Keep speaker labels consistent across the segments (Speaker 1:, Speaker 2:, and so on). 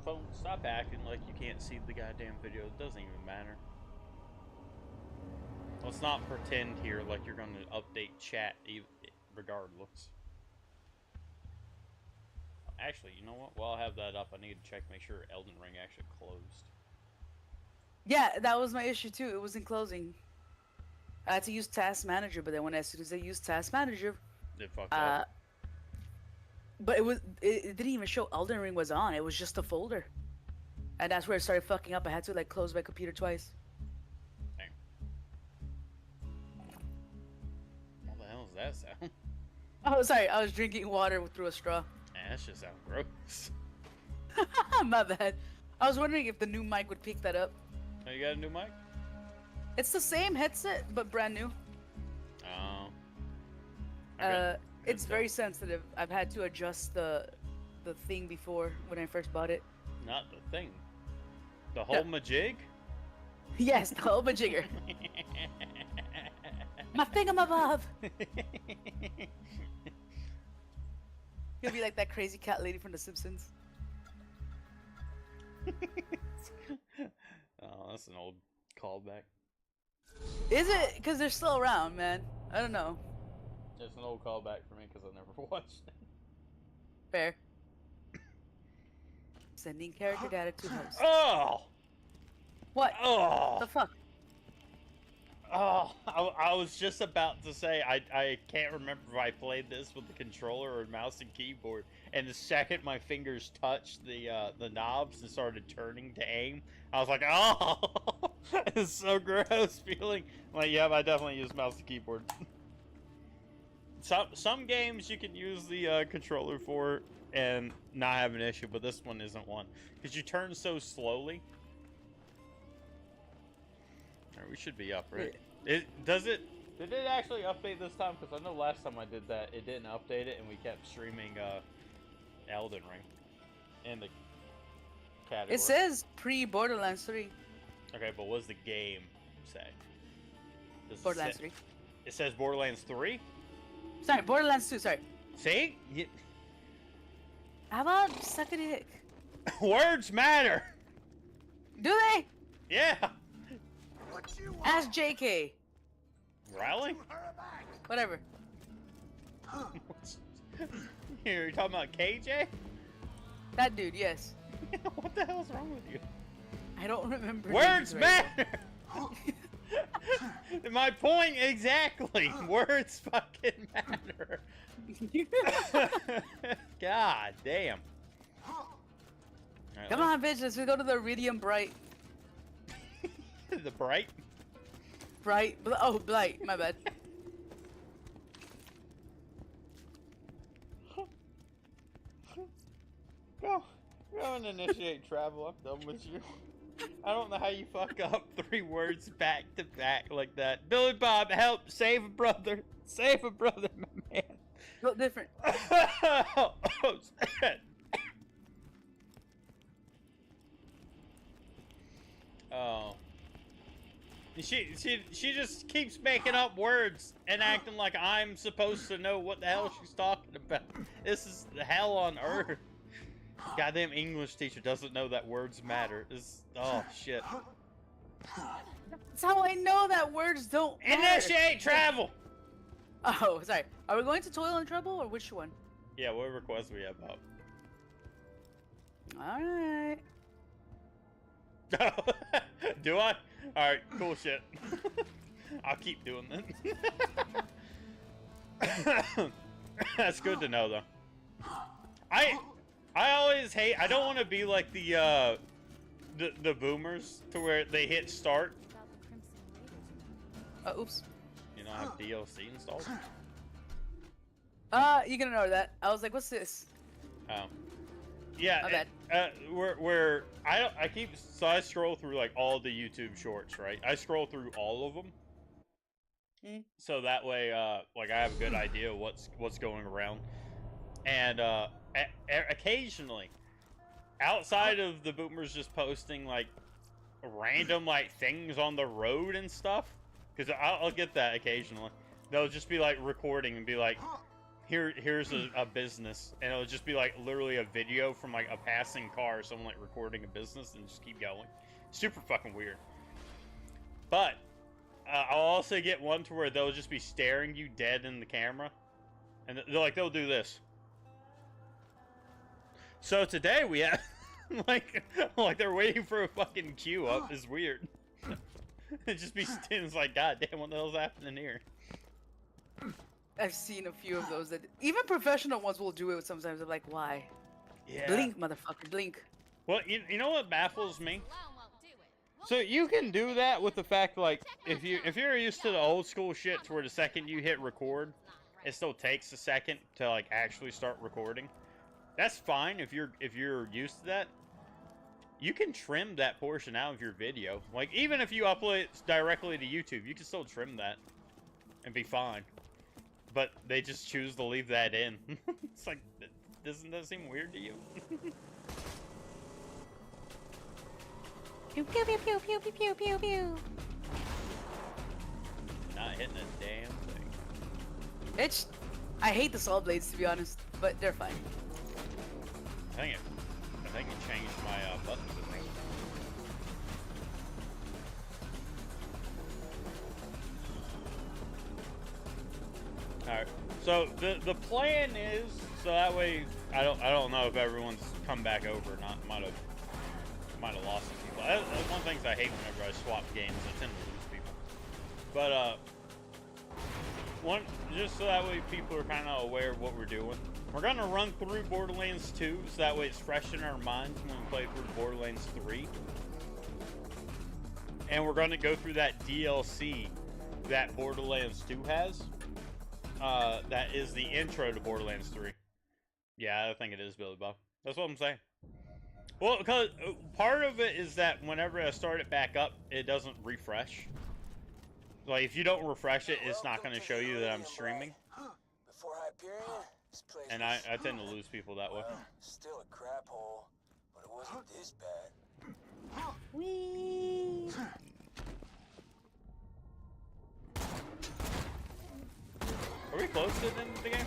Speaker 1: phone, stop acting like you can't see the goddamn video. It doesn't even matter. Let's not pretend here like you're gonna update chat regardless. Actually, you know what? While I have that up, I need to check, make sure Elden Ring actually closed.
Speaker 2: Yeah, that was my issue too. It wasn't closing. I had to use Task Manager, but then as soon as I used Task Manager,
Speaker 1: It fucked up.
Speaker 2: but it didn't even show Elden Ring was on. It was just a folder, and that's where it started fucking up. I had to like close my computer twice.
Speaker 1: Dang. What the hell is that sound?
Speaker 2: Oh, sorry. I was drinking water through a straw.
Speaker 1: Man, that shit sounds gross.
Speaker 2: My bad. I was wondering if the new mic would pick that up.
Speaker 1: Oh, you got a new mic?
Speaker 2: It's the same headset, but brand new.
Speaker 1: Oh. Okay.
Speaker 2: It's very sensitive. I've had to adjust the thing before when I first bought it.
Speaker 1: Not the thing. The whole majig?
Speaker 2: Yes, the whole majigger. My thingamabob. You'll be like that crazy cat lady from The Simpsons.
Speaker 1: Oh, that's an old callback.
Speaker 2: Is it? Because they're still around, man. I don't know.
Speaker 1: It's an old callback for me because I never watched it.
Speaker 2: Fair. Sending character data to host.
Speaker 1: Oh!
Speaker 2: What?
Speaker 1: Oh!
Speaker 2: The fuck?
Speaker 1: Oh, I was just about to say, I can't remember if I played this with the controller or mouse and keyboard, and the second my fingers touched the knobs and started turning to aim, I was like, oh! It's so gross feeling. Like, yeah, I definitely use mouse and keyboard. Some games you can use the controller for and not have an issue, but this one isn't one. Because you turn so slowly. Alright, we should be up, right? Did it actually update this time? Because I know last time I did that, it didn't update it, and we kept streaming Elden Ring in the category.
Speaker 2: It says pre-Borderlands 3.
Speaker 1: Okay, but what does the game say?
Speaker 2: Borderlands 3.
Speaker 1: It says Borderlands 3?
Speaker 2: Sorry, Borderlands 2, sorry.
Speaker 1: See?
Speaker 2: How about suck a dick?
Speaker 1: Words matter!
Speaker 2: Do they?
Speaker 1: Yeah!
Speaker 2: Ask JK.
Speaker 1: Riley?
Speaker 2: Whatever.
Speaker 1: Here, you're talking about KJ?
Speaker 2: That dude, yes.
Speaker 1: What the hell's wrong with you?
Speaker 2: I don't remember.
Speaker 1: Words
Speaker 2: names right
Speaker 1: matter! My point exactly. Words fucking matter. God damn. Right,
Speaker 2: Come on, bitch. Let's go to the Iridium Bright.
Speaker 1: The bright?
Speaker 2: Oh, Blight. My bad.
Speaker 1: Go and initiate travel. I'm done with you. I don't know how you fuck up 3 words back to back like that. Billy Bob, help! Save a brother! Save a brother, my man!
Speaker 2: Look different.
Speaker 1: Oh, shit. Oh. She just keeps making up words and acting like I'm supposed to know what the hell she's talking about. This is hell on earth. Goddamn English teacher doesn't know that words matter. Oh shit.
Speaker 2: That's how I know that words don't matter.
Speaker 1: Initiate travel!
Speaker 2: Oh, sorry. Are we going to Toil and Trouble or which one?
Speaker 1: Yeah, what request we have up?
Speaker 2: Alright.
Speaker 1: Do I? Alright, cool shit. I'll keep doing that. That's good to know though. I always hate, I don't want to be like the boomers to where they hit start.
Speaker 2: Oops.
Speaker 1: You don't have DLC installed?
Speaker 2: You can ignore that. I was like, what's this?
Speaker 1: Oh. Yeah.
Speaker 2: My bad.
Speaker 1: I scroll through like all the YouTube shorts, right? I scroll through all of them. So that way, like I have a good idea what's going around. And, occasionally, outside of the boomers just posting like random like things on the road and stuff, because I'll get that occasionally. They'll just be like recording and be like, here's a business, and it'll just be like literally a video from like a passing car, or someone like recording a business, and just keep going. Super fucking weird. But I'll also get one to where they'll just be staring you dead in the camera, and they'll do this. So today we have like they're waiting for a fucking queue up. Is weird. It just be it's like, God damn, what the hell's happening here?
Speaker 2: I've seen a few of those that even professional ones will do it sometimes. I'm like, why?
Speaker 1: Yeah.
Speaker 2: Blink, motherfucker, blink.
Speaker 1: Well, you know what baffles me? So you can do that with the fact, like, if you're used to the old school shit, to where the second you hit record, it still takes a second to like actually start recording. That's fine if you're used to that. You can trim that portion out of your video. Like, even if you upload it directly to YouTube, you can still trim that and be fine. But they just choose to leave that in. It's like, doesn't that seem weird to you?
Speaker 2: Pew pew pew pew pew pew pew pew pew.
Speaker 1: Not hitting a damn thing.
Speaker 2: It's, I hate the saw blades, to be honest, but they're fine.
Speaker 1: I think it changed my buttons. All right. So the plan is, so that way I don't know if everyone's come back over or not. Might have lost some people. That's one of the things I hate whenever I swap games. I tend to lose people. But just so that way people are kind of aware of what we're doing. We're gonna run through Borderlands 2, so that way it's fresh in our minds when we play through Borderlands 3. And we're gonna go through that DLC that Borderlands 2 has. That is the intro to Borderlands 3. Yeah, I think it is, Billy Bob. That's what I'm saying. Well, because part of it is that whenever I start it back up, it doesn't refresh. Like, if you don't refresh it, it's not going to show you that I'm streaming.
Speaker 3: Before Hyperion, this place
Speaker 1: and I tend to lose people that way.
Speaker 3: Still a crap hole, but it wasn't this bad.
Speaker 2: Whee!
Speaker 1: Are we close to the end of the game?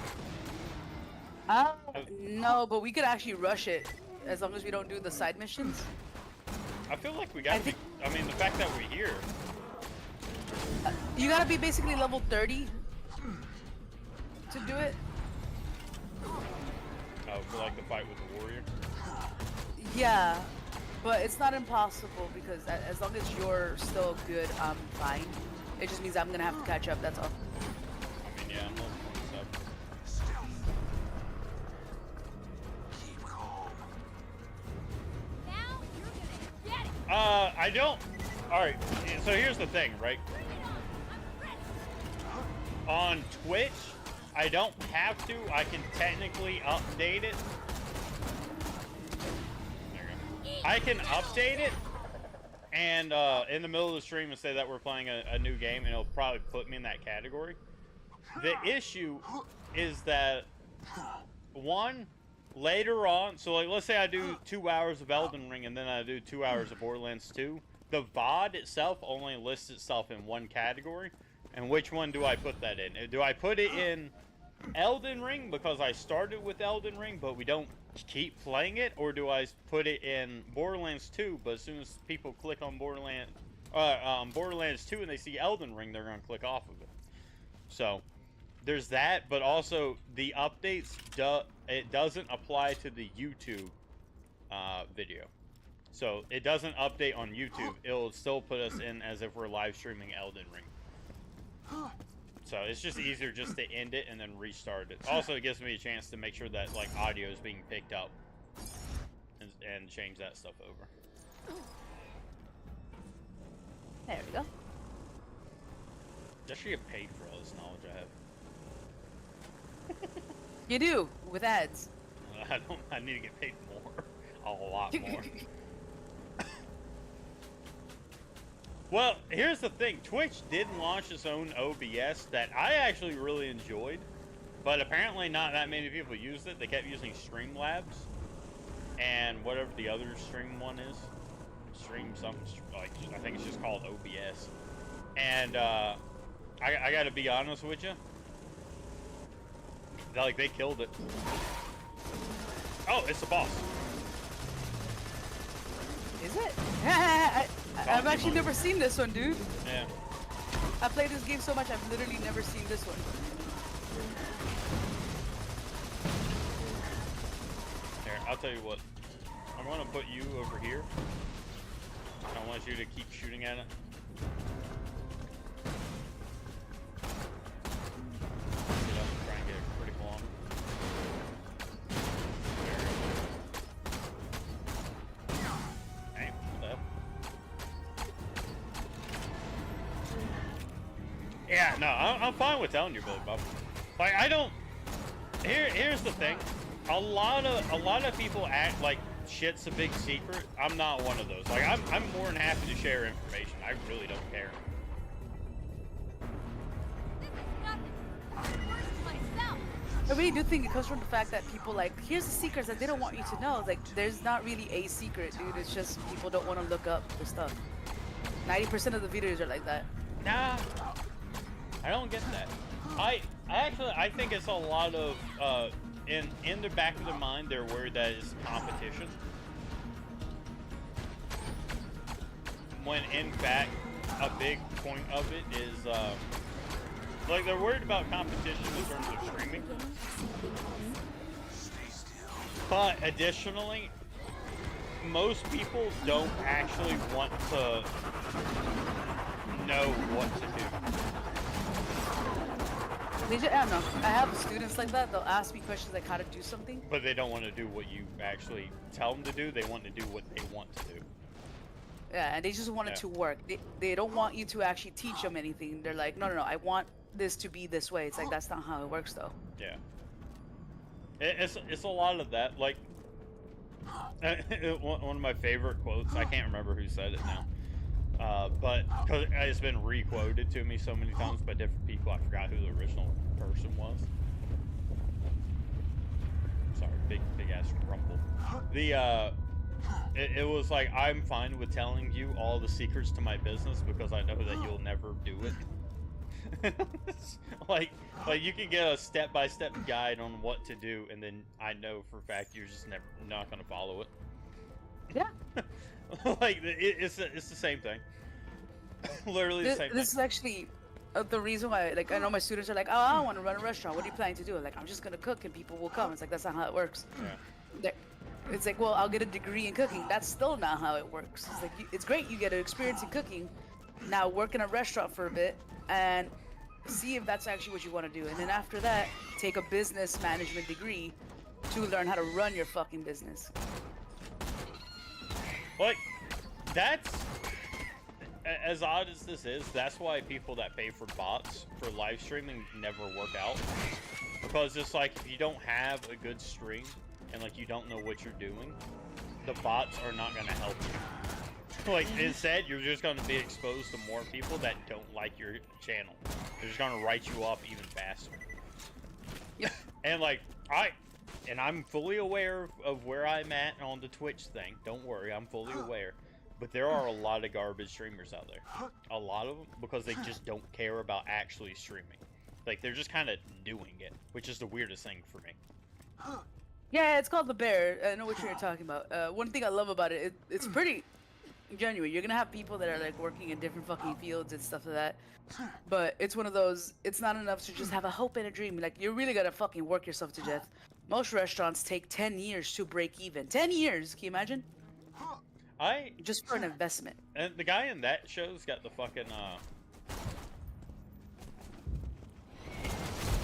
Speaker 2: No, but we could actually rush it as long as we don't do the side missions.
Speaker 1: I feel like we got to be... I mean, the fact that we're here...
Speaker 2: You gotta be basically level 30 to do it.
Speaker 1: Oh, for like the fight with the warrior?
Speaker 2: Yeah, but it's not impossible because as long as you're still good, I'm fine. It just means I'm gonna have to catch up, that's all.
Speaker 1: I mean, yeah, I'm level 27.
Speaker 4: Now you're gonna get it.
Speaker 1: I don't... Alright, so here's the thing, right? On Twitch, I don't have to. I can technically update it. There you go. I can update it, and in the middle of the stream and say that we're playing a new game, and it'll probably put me in that category. The issue is that, one, later on, so like let's say I do 2 hours of Elden Ring and then I do 2 hours of Borderlands 2, the VOD itself only lists itself in one category. And which one do I put that in? Do I put it in Elden Ring because I started with Elden Ring but we don't keep playing it? Or do I put it in Borderlands 2 but as soon as people click on Borderlands 2 and they see Elden Ring, they're going to click off of it. So there's that, but also the updates, it doesn't apply to the YouTube video. So it doesn't update on YouTube. It'll still put us in as if we're live streaming Elden Ring. So it's just easier just to end it and then restart it. Also, it gives me a chance to make sure that like audio is being picked up and change that stuff over.
Speaker 2: There we go.
Speaker 1: I should get paid for all this knowledge I have.
Speaker 2: You do, with ads.
Speaker 1: I need to get paid more. A lot more. Well, here's the thing. Twitch did launch its own OBS that I actually really enjoyed, but apparently not that many people used it. They kept using Streamlabs and whatever the other stream one is. Stream something, like, I think it's just called OBS. And I gotta be honest with you. Like, they killed it. Oh, it's the boss.
Speaker 2: Is it? I've actually never seen this one, dude.
Speaker 1: Yeah.
Speaker 2: I played this game so much, I've literally never seen this one.
Speaker 1: Here, I'll tell you what. I'm gonna put you over here. I want you to keep shooting at it. Try and get a critical on it. Hey, what the hell? Yeah, no, I'm fine with telling you, Billy Bob. Like, I don't. Here's the thing. A lot of people act like shit's a big secret. I'm not one of those. Like, I'm more than happy to share information. I really don't care.
Speaker 2: I really do think it comes from the fact that people like, here's the secrets that they don't want you to know. Like, there's not really a secret, dude. It's just people don't want to look up the stuff. 90% of the videos are like that.
Speaker 1: Nah, I don't get that. I think it's a lot of in the back of their mind, they're worried that it's competition. When in fact, a big point of it is like, they're worried about competition in terms of streaming. But additionally, most people don't actually want to know what to do.
Speaker 2: They just, I don't know. I have students like that. They'll ask me questions like how to do something.
Speaker 1: But they don't want to do what you actually tell them to do. They want to do what they want to do.
Speaker 2: Yeah, and they just want it to work. They don't want you to actually teach them anything. They're like, no, I want this to be this way. It's like, that's not how it works, though.
Speaker 1: Yeah. It's a lot of that. Like, one of my favorite quotes, I can't remember who said it now. But because it's been re-quoted to me so many times by different people, I forgot who the original person was. Sorry, big ass rumble. It was like, I'm fine with telling you all the secrets to my business because I know that you'll never do it. like you can get a step-by-step guide on what to do, and then I know for a fact you're just not gonna follow it.
Speaker 2: Yeah.
Speaker 1: Like, it's the same thing. Literally the same thing.
Speaker 2: This is actually the reason why, like, I know my students are like, oh, I want to run a restaurant. What are you planning to do? Like, I'm just gonna cook and people will come. It's like, that's not how it works.
Speaker 1: Yeah.
Speaker 2: It's like, well, I'll get a degree in cooking. That's still not how it works. It's like, it's great you get an experience in cooking. Now work in a restaurant for a bit and see if that's actually what you want to do. And then after that, take a business management degree to learn how to run your fucking business.
Speaker 1: Like, that's, as odd as this is, that's why people that pay for bots for live streaming never work out. Because it's like, if you don't have a good stream, and like, you don't know what you're doing, the bots are not going to help you. Like, instead, you're just going to be exposed to more people that don't like your channel. They're just going to write you off even faster.
Speaker 2: Yeah.
Speaker 1: And like, I'm fully aware of where I'm at on the Twitch thing. Don't worry, I'm fully aware. But there are a lot of garbage streamers out there. A lot of them, because they just don't care about actually streaming. Like, they're just kind of doing it, which is the weirdest thing for me.
Speaker 2: Yeah, it's called The Bear. I know what you're talking about. One thing I love about it, it's pretty genuine. You're gonna have people that are like working in different fucking fields and stuff like that. But it's one of those, it's not enough to just have a hope and a dream. Like, you're really gotta fucking work yourself to death. Most restaurants take 10 years to break even. 10 years, can you imagine? Just for an investment.
Speaker 1: And the guy in that show's got the fucking,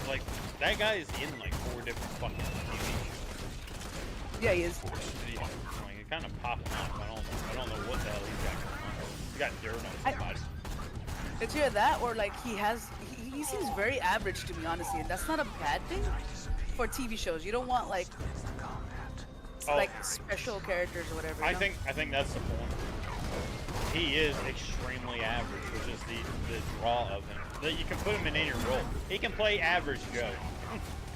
Speaker 1: like, that guy is in like 4 different fucking TV shows.
Speaker 2: Yeah, he is.
Speaker 1: Yeah, like, it kind of popped off. I don't know what the hell he's got going on. He got dirt on somebody.
Speaker 2: It's either that or like he seems very average to me, honestly, and that's not a bad thing for TV shows. You don't want like special characters or whatever.
Speaker 1: I think that's the point. He is extremely average, which is the draw of him. That you can put him in any role. He can play average Joe,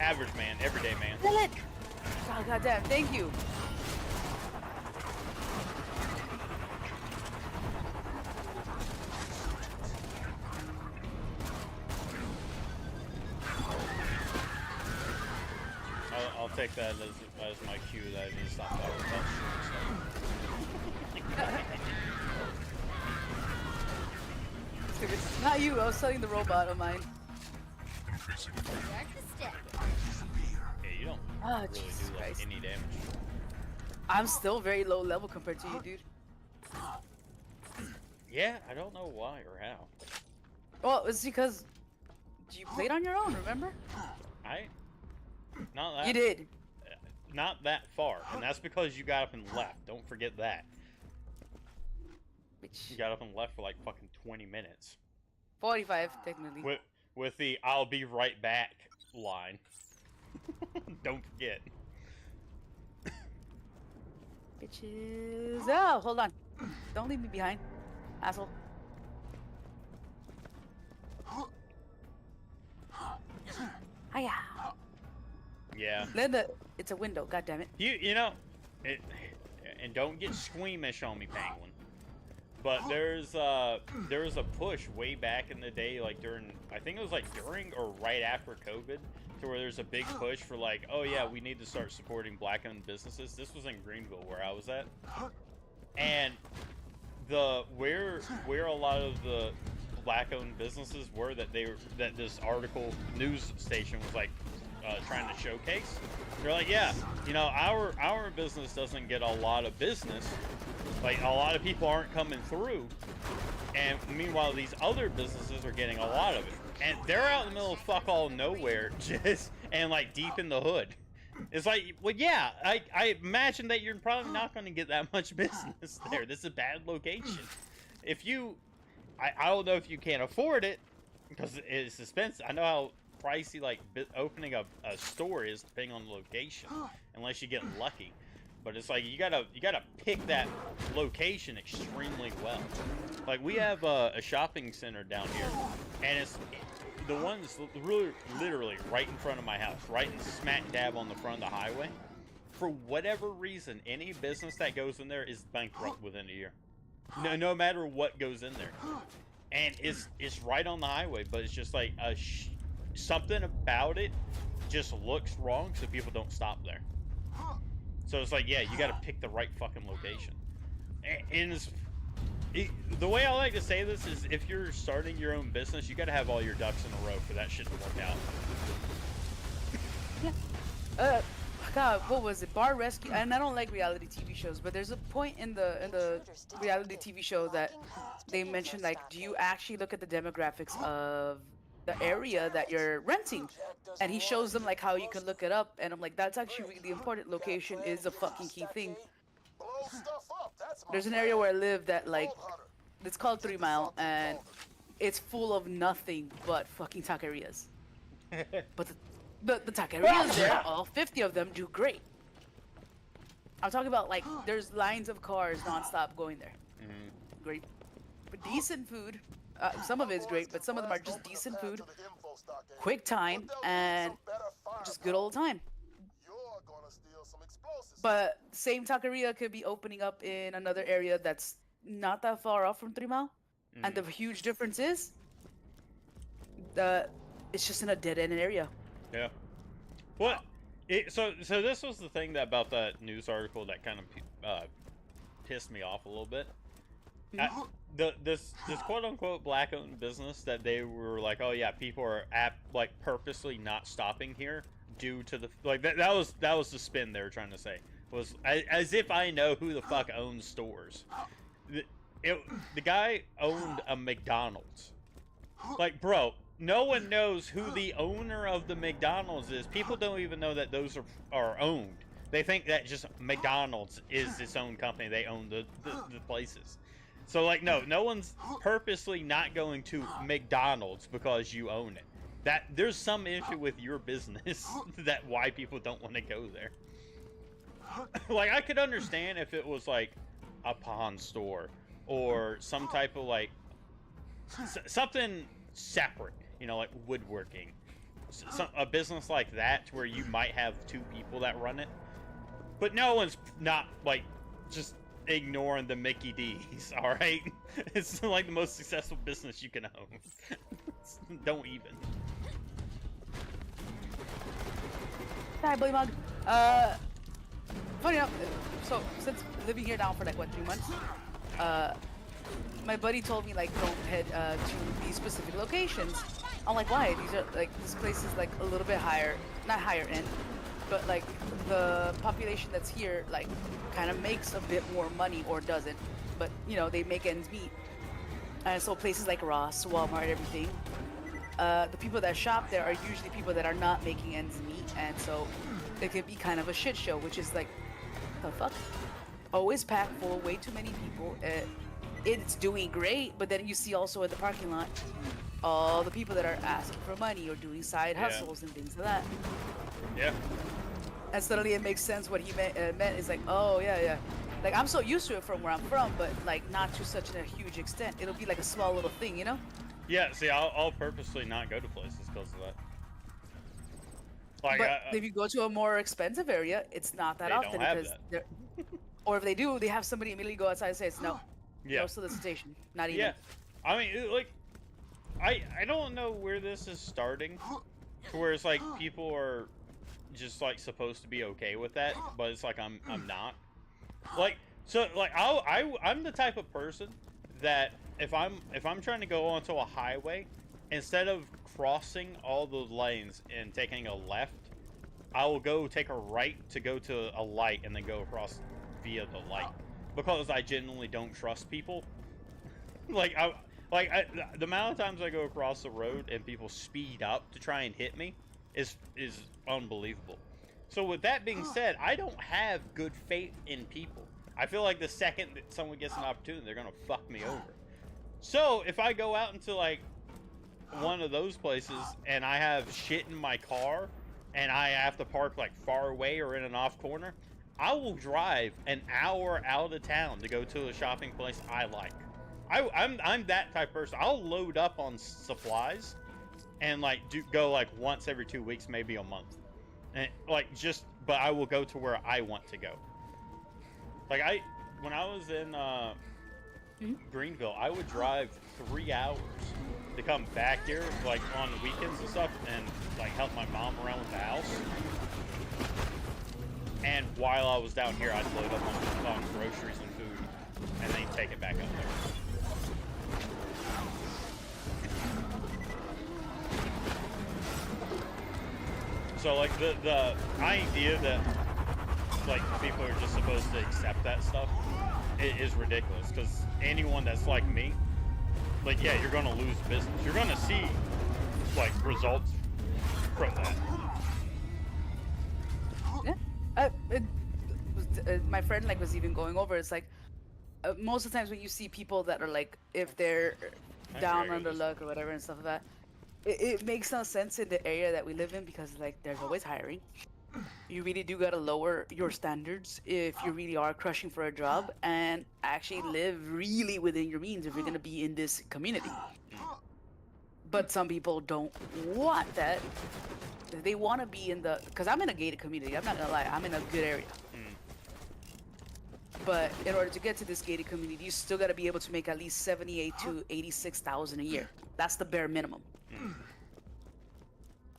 Speaker 1: average man, everyday man.
Speaker 2: Kill it! Oh goddamn! Thank you.
Speaker 1: take that as my cue that I need to stop that with
Speaker 2: Stupid. Not you, I was telling the robot of mine.
Speaker 1: Yeah, you don't
Speaker 2: Oh,
Speaker 1: really
Speaker 2: Jesus
Speaker 1: do like
Speaker 2: Christ.
Speaker 1: any damage.
Speaker 2: I'm still very low level compared to you, dude.
Speaker 1: Yeah, I don't know why or how.
Speaker 2: Well, it's because you played on your own, remember?
Speaker 1: Not that.
Speaker 2: You did.
Speaker 1: Not that far, and that's because you got up and left. Don't forget that. You
Speaker 2: Bitch.
Speaker 1: got up and left for like fucking 20 minutes
Speaker 2: 45, technically.
Speaker 1: with the "I'll be right back" line. Don't forget.
Speaker 2: Bitches. Oh, hold on. Don't leave me behind, asshole. Hiya.
Speaker 1: Yeah.
Speaker 2: Linda, it's a window. God damn it.
Speaker 1: You know, and don't get squeamish on me, Penguin. But there was a push way back in the day, like I think it was like during or right after COVID, to where there's a big push for like, oh yeah, we need to start supporting black-owned businesses. This was in Greenville where I was at, and where a lot of the black-owned businesses were that this news station was like trying to showcase. They're like, yeah, you know, our business doesn't get a lot of business. Like, a lot of people aren't coming through. And meanwhile, these other businesses are getting a lot of it. And they're out in the middle of fuck all nowhere, and like deep in the hood. It's like, well, yeah, I imagine that you're probably not going to get that much business there. This is a bad location. If you, I don't know if you can't afford it, because it's expensive. I know how pricey like opening a store is depending on the location, unless you get lucky. But it's like you gotta pick that location extremely well. Like, we have a shopping center down here, and it's the one that's literally right in front of my house, right in smack dab on the front of the highway. For whatever reason, any business that goes in there is bankrupt within a year. No matter what goes in there, and it's right on the highway, but it's just like something about it just looks wrong, so people don't stop there. So it's like, yeah, you got to pick the right fucking location. And the way I like to say this is, if you're starting your own business, you got to have all your ducks in a row for that shit to work out.
Speaker 2: Yeah. God, what was it? Bar Rescue. And I don't like reality TV shows, but there's a point in the reality TV show that they mentioned, like, do you actually look at the demographics of the area that you're renting? And he shows them like how you can look it up, and I'm like, that's actually really important. Location is a fucking key thing. There's an area where I live that, like, it's called 3 Mile, and it's full of nothing but fucking taquerias. But the taquerias there, all 50 of them do great. I'm talking about, like, there's lines of cars nonstop going there. Great, but decent food. Some of it's great, but some of them are just decent food, quick time, and just good old time. But same taqueria could be opening up in another area that's not that far off from 3 Mile, and the huge difference is it's just in a dead-end area.
Speaker 1: Yeah. What? So this was the thing about that news article that kind of pissed me off a little bit. This quote-unquote black-owned business that they were like, oh yeah, people are like purposely not stopping here due to the that was the spin they were trying to say, was as if I know who the fuck owns stores. The guy owned a McDonald's. Like, bro, no one knows who the owner of the McDonald's is. People don't even know that those are owned. They think that just McDonald's is its own company. They own the places. So, like, no one's purposely not going to McDonald's because you own it. There's some issue with your business that why people don't want to go there. Like, I could understand if it was like a pawn store or some type of like something separate, you know, like woodworking, a business like that where you might have 2 people that run it. But no one's not like just ignoring the Mickey D's, all right? It's like the most successful business you can own. Don't even.
Speaker 2: Hi, boy mug. Uh, funny enough, so since living here now for like what 3 months, my buddy told me like don't head to these specific locations. I'm like, why? These are like this place is like a little bit higher, not higher end, but like the population that's here like kind of makes a bit more money or doesn't, but you know they make ends meet. And so places like Ross, Walmart, everything. The people that shop there are usually people that are not making ends meet, and so it can be kind of a shit show, which is like, the fuck? Always packed full, way too many people. It's doing great, but then you see also in the parking lot all the people that are asking for money or doing side hustles and things like that.
Speaker 1: Yeah.
Speaker 2: And suddenly it makes sense what he meant is like, oh yeah. Like I'm so used to it from where I'm from, but like not to such a huge extent. It'll be like a small little thing, you know?
Speaker 1: Yeah, see, I'll purposely not go to places because of that. Like,
Speaker 2: But if you go to a more expensive area, it's not that
Speaker 1: They don't
Speaker 2: often
Speaker 1: have
Speaker 2: because
Speaker 1: that.
Speaker 2: they're, or if they do, they have somebody immediately go outside and say, no,
Speaker 1: yeah.
Speaker 2: no solicitation, not even.
Speaker 1: Yeah. I mean, like, I don't know where this is starting, to where it's like people are just like supposed to be okay with that, but it's like I'm not. Like, so like I'm the type of person that if I'm trying to go onto a highway, instead of crossing all those lanes and taking a left, I will go take a right to go to a light and then go across via the light, because I genuinely don't trust people. The amount of times I go across the road and people speed up to try and hit me is unbelievable. So with that being said, I don't have good faith in people. I feel like the second that someone gets an opportunity, they're gonna fuck me over. So if I go out into like one of those places and I have shit in my car and I have to park like far away or in an off corner, I will drive an hour out of town to go to a shopping place I like. I'm that type of person. I'll load up on supplies and like go like once every 2 weeks, maybe a month, and like but I will go to where I want to go. Like when I was in Greenville, I would drive 3 hours to come back here, like on the weekends and stuff, and like help my mom around with the house. And while I was down here, I'd load up on groceries and food, and then take it back up there. So like the idea that like people are just supposed to accept that stuff is ridiculous, because anyone that's like me, like, yeah, you're gonna lose business. You're gonna see like results from that.
Speaker 2: Yeah. My friend like was even going over. It's like most of the times when you see people that are like, if they're down on their luck or whatever and stuff like that, it makes no sense in the area that we live in, because like there's always hiring. You really do gotta lower your standards if you really are crushing for a job and actually live really within your means if you're gonna be in this community. But some people don't want that. They want to be in the, because I'm in a gated community. I'm not gonna lie, I'm in a good area. But in order to get to this gated community, you still got to be able to make at least 78 to 86,000 a year. That's the bare minimum.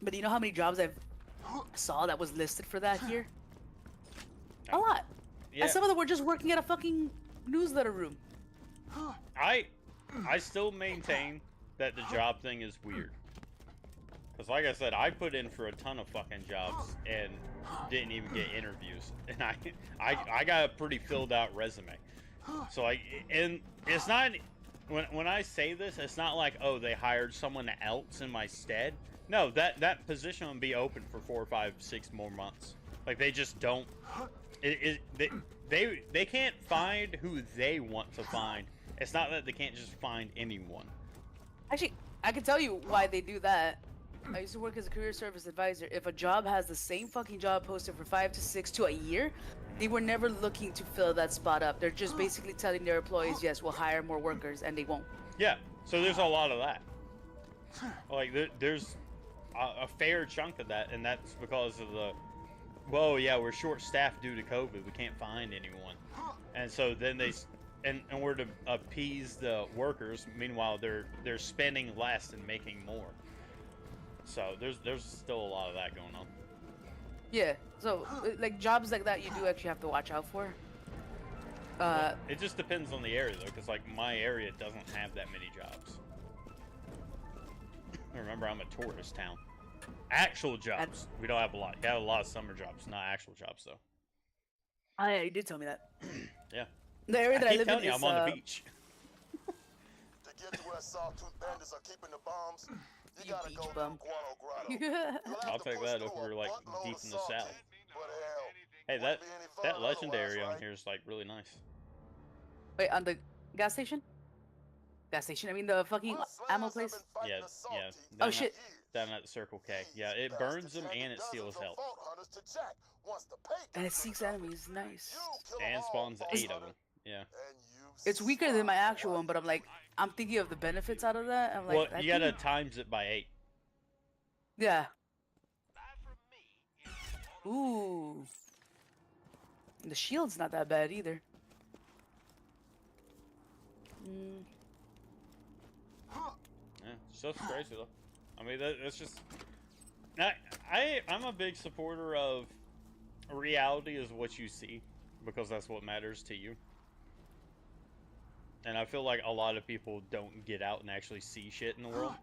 Speaker 2: But you know how many jobs I saw that was listed for that here? A lot.
Speaker 1: Yeah.
Speaker 2: And some of them were just working at a fucking newsletter room.
Speaker 1: I still maintain that the job thing is weird. Because like I said, I put in for a ton of fucking jobs and didn't even get interviews. And I got a pretty filled out resume. So like, and it's not, when I say this, it's not like, oh, they hired someone else in my stead. No, that position will be open for 4, 5, 6 more months. Like, they just don't, they can't find who they want to find. It's not that they can't just find anyone.
Speaker 2: Actually, I can tell you why they do that. I used to work as a career service advisor. If a job has the same fucking job posted for 5 to 6 to a year, they were never looking to fill that spot up. They're just basically telling their employees, yes, we'll hire more workers, and they won't.
Speaker 1: Yeah, so there's a lot of that. Like, there's a fair chunk of that, and that's because of the, well, yeah, we're short-staffed due to COVID. We can't find anyone. And so then and we're to appease the workers. Meanwhile, they're spending less and making more. So there's still a lot of that going on.
Speaker 2: Yeah. So like jobs like that, you do actually have to watch out for.
Speaker 1: It just depends on the area though, because like my area doesn't have that many jobs. Remember, I'm a tourist town. Actual jobs, we don't have a lot. We have a lot of summer jobs, not actual jobs though.
Speaker 2: Oh yeah, you did tell me that.
Speaker 1: Yeah.
Speaker 2: The area that I
Speaker 1: keep
Speaker 2: live in
Speaker 1: telling you,
Speaker 2: is
Speaker 1: I'm on the beach.
Speaker 3: To get to where Sawtooth bandits are keeping the bombs, you gotta
Speaker 2: beach
Speaker 3: go
Speaker 2: bum.
Speaker 3: through Guano Grotto. You'll have
Speaker 1: I'll
Speaker 3: to
Speaker 1: take
Speaker 3: push
Speaker 1: that
Speaker 3: through
Speaker 1: if
Speaker 3: a
Speaker 1: we're like
Speaker 3: buttload
Speaker 1: deep
Speaker 3: of
Speaker 1: in the
Speaker 3: sawtooth,
Speaker 1: south.
Speaker 3: but hell,
Speaker 1: Hey,
Speaker 3: wouldn't be any
Speaker 1: that
Speaker 3: fun
Speaker 1: legendary
Speaker 3: otherwise,
Speaker 1: on
Speaker 3: right?
Speaker 1: here is like really nice.
Speaker 2: Wait, on the gas station? Gas station. I mean the fucking
Speaker 3: Us
Speaker 2: ammo
Speaker 3: slayers have
Speaker 2: place.
Speaker 3: been fighting
Speaker 1: Yeah,
Speaker 3: the
Speaker 1: yeah.
Speaker 3: Saltines
Speaker 2: Oh
Speaker 3: for
Speaker 2: shit.
Speaker 1: Down at the Circle K. Yeah,
Speaker 3: These
Speaker 1: it burns
Speaker 3: bastards
Speaker 1: them
Speaker 3: handed
Speaker 1: and it steals
Speaker 3: dozens of
Speaker 1: health.
Speaker 3: vault hunters to Jack once the pay
Speaker 2: And it
Speaker 3: got
Speaker 2: seeks
Speaker 3: good enough.
Speaker 2: enemies. Nice.
Speaker 3: You kill 'em
Speaker 1: And
Speaker 3: all,
Speaker 1: spawns
Speaker 3: vault
Speaker 1: 8 of
Speaker 3: hunter,
Speaker 1: them. Yeah.
Speaker 3: and you
Speaker 2: It's weaker than my
Speaker 3: smile
Speaker 2: actual
Speaker 3: while
Speaker 2: one, but
Speaker 3: you
Speaker 2: I'm like,
Speaker 3: do it.
Speaker 2: I'm thinking of the benefits out of that. I'm like,
Speaker 1: Well,
Speaker 2: that
Speaker 1: you gotta
Speaker 2: thing-
Speaker 1: times it by 8.
Speaker 2: Yeah. Ooh. And the shield's not that bad either. Mm.
Speaker 1: Yeah, stuff's crazy though. I mean, that's just. I'm a big supporter of reality is what you see, because that's what matters to you. And I feel like a lot of people don't get out and actually see shit in the world.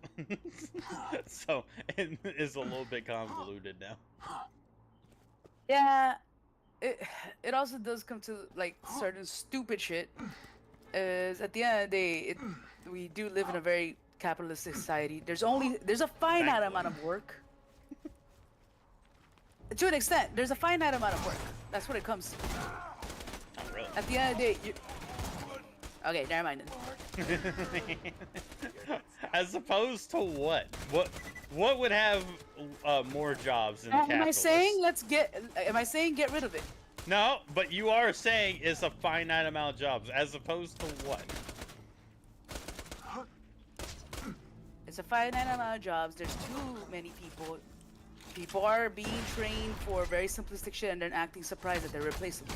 Speaker 1: So it is a little bit convoluted now.
Speaker 2: Yeah. It also does come to like certain stupid shit. Is at the end of the day, we do live in a very capitalistic society. There's a finite amount of work. To an extent, there's a finite amount of work. That's what it comes to.
Speaker 1: Not really.
Speaker 2: At the end of the day, you... Okay, never mind then.
Speaker 1: As opposed to what? What would have more jobs than
Speaker 2: Am I
Speaker 1: capitalists?
Speaker 2: saying am I saying get rid of it?
Speaker 1: No, but you are saying it's a finite amount of jobs, as opposed to what?
Speaker 2: It's a finite amount of jobs. There's too many people. People are being trained for very simplistic shit and then acting surprised that they're replaceable.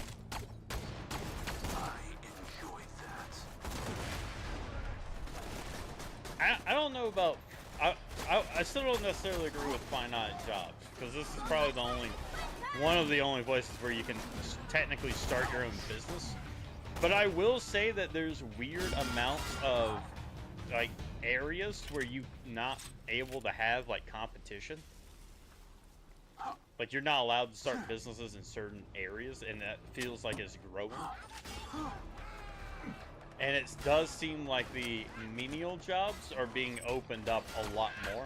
Speaker 1: I don't know about. I still don't necessarily agree with finite jobs, because this is probably one of the only places where you can technically start your own business. But I will say that there's weird amounts of like areas where you're not able to have like competition. Like you're not allowed to start businesses in certain areas, and that feels like it's growing. And it does seem like the menial jobs are being opened up a lot more.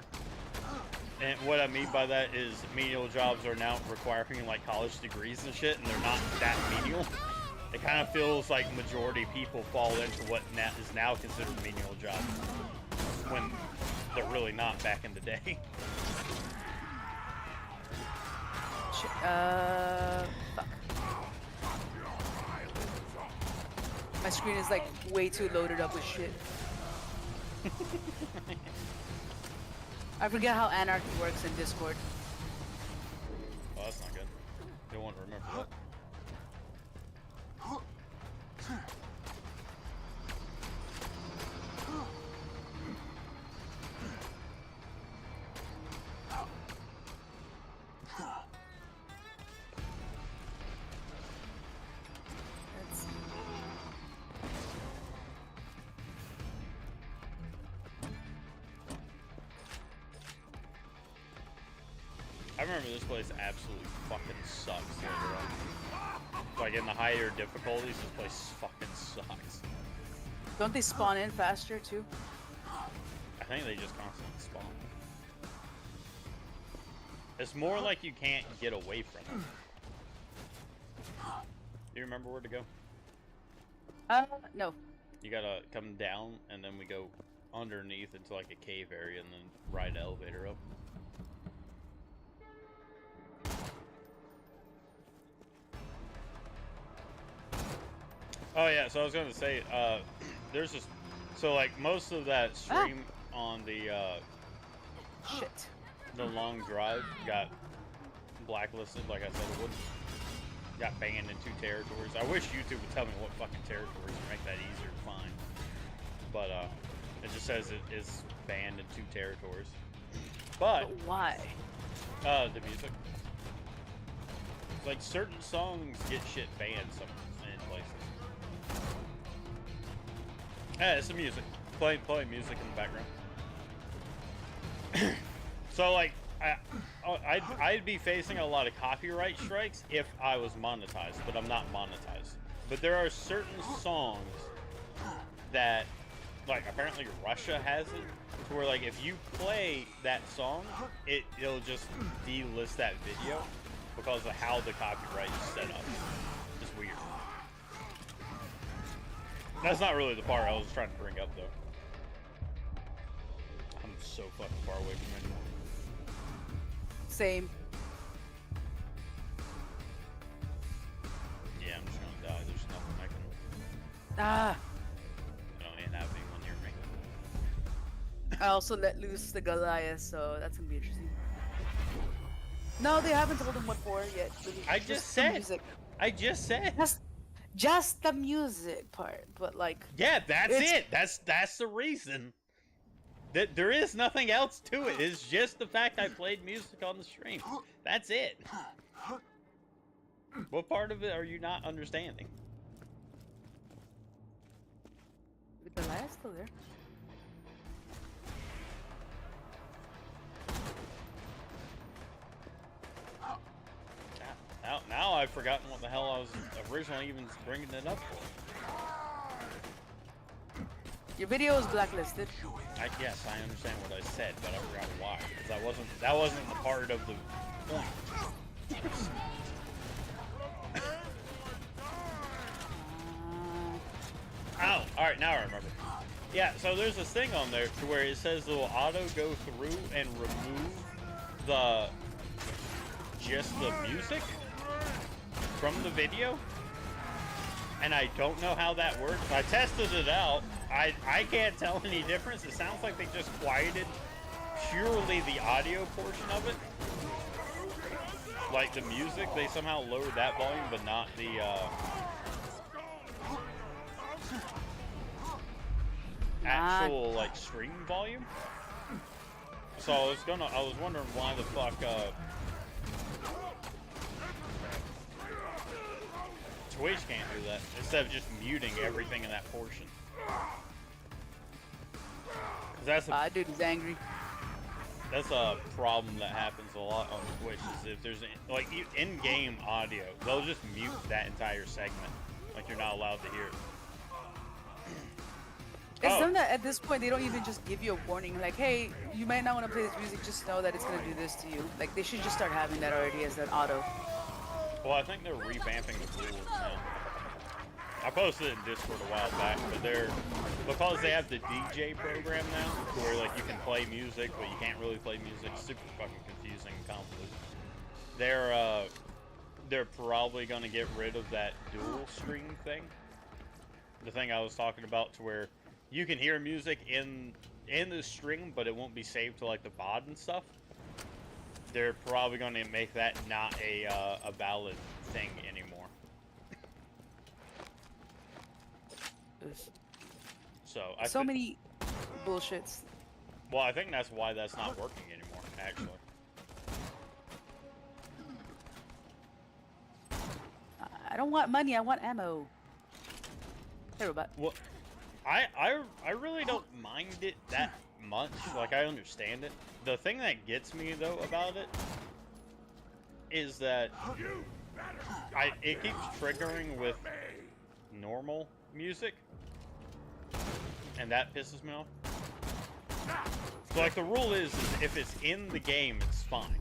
Speaker 1: And what I mean by that is menial jobs are now requiring like college degrees and shit, and they're not that menial. It kind of feels like majority people fall into what is now considered menial jobs, when they're really not back in the day.
Speaker 2: Fuck. My screen is like way too loaded up with shit. I forget how Anarchy works in Discord.
Speaker 1: Oh, that's not good. Don't want to remember that.
Speaker 2: Let's see.
Speaker 1: I remember this place absolutely fucking sucks later on. Like in the higher difficulties, this place fucking sucks.
Speaker 2: Don't they spawn in faster too?
Speaker 1: I think they just constantly spawn. It's more like you can't get away from them. Do you remember where to go?
Speaker 2: No.
Speaker 1: You gotta come down, and then we go underneath into like a cave area, and then ride the elevator up. Oh yeah, so I was gonna say, there's just, so like most of that stream on the
Speaker 2: Shit.
Speaker 1: the long drive got blacklisted, like I said it would. Got banned in 2 territories. I wish YouTube would tell me what fucking territories to make that easier to find. But it just says it is banned in 2 territories. But
Speaker 2: But why?
Speaker 1: the music. Like certain songs get shit banned some in places. Yeah, it's the music. Playing music in the background. So like, I'd be facing a lot of copyright strikes if I was monetized, but I'm not monetized. But there are certain songs that, like, apparently Russia has it, to where like if you play that song, it'll just delist that video because of how the copyright is set up. It's weird. That's not really the part I was trying to bring up, though. I'm so fucking far away from anyone.
Speaker 2: Same.
Speaker 1: Yeah, I'm just gonna die. There's nothing I can...
Speaker 2: Ah.
Speaker 1: I don't even have anyone near me.
Speaker 2: I also let loose the Goliath, so that's gonna be interesting. No, they haven't told him what for yet.
Speaker 1: I just said.
Speaker 2: Music.
Speaker 1: I just said.
Speaker 2: Just the music part, but like.
Speaker 1: Yeah, that's it. That's the reason. That there is nothing else to it. It's just the fact I played music on the stream. That's it. What part of it are you not understanding?
Speaker 2: The Goliath's still there.
Speaker 1: Now I've forgotten what the hell I was originally even bringing it up for.
Speaker 2: Your video is blacklisted.
Speaker 1: Yes, I understand what I said, but I forgot why. Because that wasn't the part of the point. Oh, alright, now I remember. Yeah, so there's this thing on there to where it says it will auto go through and remove just the music from the video. And I don't know how that works. I tested it out. I can't tell any difference. It sounds like they just quieted purely the audio portion of it. Like the music, they somehow lowered that volume, but not the actual like stream volume. So I was wondering why the fuck Twitch can't do that instead of just muting everything in that portion. Cause
Speaker 2: Dude is angry.
Speaker 1: That's a problem that happens a lot on Twitch. Is if there's like in-game audio, they'll just mute that entire segment, like you're not allowed to hear it.
Speaker 2: It's done that at this point. They don't even just give you a warning, like, "Hey, you might not want to play this music. Just know that it's gonna do this to you." Like they should just start having that already as an auto.
Speaker 1: Well, I think they're revamping the rules now. I posted it in Discord a while back, but because they have the DJ program now, where like you can play music, but you can't really play music. Super fucking confusing and convoluted. They're probably gonna get rid of that dual stream thing. The thing I was talking about, to where you can hear music in the stream, but it won't be saved to like the VOD and stuff. They're probably going to make that not a valid thing anymore. So
Speaker 2: many bullshits.
Speaker 1: Well, I think that's why that's not working anymore, actually.
Speaker 2: I don't want money. I want ammo. Hey, robot.
Speaker 1: Well, I really don't mind it that much. Like, I understand it. The thing that gets me though about it is that it keeps triggering with normal music, and that pisses me off. So like the rule is if it's in the game, it's fine.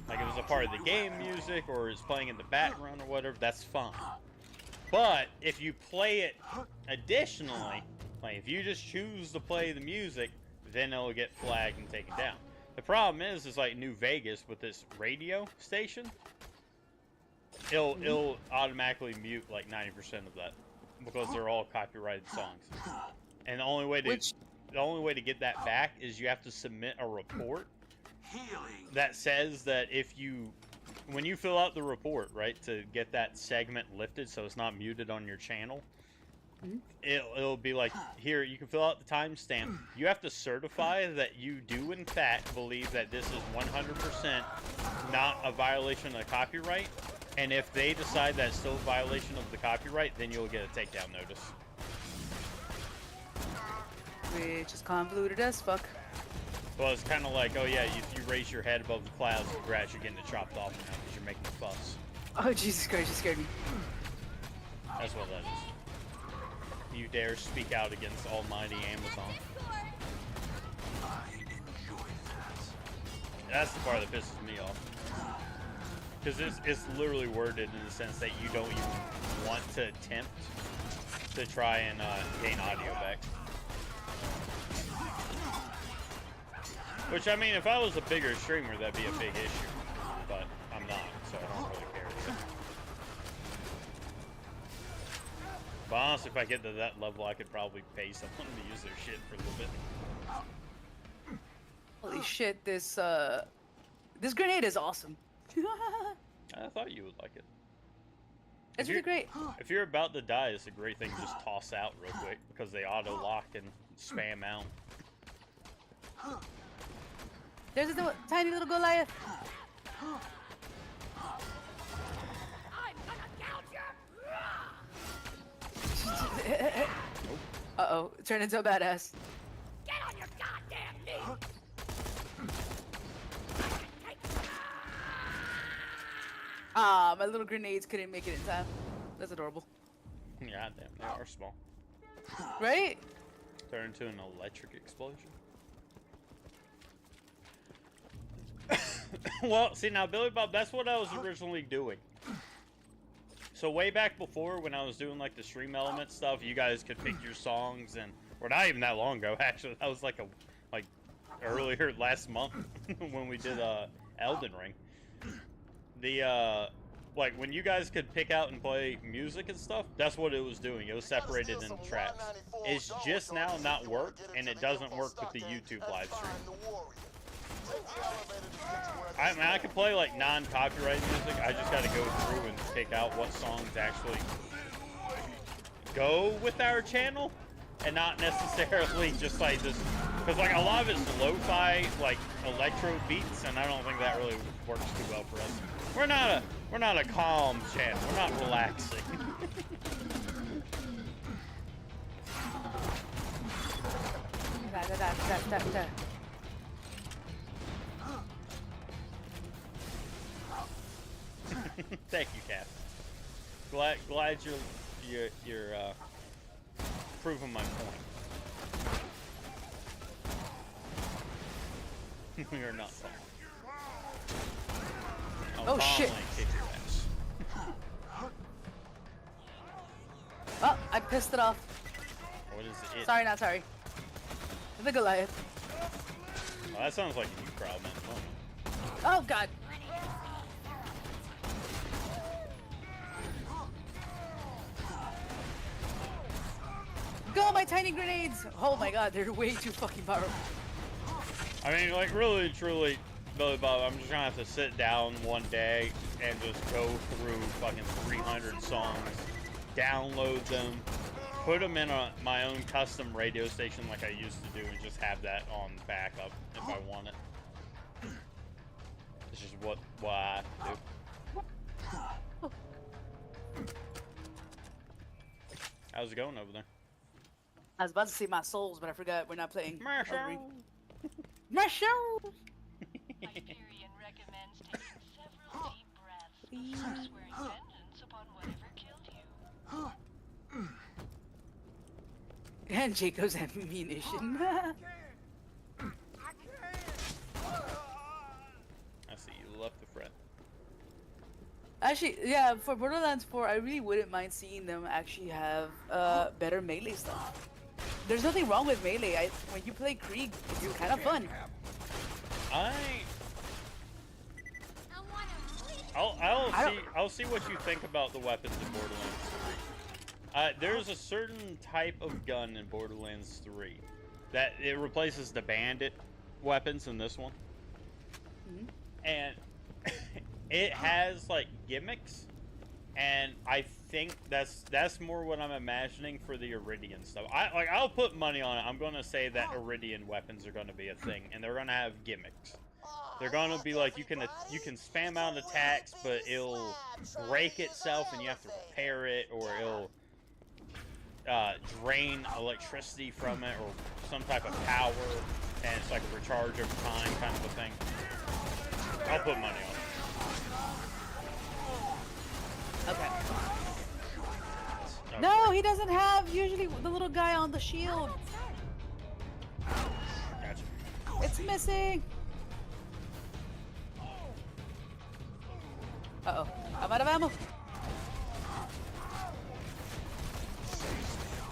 Speaker 1: Like if it's a part of the game music or it's playing in the background or whatever, that's fine. But if you play it additionally, like if you just choose to play the music, then it'll get flagged and taken down. The problem is like New Vegas with this radio station, it'll automatically mute like 90% of that because they're all copyrighted songs. And the only way to get that back is you have to submit a report that says that when you fill out the report, right, to get that segment lifted so it's not muted on your channel, it'll be like, here, you can fill out the timestamp. You have to certify that you do in fact believe that this is 100% not a violation of copyright. And if they decide that's still a violation of the copyright, then you'll get a takedown notice.
Speaker 2: Which is convoluted as fuck.
Speaker 1: Well, it's kind of like, oh yeah, if you raise your head above the clouds, congrats, you're getting it chopped off now because you're making a fuss.
Speaker 2: Oh, Jesus Christ, you scared me.
Speaker 1: That's what that is. You dare speak out against almighty Amazon. That's the part that pisses me off. Because it's literally worded in the sense that you don't even want to attempt to try and gain audio back. Which, I mean, if I was a bigger streamer, that'd be a big issue. But I'm not, so I don't really care. But honestly, if I get to that level, I could probably pay someone to use their shit for a little bit.
Speaker 2: Holy shit, this grenade is awesome.
Speaker 1: I thought you would like it.
Speaker 2: It's really great.
Speaker 1: If you're about to die, it's a great thing to just toss out real quick because they auto-lock and spam out.
Speaker 2: There's a tiny little Goliath. Uh-oh, turn into a badass.
Speaker 4: Get on your goddamn knees!
Speaker 2: Ah, my little grenades couldn't make it in time. That's adorable.
Speaker 1: God damn, they are small.
Speaker 2: Right?
Speaker 1: Turn into an electric explosion. Well, see now, Billy Bob, that's what I was originally doing. So way back before, when I was doing like the stream element stuff, you guys could pick your songs, and or not even that long ago actually. That was like earlier last month when we did Elden Ring. The like when you guys could pick out and play music and stuff, that's what it was doing. It was separated in tracks. It's just now not worked, and it doesn't work with the YouTube live stream. I mean, I can play like non-copyrighted music. I just got to go through and pick out what songs actually go with our channel, and not necessarily just like this, because like a lot of it's lo-fi, like electro beats, and I don't think that really works too well for us. We're not a calm channel. We're not relaxing. Thank you, Cap. Glad you're proving my point. We are not fun.
Speaker 2: Oh shit!
Speaker 1: Kick your ass.
Speaker 2: Oh, I pissed it off.
Speaker 1: What is it?
Speaker 2: Sorry, not sorry. The Goliath.
Speaker 1: Oh, that sounds like you crowd, man.
Speaker 2: Oh god. Go, my tiny grenades! Oh my god, they're way too fucking powerful.
Speaker 1: I mean, like, really, truly, Billy Bob, I'm just gonna have to sit down one day and just go through fucking 300 songs, download them, put them in my own custom radio station like I used to do, and just have that on backup if I want it. It's just what I have to do. How's it going over there?
Speaker 2: I was about to say my souls, but I forgot we're not playing.
Speaker 1: Marshall!
Speaker 2: Marshall!
Speaker 4: Hyperion recommends taking several deep breaths before swearing vengeance upon whatever killed you.
Speaker 2: And Jacob's ammunition.
Speaker 1: I see you left the front.
Speaker 2: Actually, yeah, for Borderlands 4, I really wouldn't mind seeing them actually have better melee stuff. There's nothing wrong with melee. When you play Krieg, it's kind of fun.
Speaker 1: I'll see what you think about the weapons in Borderlands 3. There's a certain type of gun in Borderlands 3 that it replaces the bandit weapons in this one, and it has like gimmicks, and I think that's more what I'm imagining for the Iridian stuff. I'll put money on it. I'm gonna say that Iridian weapons are gonna be a thing, and they're gonna have gimmicks. They're gonna be like you can spam out attacks, but it'll break itself, and you have to repair it, or it'll drain electricity from it, or some type of power, and it's like a recharge over time kind of a thing. I'll put money on it.
Speaker 2: Okay.
Speaker 1: Oh,
Speaker 2: No, he doesn't have usually the little guy on the shield.
Speaker 1: Gotcha.
Speaker 2: It's missing. Uh-oh. I'm out of ammo.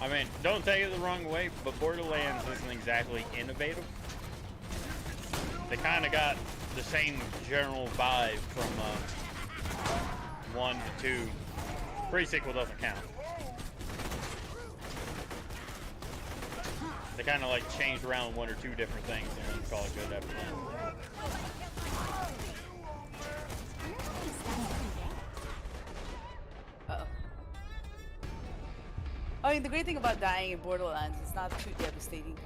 Speaker 1: I mean, don't take it the wrong way, but Borderlands isn't exactly innovative. They kind of got the same general vibe from 1 to 2. Pre-sequel doesn't count. They kind of like changed around 1 or 2 different things and then call it good after that.
Speaker 2: Uh-oh. I mean, the great thing about dying in Borderlands, it's not too devastating.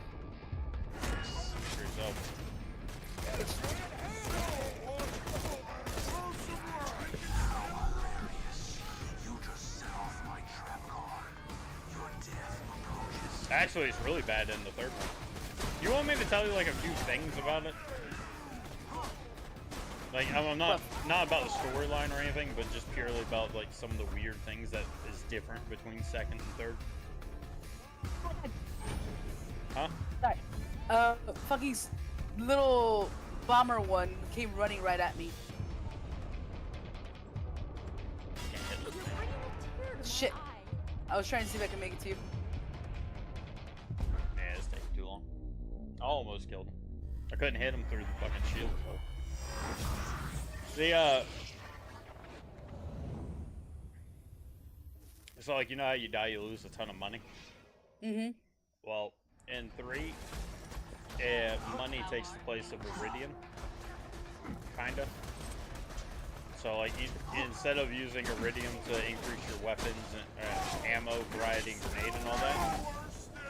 Speaker 1: For yourself. Actually, it's really bad in the third one. You want me to tell you like a few things about it? Like, I'm not about the storyline or anything, but just purely about like some of the weird things that is different between second and third. Huh?
Speaker 2: Sorry. Fucking little bomber one came running right at me.
Speaker 1: Can't hit this thing.
Speaker 2: Shit. I was trying to see if I can make it to you.
Speaker 1: Yeah, it's taking too long. I almost killed him. I couldn't hit him through the fucking shield, though. So like, you know how you die, you lose a ton of money?
Speaker 2: Mm-hmm.
Speaker 1: Well, in 3, money takes the place of Iridium. Kinda. So like, instead of using Iridium to increase your weapons and ammo, variety, and grenade and all that,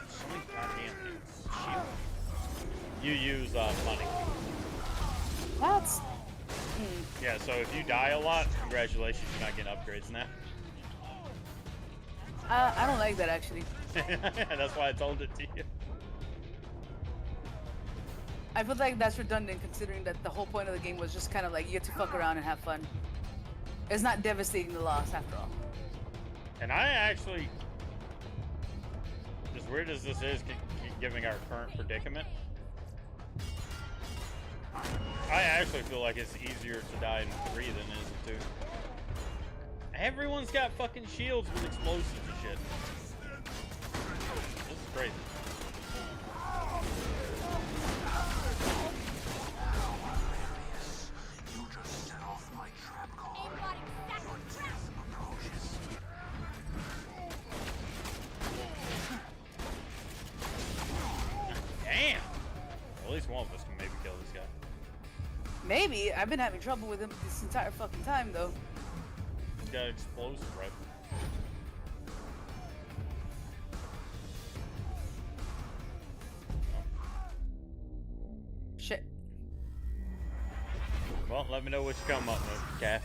Speaker 1: so many goddamn shield. You use money.
Speaker 2: That's...
Speaker 1: Yeah, so if you die a lot, congratulations, you're not getting upgrades now.
Speaker 2: I don't like that, actually.
Speaker 1: That's why I told it to you.
Speaker 2: I feel like that's redundant, considering that the whole point of the game was just kind of like, you get to fuck around and have fun. It's not devastating the loss, after all.
Speaker 1: And I actually, as weird as this is, given our current predicament, I actually feel like it's easier to die in 3 than it is in 2. Everyone's got fucking shields with explosives and shit. This is crazy.
Speaker 3: You just set off my trap card. Your death approaches.
Speaker 1: Damn! Well, at least one of us can maybe kill this guy.
Speaker 2: Maybe. I've been having trouble with him this entire fucking time, though.
Speaker 1: He's got explosive rifle.
Speaker 2: Shit.
Speaker 1: Well, let me know what you come up with, Cat.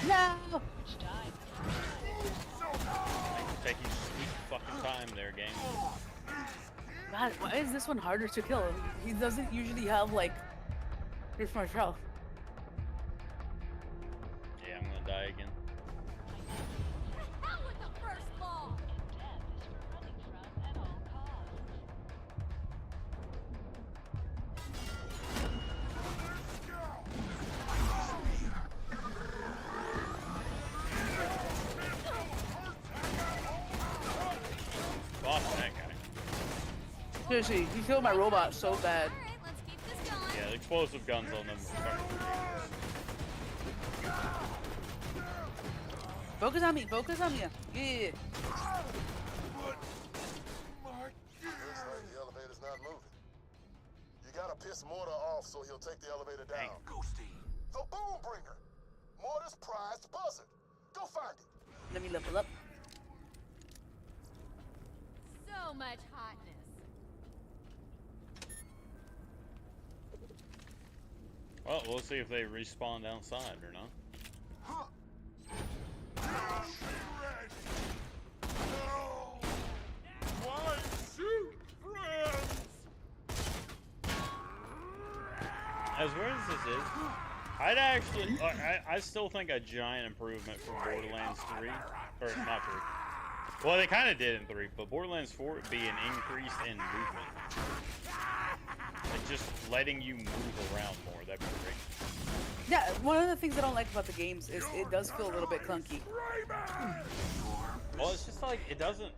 Speaker 2: No!
Speaker 1: Take you sweet fucking time there, game.
Speaker 2: God, why is this one harder to kill? He doesn't usually have, like, this much health.
Speaker 1: Yeah, I'm gonna die again.
Speaker 4: Out with the first ball! Death is worth running from at all costs.
Speaker 1: Boss that guy.
Speaker 2: Seriously, he killed my robot so bad.
Speaker 4: Alright, let's keep this going.
Speaker 1: Yeah, the explosive guns on them are fucking ridiculous.
Speaker 2: Focus on me. Focus on me. Yeah.
Speaker 3: Looks like the elevator's not moving. You gotta piss Mortar off so he'll take the elevator down.
Speaker 5: Ghosty.
Speaker 3: The Boom Bringer. Mortar's prized buzzard. Go find it.
Speaker 2: Let me level up.
Speaker 6: So much hotness.
Speaker 1: Well, we'll see if they respawn outside or not.
Speaker 5: Why shoot friends?
Speaker 1: As weird as this is, I'd actually, I still think a giant improvement for Borderlands 3, or not 3. Well, they kind of did in 3, but Borderlands 4 would be an increase in movement. Like just letting you move around more, that'd be great.
Speaker 2: Yeah, one of the things I don't like about the games is it does feel a little bit clunky.
Speaker 1: Well, it's just like, it doesn't,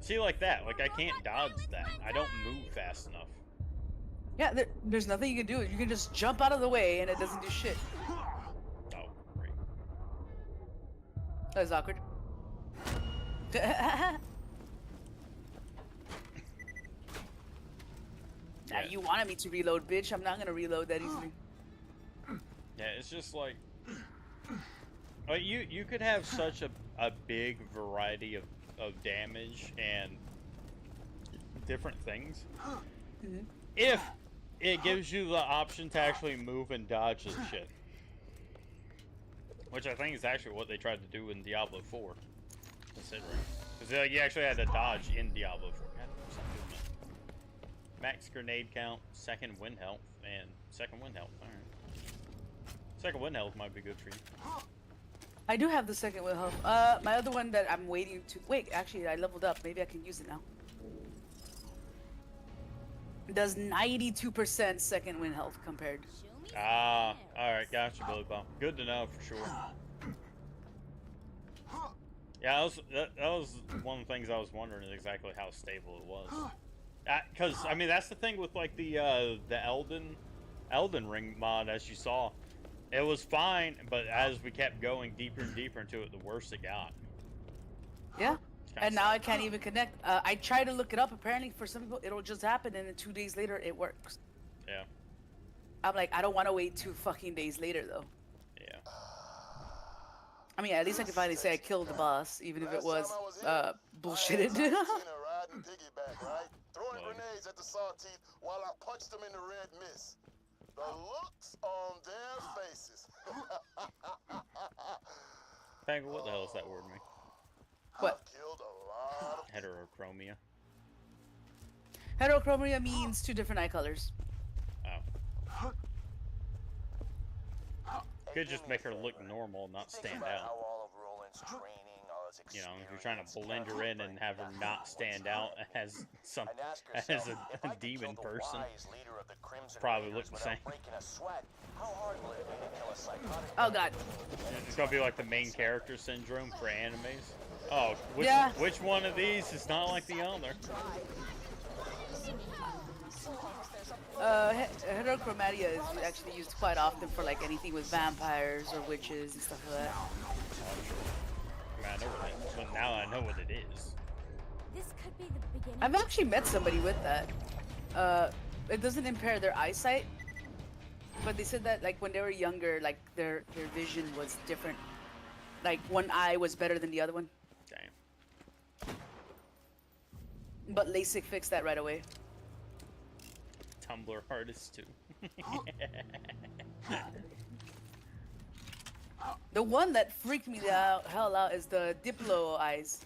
Speaker 1: see like that, like I can't dodge that. I don't move fast enough.
Speaker 2: Yeah, there's nothing you can do. You can just jump out of the way and it doesn't do shit.
Speaker 1: Oh, great.
Speaker 2: That was awkward. Now you wanted me to reload, bitch. I'm not gonna reload that easily.
Speaker 1: Yeah, it's just like, you could have such a big variety of damage and different things if it gives you the option to actually move and dodge this shit. Which I think is actually what they tried to do in Diablo 4. Considering. Because you actually had to dodge in Diablo 4. God, stop doing that. Max grenade count, second wind health, and second wind health. Alright. Second wind health might be good for you.
Speaker 2: I do have the second will health. My other one that I'm waiting to wait. Actually, I leveled up. Maybe I can use it now. It does 92% second win health compared.
Speaker 1: Ah, alright, gotcha, Billy Bob. Good to know for sure. Yeah, that was one of the things I was wondering is exactly how stable it was. Because, I mean, that's the thing with, like, the Elden Ring mod, as you saw. It was fine, but as we kept going deeper and deeper into it, the worse it got.
Speaker 2: Yeah. And now I can't even connect. I tried to look it up. Apparently, for some people, it'll just happen, and then 2 days later, it works.
Speaker 1: Yeah.
Speaker 2: I'm like, I don't want to wait 2 fucking days later, though.
Speaker 1: Yeah.
Speaker 2: I mean, at least I can finally say I killed the boss, even if it was bullshitted.
Speaker 3: Riding piggyback, right? Throwing grenades at the sawteeth while I punched them in the red mist. The looks on their faces.
Speaker 1: Tangle, what the hell does that word mean?
Speaker 2: What?
Speaker 3: I've killed a lot of
Speaker 1: Heterochromia.
Speaker 2: Heterochromia means 2 different eye colors.
Speaker 1: Oh. Could just make her look normal, not stand out. You know, if you're trying to blend her in and have her not stand out as a demon person, probably look the same.
Speaker 2: Oh god.
Speaker 1: It's gonna be like the main character syndrome for animes. Oh,
Speaker 2: Yeah.
Speaker 1: which one of these is not like the other?
Speaker 2: Heterochromatia is actually used quite often for like anything with vampires or witches and stuff like that.
Speaker 1: I know what it is, but now I know what it is.
Speaker 6: This could be the beginning.
Speaker 2: I've actually met somebody with that. It doesn't impair their eyesight, but they said that like when they were younger, like their vision was different. Like one eye was better than the other one.
Speaker 1: Damn.
Speaker 2: But LASIK fixed that right away.
Speaker 1: Tumblr artist too.
Speaker 2: The one that freaked me the hell out is the Diplo eyes,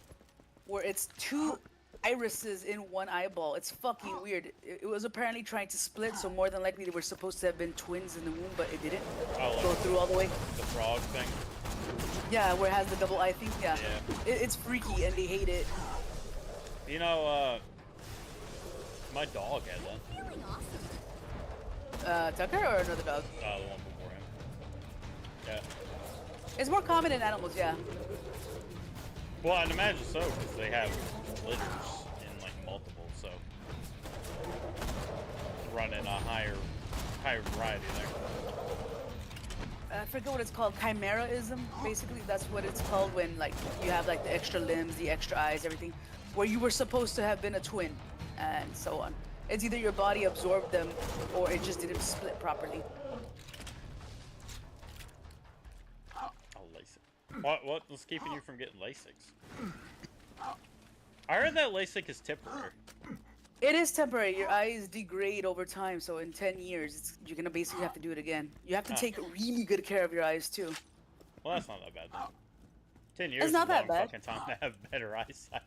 Speaker 2: where it's 2 irises in one eyeball. It's fucking weird. It was apparently trying to split, so more than likely they were supposed to have been twins in the womb, but it didn't go through all the way.
Speaker 1: The frog thing.
Speaker 2: Yeah, where it has the double eye thing. Yeah,
Speaker 1: Yeah.
Speaker 2: It's freaky and they hate it.
Speaker 1: You know, my dog had that.
Speaker 6: Feeling awesome.
Speaker 2: Tucker or another dog?
Speaker 1: The one before him. Yeah.
Speaker 2: It's more common in animals, yeah.
Speaker 1: Well, I'd imagine so, because they have litters in like multiple, so running a higher variety there.
Speaker 2: I forget what it's called, chimeraism. Basically, that's what it's called when like you have like the extra limbs, the extra eyes, everything, where you were supposed to have been a twin, and so on. It's either your body absorbed them, or it just didn't split properly.
Speaker 1: Oh, LASIK. What was keeping you from getting LASIK? I heard that LASIK is temporary.
Speaker 2: It is temporary. Your eyes degrade over time, so in 10 years, you're gonna basically have to do it again. You have to take really good care of your eyes too.
Speaker 1: Well, that's not that bad. Then. 10 years
Speaker 2: It's not
Speaker 1: is a long
Speaker 2: that bad.
Speaker 1: fucking time to have better eyesight.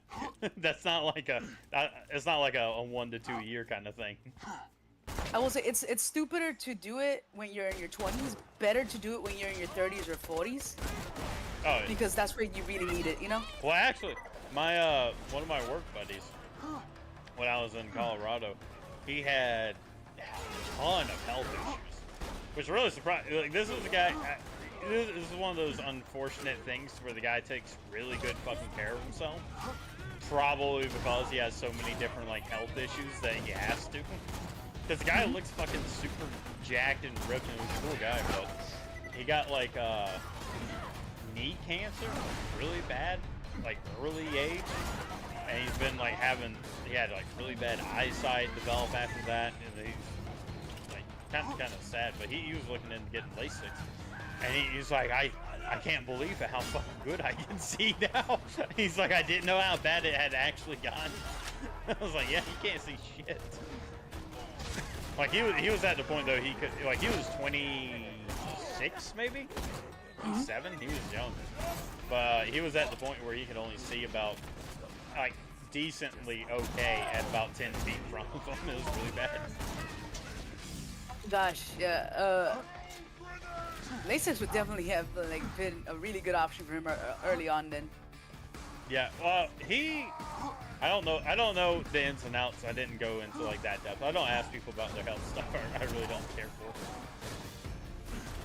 Speaker 1: That's not like it's not like a 1 to 2 year kind of thing.
Speaker 2: I will say it's stupider to do it when you're in your 20s. Better to do it when you're in your 30s or 40s,
Speaker 1: Oh,
Speaker 2: because that's where you really need it. You know?
Speaker 1: well, actually, my one of my work buddies, when I was in Colorado, he had a ton of health issues, which really surprised. Like, this is a guy. This is one of those unfortunate things where the guy takes really good fucking care of himself. Probably because he has so many different like health issues that he has to. Because the guy looks fucking super jacked and ripped and he's a cool guy, but he got like knee cancer, really bad, like early age, and he's been like he had like really bad eyesight develop after that, and he's like kind of sad, but he was looking into getting LASIK. And he's like, I can't believe how fucking good I can see now. He's like, I didn't know how bad it had actually gone. I was like, yeah, you can't see shit. Like he was at the point though he was 26 maybe, 7. He was young, but he was at the point where he could only see about like decently okay at about 10 feet from him. It was really bad.
Speaker 2: Gosh, yeah. LASIK would definitely have like been a really good option for him early on. Then.
Speaker 1: Yeah, well, I don't know the ins and outs. I didn't go into like that depth. I don't ask people about their health stuff. I really don't care for.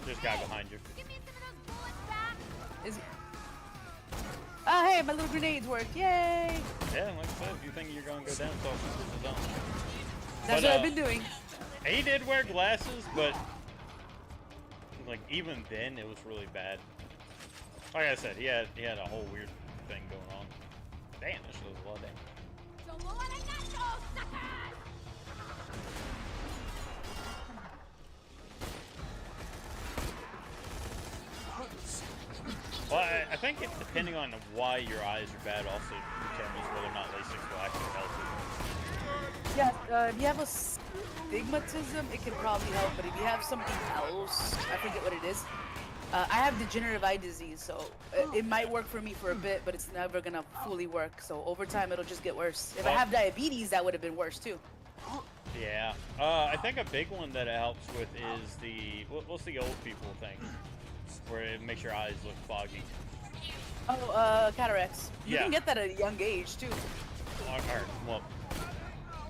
Speaker 1: There's a guy behind you.
Speaker 6: Give me some of those bullets back.
Speaker 2: Is. Oh hey, my little grenades work! Yay!
Speaker 1: Yeah, like I said, if you think you're gonna go down, it's all super dumb.
Speaker 2: That's what I've been doing.
Speaker 1: He did wear glasses, but like even then, it was really bad. Like I said, he had a whole weird thing going on. Damn, this was a lot of damage.
Speaker 6: Don't let it go, suckers!
Speaker 1: Well, I think it, depending on why your eyes are bad also determines whether or not LASIK will actually help you.
Speaker 2: Yeah, if you have a stigmatism, it can probably help, but if you have something else, I forget what it is. I have degenerative eye disease, so it might work for me for a bit, but it's never gonna fully work. So over time, it'll just get worse. If I have diabetes, that would have been worse too.
Speaker 1: Yeah, I think a big one that it helps with is the what's the old people thing, where it makes your eyes look foggy.
Speaker 2: Oh, cataracts. You
Speaker 1: Yeah.
Speaker 2: can get that at a young age too.
Speaker 1: Well,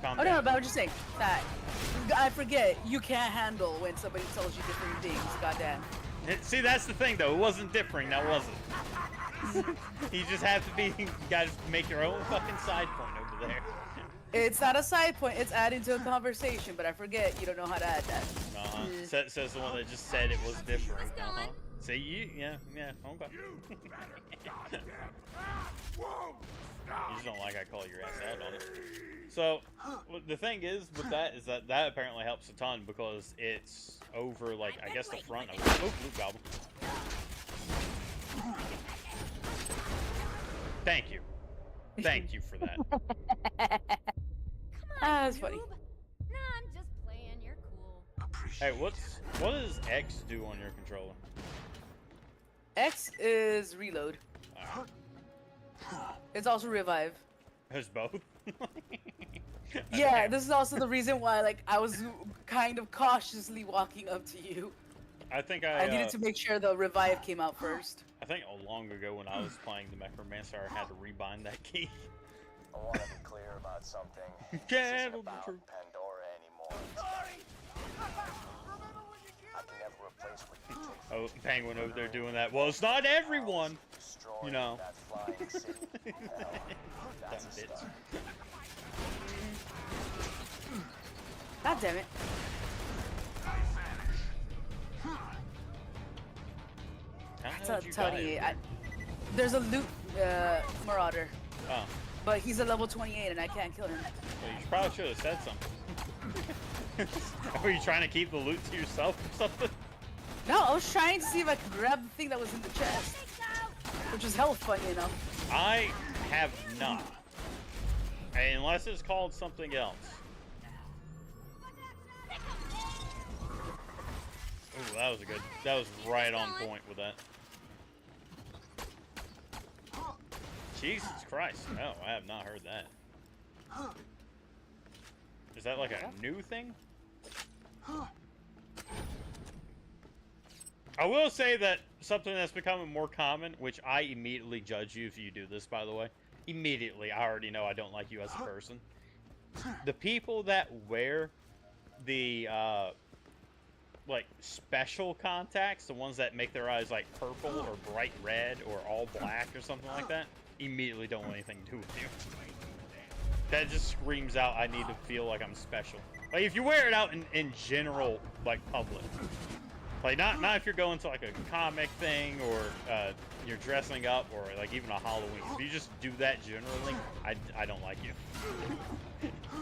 Speaker 1: calm
Speaker 2: Oh
Speaker 1: down.
Speaker 2: no, but I was just saying that. I forget. You can't handle when somebody tells you different things. Goddamn.
Speaker 1: See, that's the thing though. It wasn't differing. That wasn't. You just have to be. You gotta make your own fucking side point over there.
Speaker 2: It's not a side point. It's adding to a conversation, but I forget. You don't know how to add that.
Speaker 1: Says the one that just said it was differing. See, yeah, okay. You just don't like I call your ass out on it. So, the thing is with that is that apparently helps a ton because it's over, like, I guess the front of it. Oh, blue goblin. Thank you. Thank you for that.
Speaker 6: Come on,
Speaker 2: That's funny.
Speaker 6: noob. Nah, I'm just playing. You're cool.
Speaker 1: Hey, what does X do on your controller?
Speaker 2: X is reload. It's also revive.
Speaker 1: There's both.
Speaker 2: Yeah, this is also the reason why, like, I was kind of cautiously walking up to you.
Speaker 1: I think
Speaker 2: I needed to make sure the revive came out first.
Speaker 1: I think long ago when I was playing the Necromancer, I had to rebind that key.
Speaker 3: I want to be clear about something. This
Speaker 1: Can't
Speaker 3: isn't
Speaker 1: be
Speaker 3: about
Speaker 1: true.
Speaker 3: Pandora anymore. I can never replace what you take.
Speaker 1: Oh, Penguin over there doing that. Well, it's not everyone.
Speaker 3: Destroying
Speaker 1: You know.
Speaker 3: that flying city. Hell, that's a
Speaker 1: Dumb bitch.
Speaker 3: start.
Speaker 2: God damn it.
Speaker 1: how'd you
Speaker 2: 28.
Speaker 1: die?
Speaker 2: There's a loot marauder,
Speaker 1: Oh,
Speaker 2: but he's a level 28 and I can't kill him.
Speaker 1: well, you probably should have said something. Were you trying to keep the loot to yourself or something?
Speaker 2: No, I was trying to see if I could grab the thing that was in the chest, which is hell funny enough.
Speaker 1: I have not. Unless it's called something else. Ooh, that was right on point with that. Jesus Christ, no, I have not heard that. Is that like a new thing? I will say that something that's becoming more common, which I immediately judge you if you do this, by the way. Immediately, I already know I don't like you as a person. The people that wear the, like, special contacts, the ones that make their eyes, like, purple or bright red or all black or something like that, immediately don't want anything to do with you. That just screams out, I need to feel like I'm special. Like, if you wear it out in general, like, public. Like, not if you're going to, like, a comic thing or you're dressing up or, like, even a Halloween. If you just do that generally, I don't like you.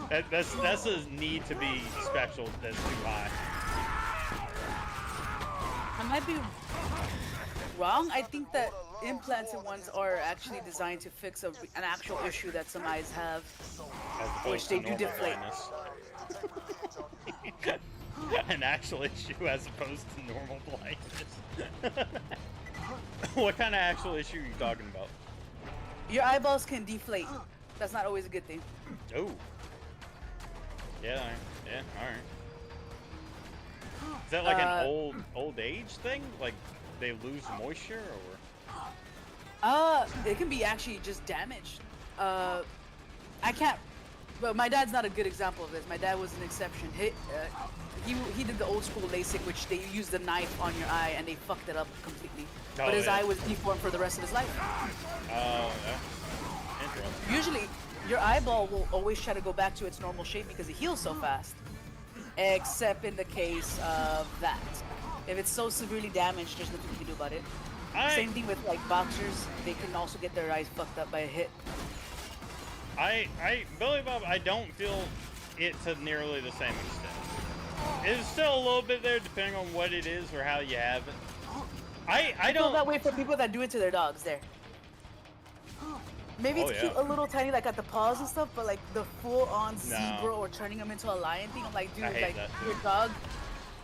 Speaker 1: That's a need to be special that's too high.
Speaker 2: I might be wrong. I think that implanted ones are actually designed to fix an actual issue that some eyes have,
Speaker 1: As opposed
Speaker 2: which
Speaker 1: to
Speaker 2: they do
Speaker 1: normal
Speaker 2: deflate.
Speaker 1: blindness. An actual issue as opposed to normal blindness. What kind of actual issue are you talking about?
Speaker 2: Your eyeballs can deflate. That's not always a good thing.
Speaker 1: Oh. Yeah, alright. Is that like an old age thing? Like they lose moisture or?
Speaker 2: It can be actually just damaged. I can't. But my dad's not a good example of this. My dad was an exception. He did the old school LASIK, which they used a knife on your eye and they fucked it up completely.
Speaker 1: Oh,
Speaker 2: But his
Speaker 1: yeah.
Speaker 2: eye was deformed for the rest of his life.
Speaker 1: Oh, yeah. Interesting.
Speaker 2: Usually, your eyeball will always try to go back to its normal shape because it heals so fast. Except in the case of that. If it's so severely damaged, there's nothing you can do about it. Same thing with like boxers. They can also get their eyes fucked up by a hit.
Speaker 1: Billy Bob, I don't feel it to nearly the same extent. It's still a little bit there depending on what it is or how you have it. I
Speaker 2: I feel
Speaker 1: don't.
Speaker 2: that way for people that do it to their dogs there. Maybe
Speaker 1: Oh,
Speaker 2: it's
Speaker 1: yeah.
Speaker 2: cute, a little tiny, like at the paws and stuff, but like the full-on
Speaker 1: No.
Speaker 2: zebra or turning them into a lion thing, I'm like, dude,
Speaker 1: I hate
Speaker 2: like
Speaker 1: that.
Speaker 2: your dog,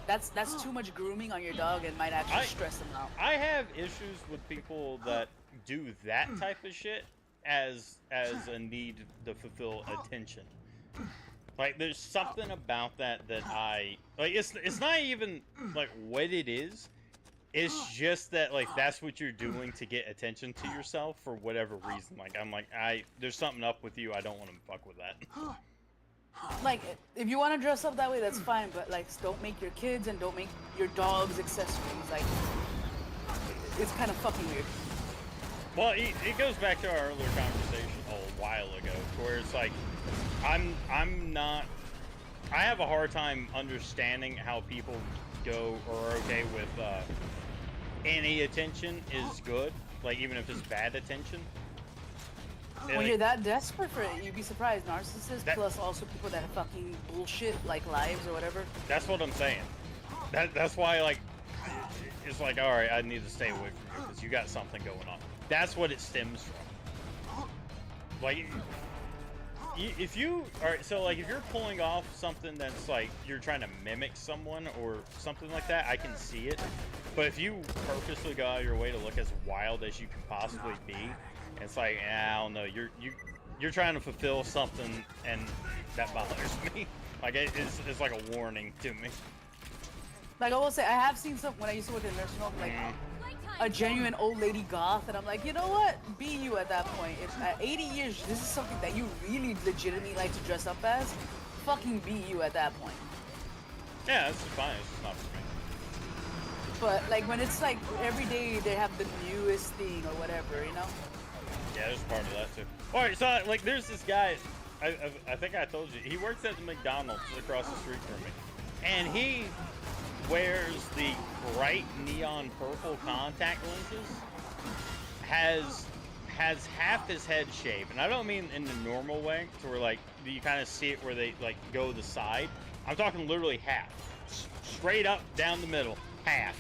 Speaker 2: that's too much grooming on your dog and might actually stress them out.
Speaker 1: I have issues with people that do that type of shit as a need to fulfill attention. Like, there's something about that I like. It's not even like what it is. It's just that like that's what you're doing to get attention to yourself for whatever reason. Like I'm like there's something up with you. I don't want to fuck with that.
Speaker 2: Like, if you want to dress up that way, that's fine, but like, don't make your kids and don't make your dogs accessories. Like, it's kind of fucking weird.
Speaker 1: Well, it goes back to our earlier conversation a while ago, where it's like, I'm not, I have a hard time understanding how people go or are okay with any attention is good, like even if it's bad attention.
Speaker 2: When you're that desperate for it, you'd be surprised. Narcissists,
Speaker 1: That-
Speaker 2: plus also people that fucking bullshit, like lives or whatever.
Speaker 1: That's what I'm saying. That's why, like, it's like, all right, I need to stay away from you because you got something going on. That's what it stems from. Like, if you are so like if you're pulling off something that's like you're trying to mimic someone or something like that, I can see it. But if you purposely go out of your way to look as wild as you can possibly be, it's like, I don't know, you're trying to fulfill something, and that bothers me. Like it's like a warning to me.
Speaker 2: Like, I will say, I have seen some, when I used to work in a nursing home, like, a genuine old lady goth, and I'm like, you know what? Be you at that point. If at 80 years, this is something that you really legitimately like to dress up as, fucking be you at that point.
Speaker 1: Yeah, that's fine. It's just not for me.
Speaker 2: But, like, when it's like, every day they have the newest thing or whatever, you know?
Speaker 1: Yeah, there's part of that too. All right, so like, there's this guy. I think I told you he works at the McDonald's across the street from me, and he wears the bright neon purple contact lenses has half his head shaved, and I don't mean in the normal way to where like you kind of see it where they like go the side. I'm talking literally half, straight up down the middle, half,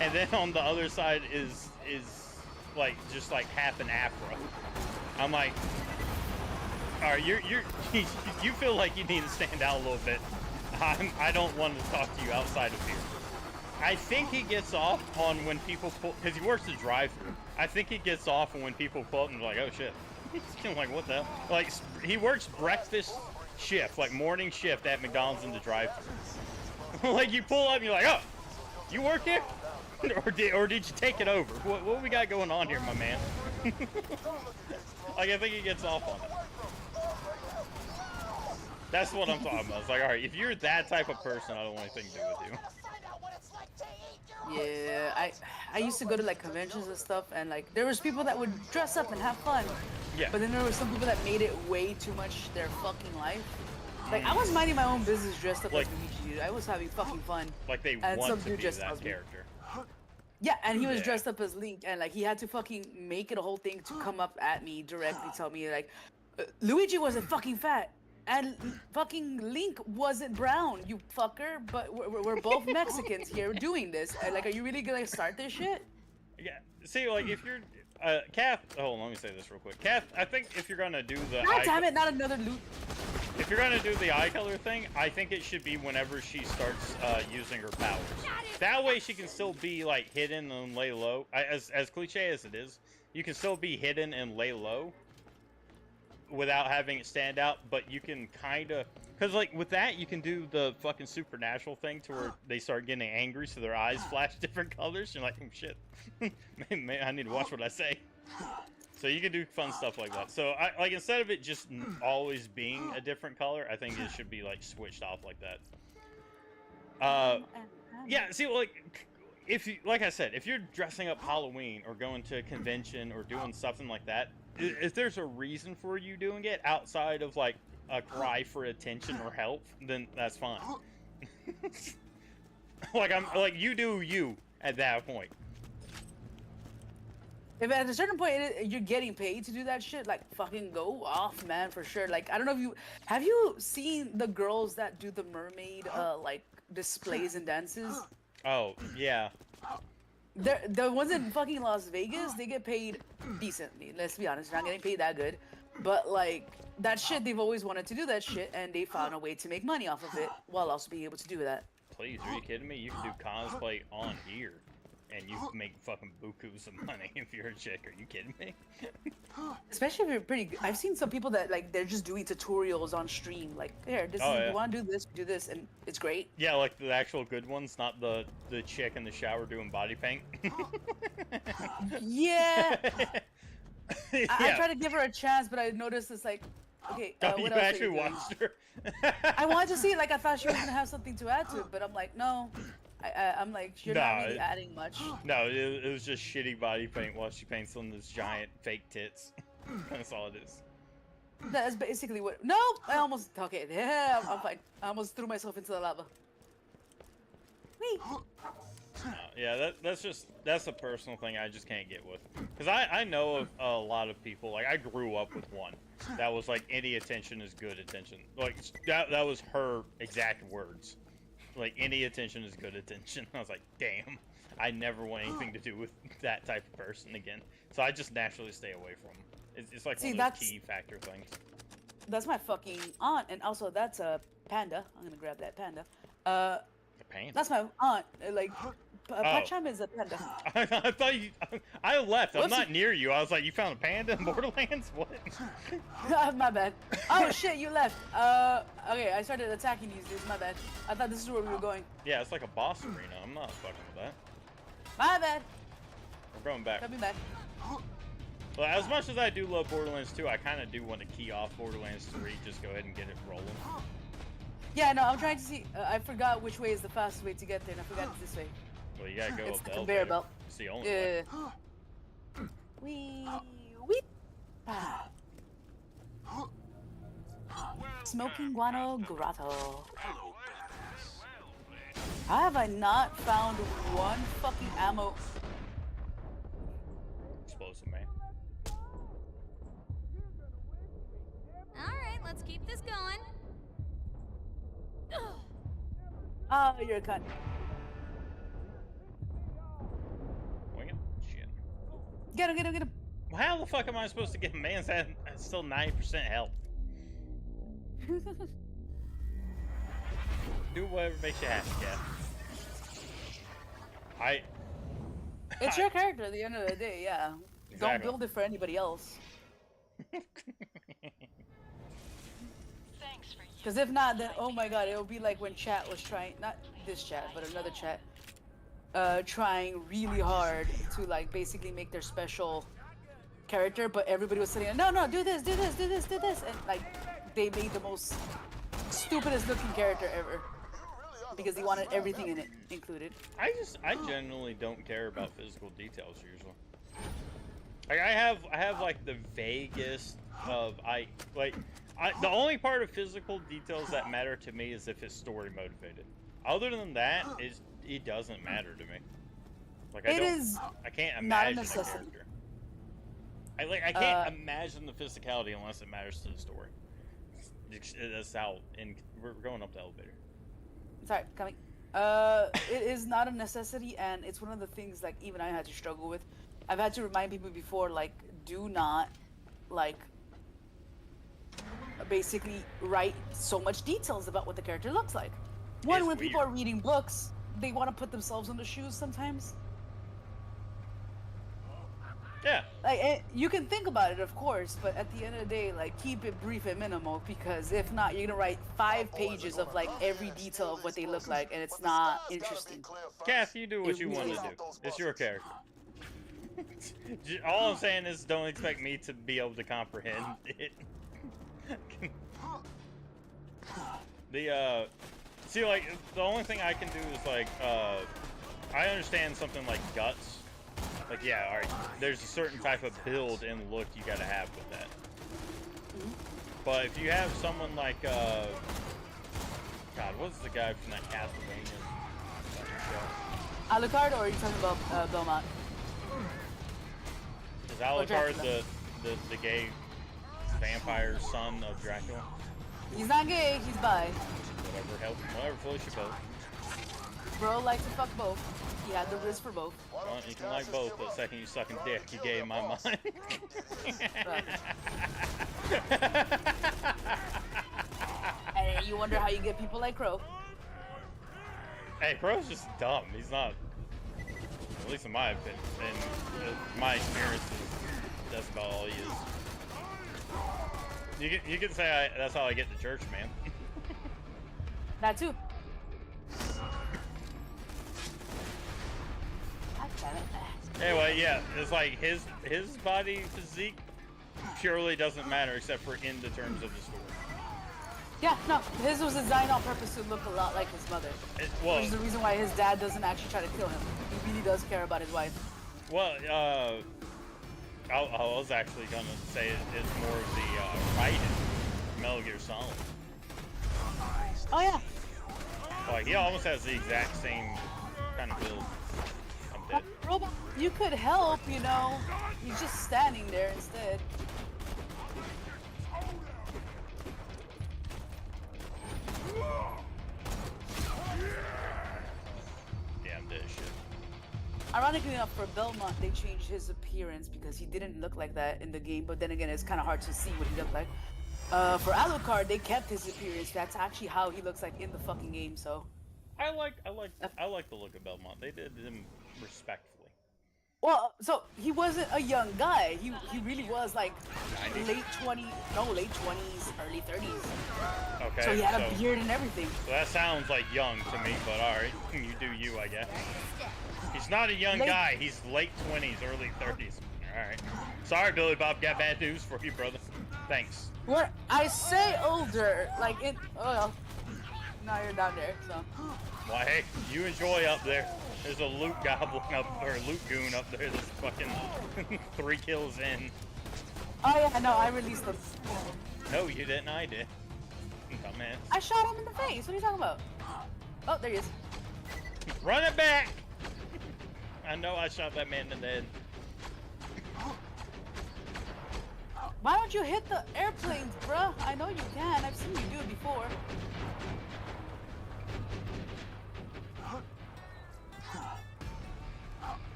Speaker 1: and then on the other side is like just like half an afro. I'm like, all right, you feel like you need to stand out a little bit. I don't want to talk to you outside of here. I think he gets off on when people pull, because he works the drive-thru. I think he gets off on when people pull up and they're like, oh shit. He's kind of like, what the hell? Like, he works breakfast shift, like morning shift at McDonald's in the drive-thru. Like, you pull up and you're like, oh, you work here? or did you take it over? What we got going on here, my man? Like, I think he gets off on it. That's what I'm talking about. It's like, all right, if you're that type of person, I don't want anything to do with you.
Speaker 2: Yeah, I used to go to like conventions and stuff, and like there was people that would dress up and have fun.
Speaker 1: Yeah.
Speaker 2: But then there were some people that made it way too much their fucking life. Like I was minding my own business dressed up like Luigi, dude. I was having fucking fun.
Speaker 1: Like they
Speaker 2: and
Speaker 1: want
Speaker 2: some
Speaker 1: to
Speaker 2: dude
Speaker 1: be
Speaker 2: just
Speaker 1: that
Speaker 2: tells me-
Speaker 1: character.
Speaker 2: Yeah, and he was
Speaker 1: Yeah.
Speaker 2: dressed up as Link, and like he had to fucking make it a whole thing to come up at me directly, tell me like, Luigi wasn't fucking fat, and fucking Link wasn't brown, you fucker. But we're both Mexicans here doing this. And, like, are you really gonna start this shit?
Speaker 1: Yeah. See, like if you're, Kath. Hold on, let me say this real quick. Kath, I think if you're gonna do the
Speaker 2: God damn it! Not another loot.
Speaker 1: if you're gonna do the eye color thing, I think it should be whenever she starts using her powers. That way she can still be like hidden and lay low. As cliche as it is, you can still be hidden and lay low without having it stand out. But you can kind of, because like with that, you can do the fucking supernatural thing to where they start getting angry, so their eyes flash different colors. You're like, oh shit, man, I need to watch what I say. So you can do fun stuff like that. So I like instead of it just always being a different color, I think it should be like switched off like that. Yeah, see, like if you, like I said, if you're dressing up Halloween or going to a convention or doing something like that, if there's a reason for you doing it outside of like a cry for attention or help, then that's fine. Like you do you at that point.
Speaker 2: If at a certain point you're getting paid to do that shit, like fucking go off, man, for sure. Like I don't know if you have seen the girls that do the mermaid like displays and dances.
Speaker 1: Oh yeah.
Speaker 2: The ones in fucking Las Vegas, they get paid decently. Let's be honest, they're not getting paid that good, but like that shit, they've always wanted to do that shit, and they found a way to make money off of it while also being able to do that.
Speaker 1: Please, are you kidding me? You can do cosplay on here, and you make fucking bukus of money if you're a chick. Are you kidding me?
Speaker 2: Especially if you're pretty good. I've seen some people that like they're just doing tutorials on stream. Like, here, this is,
Speaker 1: yeah.
Speaker 2: you want to do this, and it's great.
Speaker 1: Yeah, like the actual good ones, not the chick in the shower doing body paint.
Speaker 2: Yeah.
Speaker 1: Yeah.
Speaker 2: I tried to give her a chance, but I noticed it's like, okay,
Speaker 1: You
Speaker 2: what else are
Speaker 1: actually
Speaker 2: you doing?
Speaker 1: watched her.
Speaker 2: I wanted to see it. Like, I thought she was gonna have something to add to it, but I'm like, no. I'm like, you're
Speaker 1: Nah,
Speaker 2: not really adding much.
Speaker 1: No, it was just shitty body paint while she paints on those giant fake tits. That's all it is.
Speaker 2: That's basically what. No, I almost. Okay, yeah, I'm fine. I almost threw myself into the lava. Whee!
Speaker 1: Yeah, that's a personal thing I just can't get with. Because I know of a lot of people, like I grew up with one that was like, any attention is good attention. Like that was her exact words. Like, any attention is good attention. I was like, damn, I never want anything to do with that type of person again. So I just naturally stay away from them. It's like one of those key factor things.
Speaker 2: That's my fucking aunt, and also that's a panda. I'm gonna grab that panda.
Speaker 1: A panda?
Speaker 2: That's my aunt. Like, Pacham is a panda.
Speaker 1: I thought you. I left. I'm
Speaker 2: Whoops.
Speaker 1: not near you. I was like, you found a panda in Borderlands? What?
Speaker 2: My bad. Oh shit, you left. Okay, I started attacking these dudes. My bad. I thought this is where we were going.
Speaker 1: Yeah, it's like a boss arena. I'm not fucking with that.
Speaker 2: My bad.
Speaker 1: We're going back.
Speaker 2: Coming back.
Speaker 1: Well, as much as I do love Borderlands 2, I kind of do want to key off Borderlands 3. Just go ahead and get it rolling.
Speaker 2: Yeah, no, I'm trying to see. I forgot which way is the fastest way to get there, and I forgot it's this way.
Speaker 1: Well, you gotta go
Speaker 2: It's
Speaker 1: up
Speaker 2: the
Speaker 1: the
Speaker 2: conveyor
Speaker 1: elevator.
Speaker 2: belt.
Speaker 1: It's the only way.
Speaker 2: Yeah. Wee. Ah. Smoking Guano Grotto.
Speaker 5: Hello, badass.
Speaker 2: How have I not found one fucking ammo?
Speaker 1: Explosive man.
Speaker 6: Alright, let's keep this going.
Speaker 2: Oh, you're a cunt.
Speaker 1: Wing it? Shit.
Speaker 2: Get him, get him, get him.
Speaker 1: Well, how the fuck am I supposed to get a man's at still 90% health? Do whatever makes you happy, Cat.
Speaker 2: It's your character at the end of the day, yeah.
Speaker 1: Exactly.
Speaker 2: Don't build it for anybody else.
Speaker 4: Thanks for you.
Speaker 2: Because if not, then oh my god, it'll be like when chat was trying, not this chat, but another chat, trying really hard to like basically make their special character, but everybody was saying, no, do this, do this, do this, do this, and like they made the most stupidest looking character ever because they wanted everything in it included.
Speaker 1: I generally don't care about physical details usually. Like I have like the vaguest of the only part of physical details that matter to me is if it's story motivated. Other than that, it doesn't matter to me. Like I can't
Speaker 2: not a
Speaker 1: imagine a
Speaker 2: necessity.
Speaker 1: character. I can't imagine the physicality unless it matters to the story. That's how we're going up the elevator.
Speaker 2: Sorry, coming. It is not a necessity, and it's one of the things like even I had to struggle with. I've had to remind people before, like, do not, like, basically write so much details about what the character looks like. One,
Speaker 1: It's
Speaker 2: when people are
Speaker 1: weird.
Speaker 2: reading books, they want to put themselves in the shoes sometimes.
Speaker 1: Yeah.
Speaker 2: Like, you can think about it, of course, but at the end of the day, like, keep it brief and minimal, because if not, you're gonna write 5 pages of, like, every detail of what they look like, and it's not interesting.
Speaker 1: Kath, you do what you want to do. It's your character. All I'm saying is don't expect me to be able to comprehend it. See, like, the only thing I can do is, like, I understand something like guts. Like, yeah, alright, there's a certain type of build and look you gotta have with that. But if you have someone like, God, what's the guy from that Castlevania show?
Speaker 2: Alucard, or are you talking about Belmont?
Speaker 1: Is Alucard
Speaker 2: Dracula.
Speaker 1: the gay vampire son of Dracula?
Speaker 2: He's not gay, he's bi.
Speaker 1: Whatever floats your boat.
Speaker 2: Bro likes to fuck both. He had the wrist for both.
Speaker 1: Well, you can like both, but the second you sucking dick, you gay in my mind.
Speaker 2: And you wonder how you get people like Crow.
Speaker 1: Hey, Crow's just dumb. He's not, at least in my opinion, and my experiences, that's about all he is. You can say that's how I get to church, man.
Speaker 2: That too. God damn it.
Speaker 1: Anyway, yeah, it's like his body physique purely doesn't matter except for in the terms of the story.
Speaker 2: Yeah, no, his was designed on purpose to look a lot like his mother.
Speaker 1: Well,
Speaker 2: Which is the reason why his dad doesn't actually try to kill him. He really does care about his wife.
Speaker 1: well, I was actually gonna say it's more of the writing, Metal Gear Solid.
Speaker 2: Oh yeah.
Speaker 1: Like he almost has the exact same kind of build. I'm dead.
Speaker 2: Robot, you could help, you know. He's just standing there instead.
Speaker 1: Yeah, I'm dead as shit.
Speaker 2: Ironically enough, for Belmont, they changed his appearance because he didn't look like that in the game, but then again, it's kind of hard to see what he looked like. For Alucard, they kept his appearance. That's actually how he looks like in the fucking game, so.
Speaker 1: I like the look of Belmont. They did him respectfully.
Speaker 2: Well, so he wasn't a young guy. He really was like
Speaker 1: 90s?
Speaker 2: late 20s, early 30s.
Speaker 1: Okay.
Speaker 2: So he had a beard and everything.
Speaker 1: So that sounds like young to me, but alright. You do you, I guess. He's not a young
Speaker 2: Late-
Speaker 1: guy. He's late 20s, early 30s. Alright. Sorry, Billy Bob. Got bad news for you, brother. Thanks.
Speaker 2: What I say older, like it. Oh well. Now you're down there, so.
Speaker 1: Well, hey, you enjoy up there. There's a loot goblin up, or a loot goon up there that's fucking 3 kills in.
Speaker 2: Oh yeah, no, I released them.
Speaker 1: No, you didn't. I did. Dumbass.
Speaker 2: I shot him in the face. What are you talking about? Oh, there he is.
Speaker 1: Run it back! I know I shot that man in the head.
Speaker 2: Why don't you hit the airplanes, bruh? I know you can. I've seen you do it before.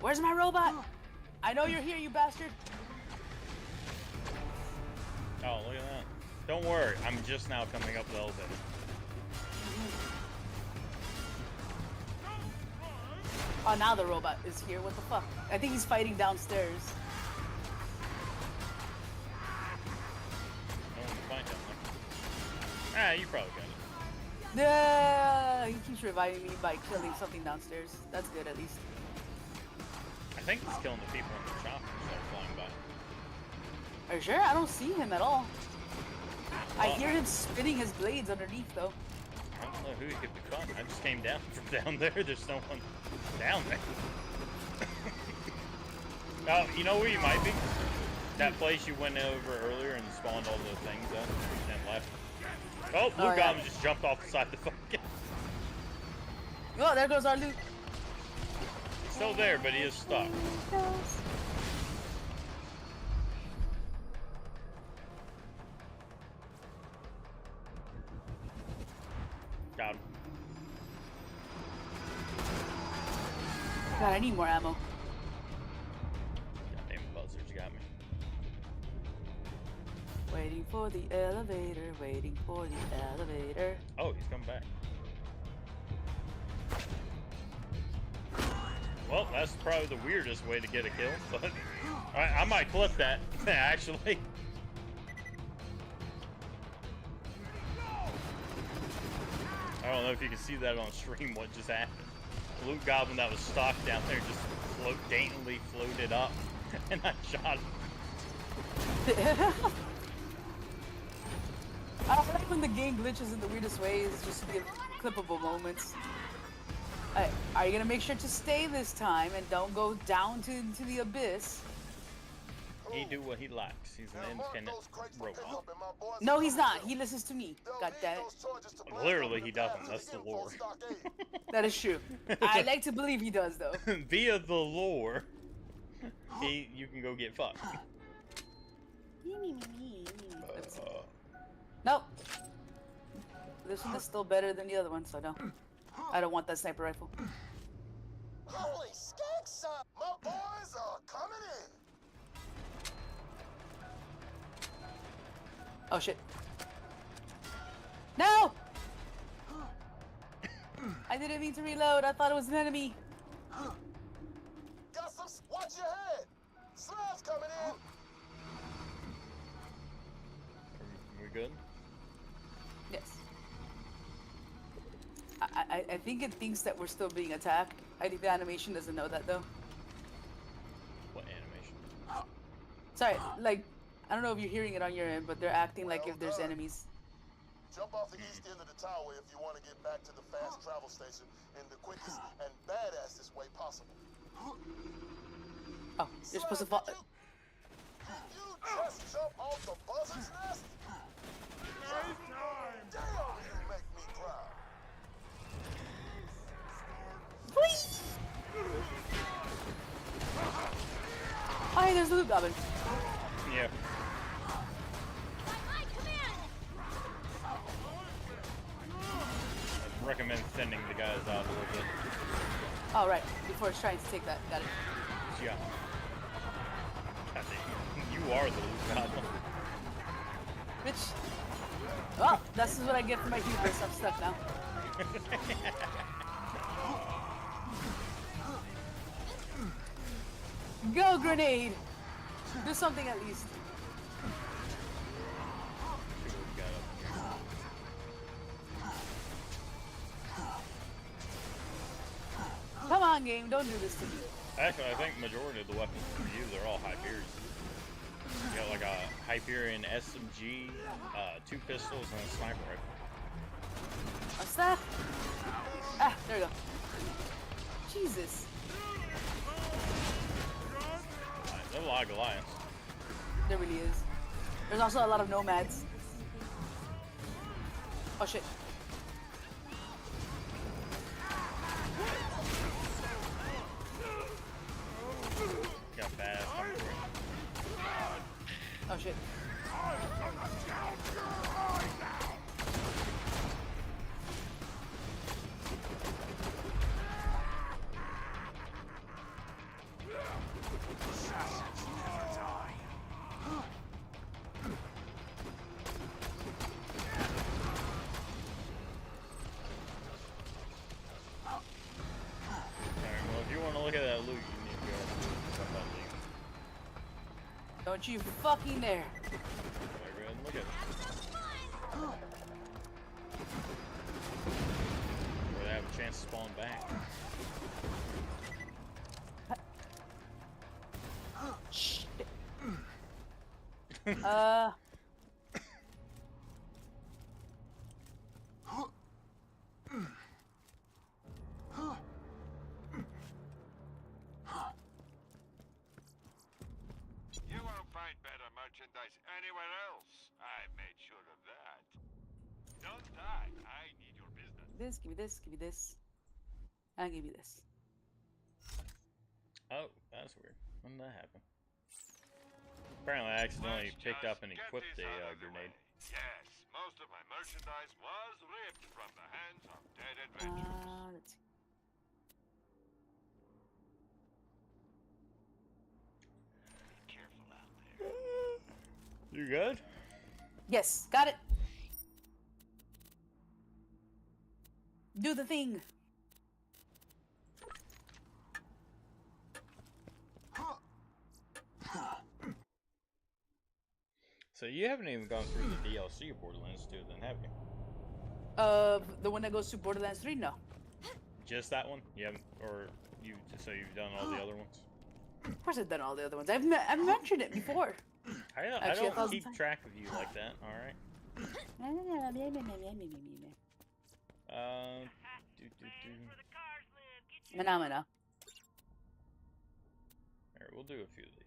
Speaker 2: Where's my robot? I know you're here, you bastard.
Speaker 1: Oh, look at that. Don't worry, I'm just now coming up the elevator.
Speaker 2: Oh, now the robot is here. What the fuck? I think he's fighting downstairs.
Speaker 1: No one can find down there. Ah, you probably got it.
Speaker 2: Yeah, he keeps reviving me by killing something downstairs. That's good, at least.
Speaker 1: I think he's killing the people in the chopper that are flying by.
Speaker 2: Are you sure? I don't see him at all. I
Speaker 1: Well,
Speaker 2: hear him spinning his blades underneath, though.
Speaker 1: I don't know who he could be fun. I just came down from down there. There's no one down there. Oh, you know where you might be? That place you went over earlier and spawned all the things up and left. Oh, Blue
Speaker 2: Oh, yeah.
Speaker 1: Goblin just jumped off the side of the fucking...
Speaker 2: Oh, there goes our loot.
Speaker 1: Still there, but he is stuck. Got him.
Speaker 2: God, I need more ammo.
Speaker 1: Goddamn buzzards got me.
Speaker 2: Waiting for the elevator, waiting for the elevator.
Speaker 1: Oh, he's coming back. Well, that's probably the weirdest way to get a kill, but I might clip that, actually. I don't know if you can see that on stream, what just happened. Blue Goblin that was stuck down there just daintily floated up, and I shot him.
Speaker 2: I don't like when the game glitches in the weirdest ways, just to give clippable moments. Are you gonna make sure to stay this time and don't go down to the abyss?
Speaker 1: He do what he likes. He's an independent robot.
Speaker 2: No, he's not. He listens to me. God damn it.
Speaker 1: Literally, he doesn't. That's the lore.
Speaker 2: That is true. I like to believe he does, though.
Speaker 1: Via the lore, you can go get fucked.
Speaker 2: Let's see. Nope. This one is still better than the other one, so no. I don't want that sniper rifle.
Speaker 3: Holy skanks! My boys are coming in.
Speaker 2: Oh shit. No! I didn't mean to reload. I thought it was an enemy.
Speaker 3: Got some. Watch your head. Slabs coming in.
Speaker 1: We good?
Speaker 2: Yes. I think it thinks that we're still being attacked. I think the animation doesn't know that though.
Speaker 1: What animation?
Speaker 2: Sorry, like, I don't know if you're hearing it on your end, but they're acting like if there's enemies.
Speaker 3: Jump off the east end of the tower if you want to get back to the fast travel station in the quickest and badassest way possible.
Speaker 2: Oh, you're supposed to fall.
Speaker 3: You just jump off the buzzard's nest? Damn, you make me proud.
Speaker 2: Oh, hey, there's the loot goblin.
Speaker 1: Yeah.
Speaker 6: By my command!
Speaker 1: I recommend thinning the guys out a little bit.
Speaker 2: Oh, right. Before it's trying to take that. Got it.
Speaker 1: Yeah. Goddamn. You are the loot goblin.
Speaker 2: Bitch. Oh, this is what I get for my hubris. I'm stuck now. Go, grenade! Do something at least. Come on, game. Don't do this to me.
Speaker 1: Actually, I think majority of the weapons we use are all Hyperion. You got like a Hyperion SMG, 2 pistols, and a sniper rifle.
Speaker 2: What's that? Ah, there we go. Jesus.
Speaker 1: There's a lot of Goliaths.
Speaker 2: There really is. There's also a lot of nomads. Oh shit.
Speaker 1: Got bad.
Speaker 2: Oh shit.
Speaker 1: Alright, well, if you want to look at that loot, you need to go jump that leaf.
Speaker 2: Don't you fucking dare.
Speaker 1: Go ahead and look at it. Where they have a chance to spawn back.
Speaker 2: Shit.
Speaker 5: You won't find better merchandise anywhere else. I made sure of that. Don't die. I need your business.
Speaker 2: This, give me this, give me this. I'll give you this.
Speaker 1: Oh, that's weird. When did that happen? Apparently I accidentally
Speaker 5: Let's
Speaker 1: picked
Speaker 5: just
Speaker 1: up and
Speaker 5: get
Speaker 1: equipped
Speaker 5: this
Speaker 1: a
Speaker 5: out of the
Speaker 1: grenade.
Speaker 5: way. Yes, most of my merchandise was ripped from the hands of dead adventurers.
Speaker 2: Let's see.
Speaker 5: Be careful out there.
Speaker 1: You good?
Speaker 2: Yes, got it. Do the thing.
Speaker 1: So you haven't even gone through the DLC of Borderlands 2 then, have you?
Speaker 2: The one that goes to Borderlands 3? No.
Speaker 1: Just that one? You haven't, or so you've done all the other ones?
Speaker 2: Of course I've done all the other ones. I've mentioned it before.
Speaker 1: I
Speaker 2: Actually,
Speaker 1: don't
Speaker 2: 1,000
Speaker 1: keep
Speaker 2: times.
Speaker 1: track of you like that, alright?
Speaker 2: Phenomena.
Speaker 1: Alright, we'll do a few of these.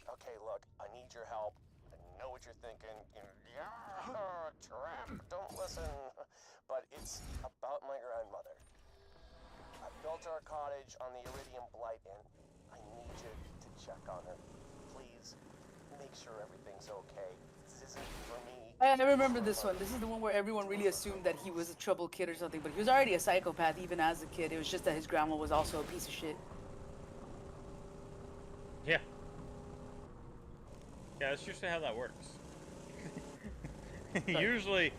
Speaker 3: Okay, look, I need your help. I know what you're thinking. Yeah, trap, don't listen. But it's about my grandmother. I built our cottage on the Iridium Blight Inn. I need you to check on her. Please, make sure everything's okay. This isn't for me.
Speaker 2: I remember this one. This is the one where everyone really assumed that he was a troubled kid or something, but he was already a psychopath even as a kid. It was just that his grandma was also a piece of shit.
Speaker 1: Yeah. Yeah, that's usually how that works. Usually,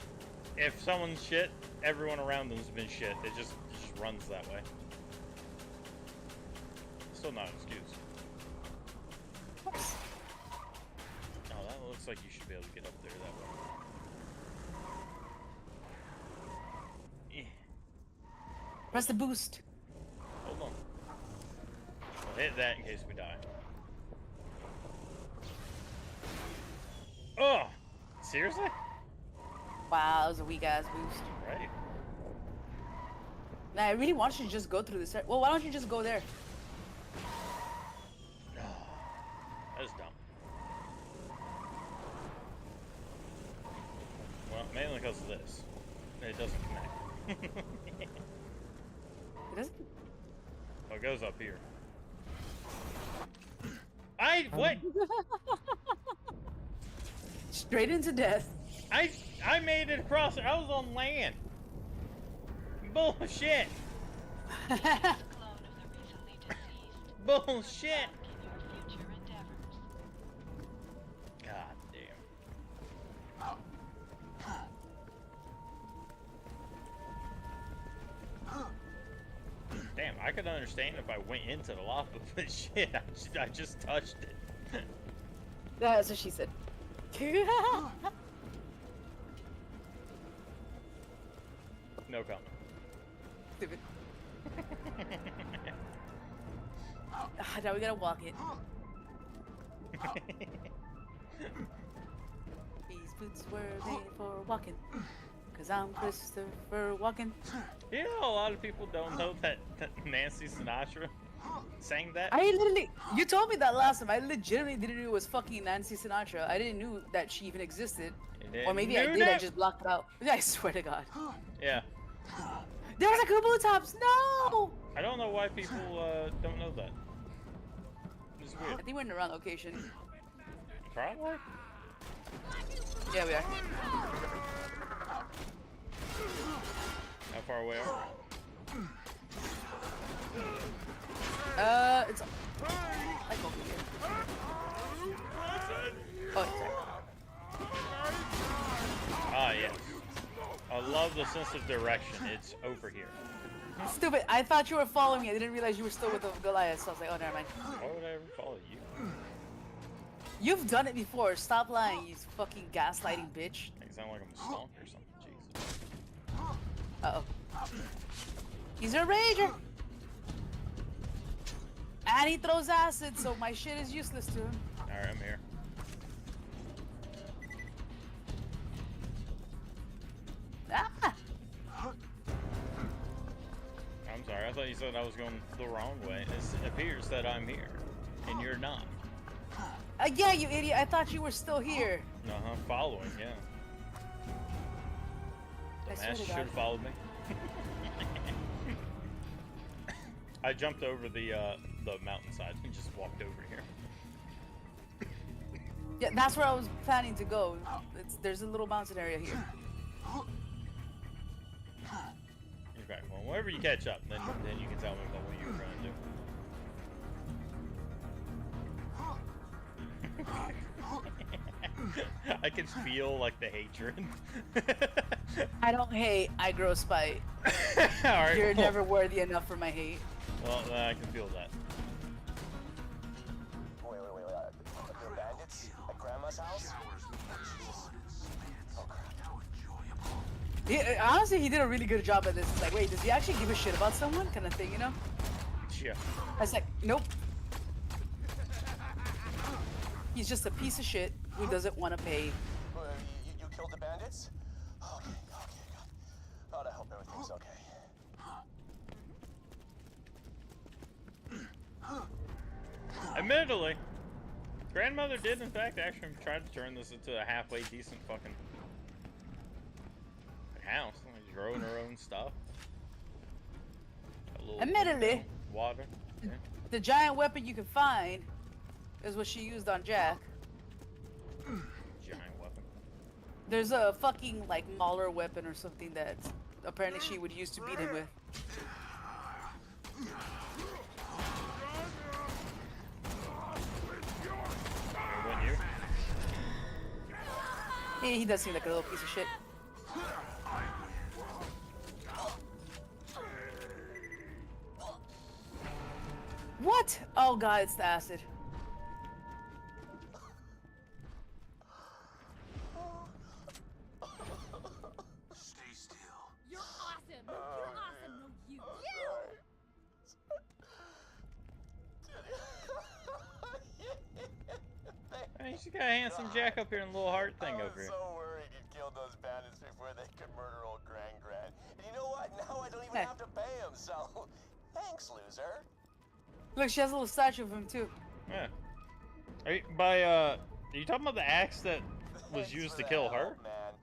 Speaker 1: if someone's shit, everyone around them's been shit. It just runs that way. Still not an excuse. Oh, that looks like you should be able to get up there that way. Eh.
Speaker 2: Press the boost.
Speaker 1: Hold on. We'll hit that in case we die. Oh! Seriously?
Speaker 2: Wow, that was a weak ass boost.
Speaker 1: Right.
Speaker 2: Nah, I really want you to just go through this. Well, why don't you just go there?
Speaker 1: That's dumb. Well, mainly because of this. It doesn't connect.
Speaker 2: It doesn't.
Speaker 1: Oh, it goes up here. What?
Speaker 2: Straight into death.
Speaker 1: I made it across. I was on land. Bullshit.
Speaker 4: Clone of the recently deceased.
Speaker 1: Bullshit.
Speaker 4: In your future endeavors.
Speaker 1: God damn. Damn, I could understand if I went into the lava, but shit, I just touched it.
Speaker 2: That's what she said.
Speaker 1: No comment.
Speaker 2: Stupid. Now we gotta walk it. These boots were made for walking. Cause I'm Christopher Walken.
Speaker 1: You know, a lot of people don't know that Nancy Sinatra sang that?
Speaker 2: I literally, you told me that last time. I legitimately didn't know it was fucking Nancy Sinatra. I didn't know that she even existed. Or maybe I
Speaker 1: Knew
Speaker 2: did, I
Speaker 1: that?
Speaker 2: just blocked it out. I swear to God.
Speaker 1: Yeah.
Speaker 2: There was a couple of times. No!
Speaker 1: I don't know why people don't know that. It's
Speaker 2: I
Speaker 1: weird.
Speaker 2: think we're in the wrong location.
Speaker 1: Probably.
Speaker 2: Yeah, we are.
Speaker 1: How far away are we?
Speaker 2: It's like over here. Oh, sorry.
Speaker 1: Ah, yes. I love the sense of direction. It's over here.
Speaker 2: Stupid. I thought you were following me. I didn't realize you were still with the Goliath. So I was like, oh, never mind.
Speaker 1: Why would I ever follow you?
Speaker 2: You've done it before. Stop lying, you fucking gaslighting bitch.
Speaker 1: I sound like I'm a stonk or something. Jesus.
Speaker 2: Uh-oh. He's a rager. And he throws acid, so my shit is useless to him.
Speaker 1: Alright, I'm here.
Speaker 2: Ah!
Speaker 1: I'm sorry, I thought you said I was going the wrong way. It appears that I'm here, and you're not.
Speaker 2: Yeah, you idiot. I thought you were still here.
Speaker 1: Uh-huh, following, yeah.
Speaker 2: I
Speaker 1: The
Speaker 2: swear
Speaker 1: master
Speaker 2: to
Speaker 1: should
Speaker 2: God.
Speaker 1: have followed me. I jumped over the mountainside and just walked over here.
Speaker 2: Yeah, that's where I was planning to go. There's a little mountain area here.
Speaker 1: You're back. Well, whenever you catch up, then you can tell me about what you were trying to do. I can feel like the hatred.
Speaker 2: I don't hate, I grow spite.
Speaker 1: Alright.
Speaker 2: You're never worthy enough for my hate.
Speaker 1: Well, I can feel that.
Speaker 3: Wait. They're bandits at Grandma's house? Oh, crap.
Speaker 2: Yeah, honestly, he did a really good job at this. It's like, wait, does he actually give a shit about someone? Kind of thing, you know?
Speaker 1: Yeah.
Speaker 2: I was like, nope. He's just a piece of shit who doesn't want to pay.
Speaker 3: You killed the bandits? Okay, good. God, I hope everything's okay.
Speaker 1: Admittedly, grandmother did in fact actually try to turn this into a halfway decent fucking house. Like growing her own stuff. A little
Speaker 2: Admittedly.
Speaker 1: water. Yeah.
Speaker 2: The giant weapon you can find is what she used on Jack.
Speaker 1: Giant weapon.
Speaker 2: There's a fucking like Mauler weapon or something that apparently she would use to beat him with.
Speaker 1: When you?
Speaker 2: He does seem like a little piece of shit. What? Oh god, it's the acid.
Speaker 5: Stay still.
Speaker 6: You're awesome. You're awesome. No, you.
Speaker 1: Hey, she's got a handsome Jack up here and a little heart thing
Speaker 3: I
Speaker 1: over
Speaker 3: was
Speaker 1: here.
Speaker 3: so worried you'd kill those bandits before they could murder old Gran. And you know what? Now I don't even
Speaker 2: Hey.
Speaker 3: have to pay him, so thanks, loser.
Speaker 2: Look, she has a little statue of him too.
Speaker 1: Yeah. Are you talking about the axe that was
Speaker 3: Thanks
Speaker 1: used
Speaker 3: for
Speaker 1: to
Speaker 3: the
Speaker 1: kill
Speaker 3: help,
Speaker 1: her?
Speaker 3: Man.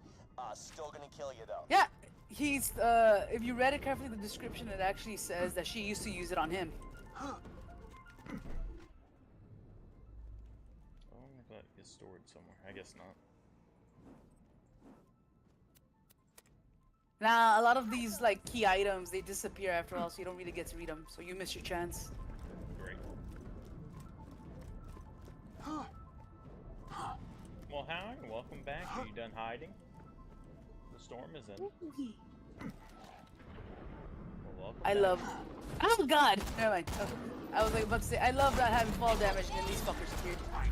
Speaker 3: Still gonna kill you though.
Speaker 2: Yeah, he's if you read it carefully, the description, it actually says that she used to use it on him.
Speaker 1: I wonder if that gets stored somewhere. I guess not.
Speaker 2: Nah, a lot of these like key items, they disappear after all, so you don't really get to read them. So you miss your chance.
Speaker 1: Great. Well, Howard, welcome back. Are you done hiding? The storm is in. Well, welcome
Speaker 2: I
Speaker 1: back.
Speaker 2: love. Oh god! Never mind. Oh, I was like about to say I love not having fall damage, and then these fuckers appeared.
Speaker 6: All right,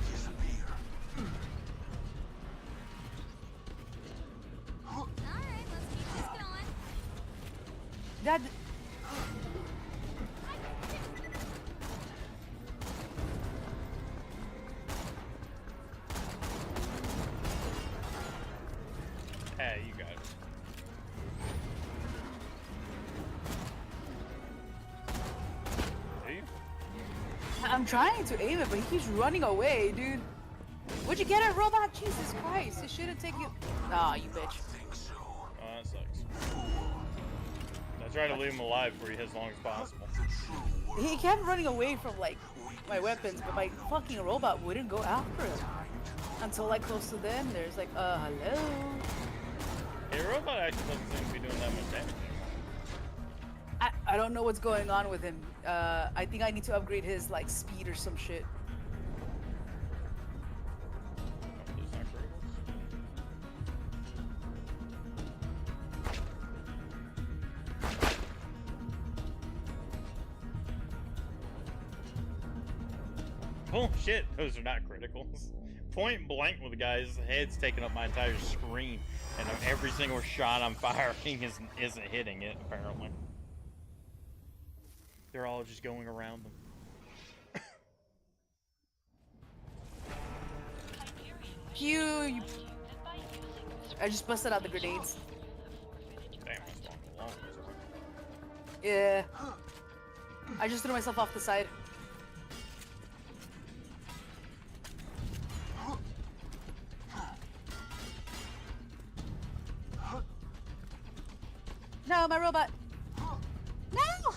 Speaker 6: let's keep this going.
Speaker 2: That.
Speaker 1: Hey, you got it. Do you?
Speaker 2: I'm trying to aim it, but he keeps running away, dude. What'd you get at, robot? Jesus Christ! It should have taken. Aw, you bitch.
Speaker 1: Oh, that sucks. I try to leave him alive for you as long as possible.
Speaker 2: He kept running away from like my weapons, but my fucking robot wouldn't go after him until like close to the end. There's like, hello.
Speaker 1: Hey, robot actually doesn't seem to be doing that much damage anymore.
Speaker 2: I don't know what's going on with him. I think I need to upgrade his like speed or some shit.
Speaker 1: Oh, those aren't criticals. Oh shit, those are not criticals. Point blank with the guy's head's taking up my entire screen, and every single shot I'm firing isn't hitting it, apparently. They're all just going around them.
Speaker 2: Pew! I just busted out the grenades.
Speaker 1: Damn, that's long.
Speaker 2: Yeah. I just threw myself off the side. No, my robot. No!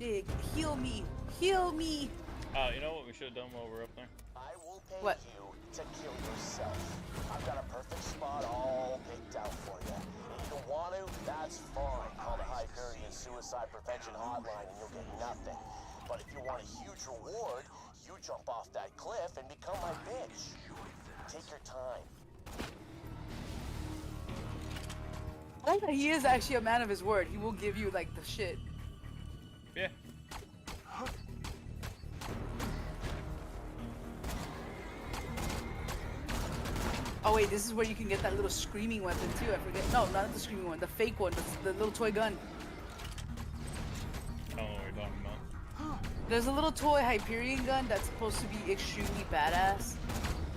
Speaker 2: Dig, heal me. Heal me.
Speaker 1: You know what we should have done while we're up there?
Speaker 3: I will pay
Speaker 2: What?
Speaker 3: you to kill yourself. I've got a perfect spot all picked out for you. If you don't want to, that's fine. Call the Hyperion Suicide Prevention Hotline and you'll get nothing. But if you want a huge reward, you jump off that cliff and become my bitch. Take your time.
Speaker 2: I like that he is actually a man of his word. He will give you like the shit.
Speaker 1: Yeah.
Speaker 2: Oh wait, this is where you can get that little screaming weapon too. I forget. No, not the screaming one. The fake one. The little toy gun.
Speaker 1: I don't know what you're talking about.
Speaker 2: There's a little toy Hyperion gun that's supposed to be extremely badass.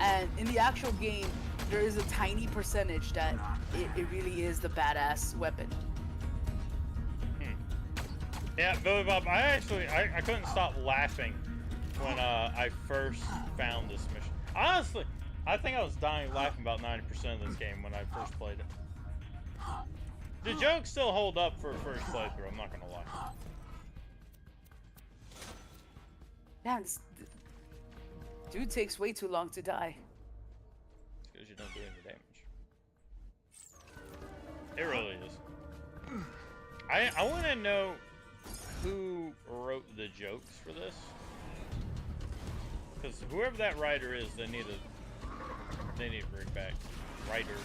Speaker 2: And in the actual game, there is a tiny percentage that it really is the badass weapon.
Speaker 1: Yeah, Billy Bob, I couldn't stop laughing when I first found this mission. Honestly, I think I was dying laughing about 90% of this game when I first played it. The jokes still hold up for a first playthrough, I'm not gonna lie.
Speaker 2: Damn, this dude takes way too long to die.
Speaker 1: It's because you don't do any damage. It really is. I want to know who wrote the jokes for this. Because whoever that writer is, they need to bring back writers.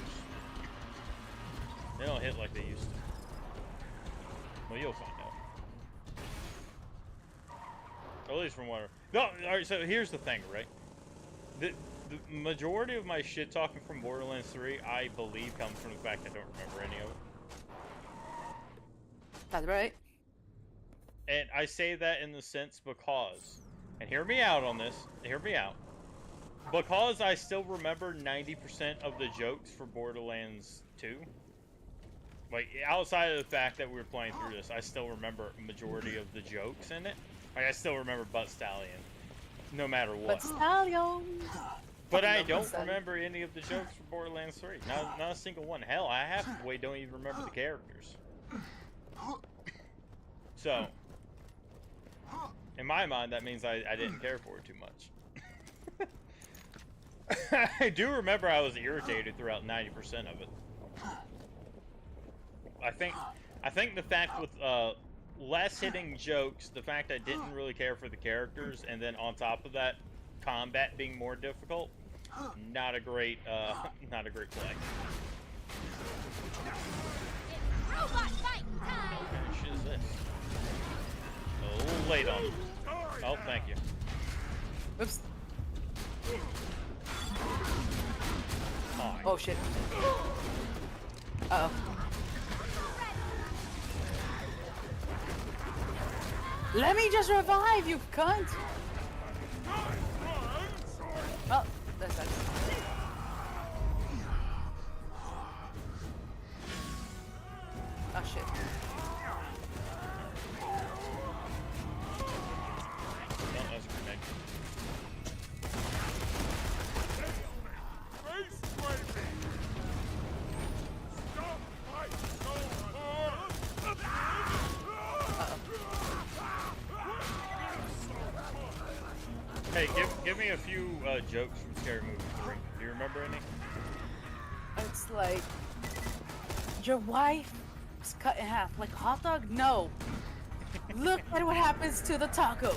Speaker 1: They don't hit like they used to. Well, you'll find out. At least from what. No, alright, so here's the thing, right? The majority of my shit talking from Borderlands 3, I believe, comes from the fact I don't remember any of it.
Speaker 2: That's right.
Speaker 1: And I say that in the sense because, and hear me out on this, hear me out. Because I still remember 90% of the jokes for Borderlands 2. Like, outside of the fact that we were playing through this, I still remember a majority of the jokes in it. Like, I still remember Butt Stallion, no matter what.
Speaker 2: But Stallion.
Speaker 1: But I don't remember any of the jokes for Borderlands 3. Not a single one. Hell, I halfway don't even remember the characters. So, in my mind, that means I didn't care for it too much. I do remember I was irritated throughout 90% of it. I think the fact with less hitting jokes, the fact I didn't really care for the characters, and then on top of that, combat being more difficult, not a great play.
Speaker 6: Robot fight time!
Speaker 1: What kind of shit is this? A little late on it. Oh, thank you.
Speaker 2: Oops.
Speaker 1: Fine.
Speaker 2: Oh shit. Uh oh. Let me just revive you, cunt! Oh, that's that. Oh shit.
Speaker 1: Hey, give me a few jokes from Scary Movie 3. Do you remember any?
Speaker 2: It's like your wife is cut in half like a hot dog. No. Look at what happens to the taco.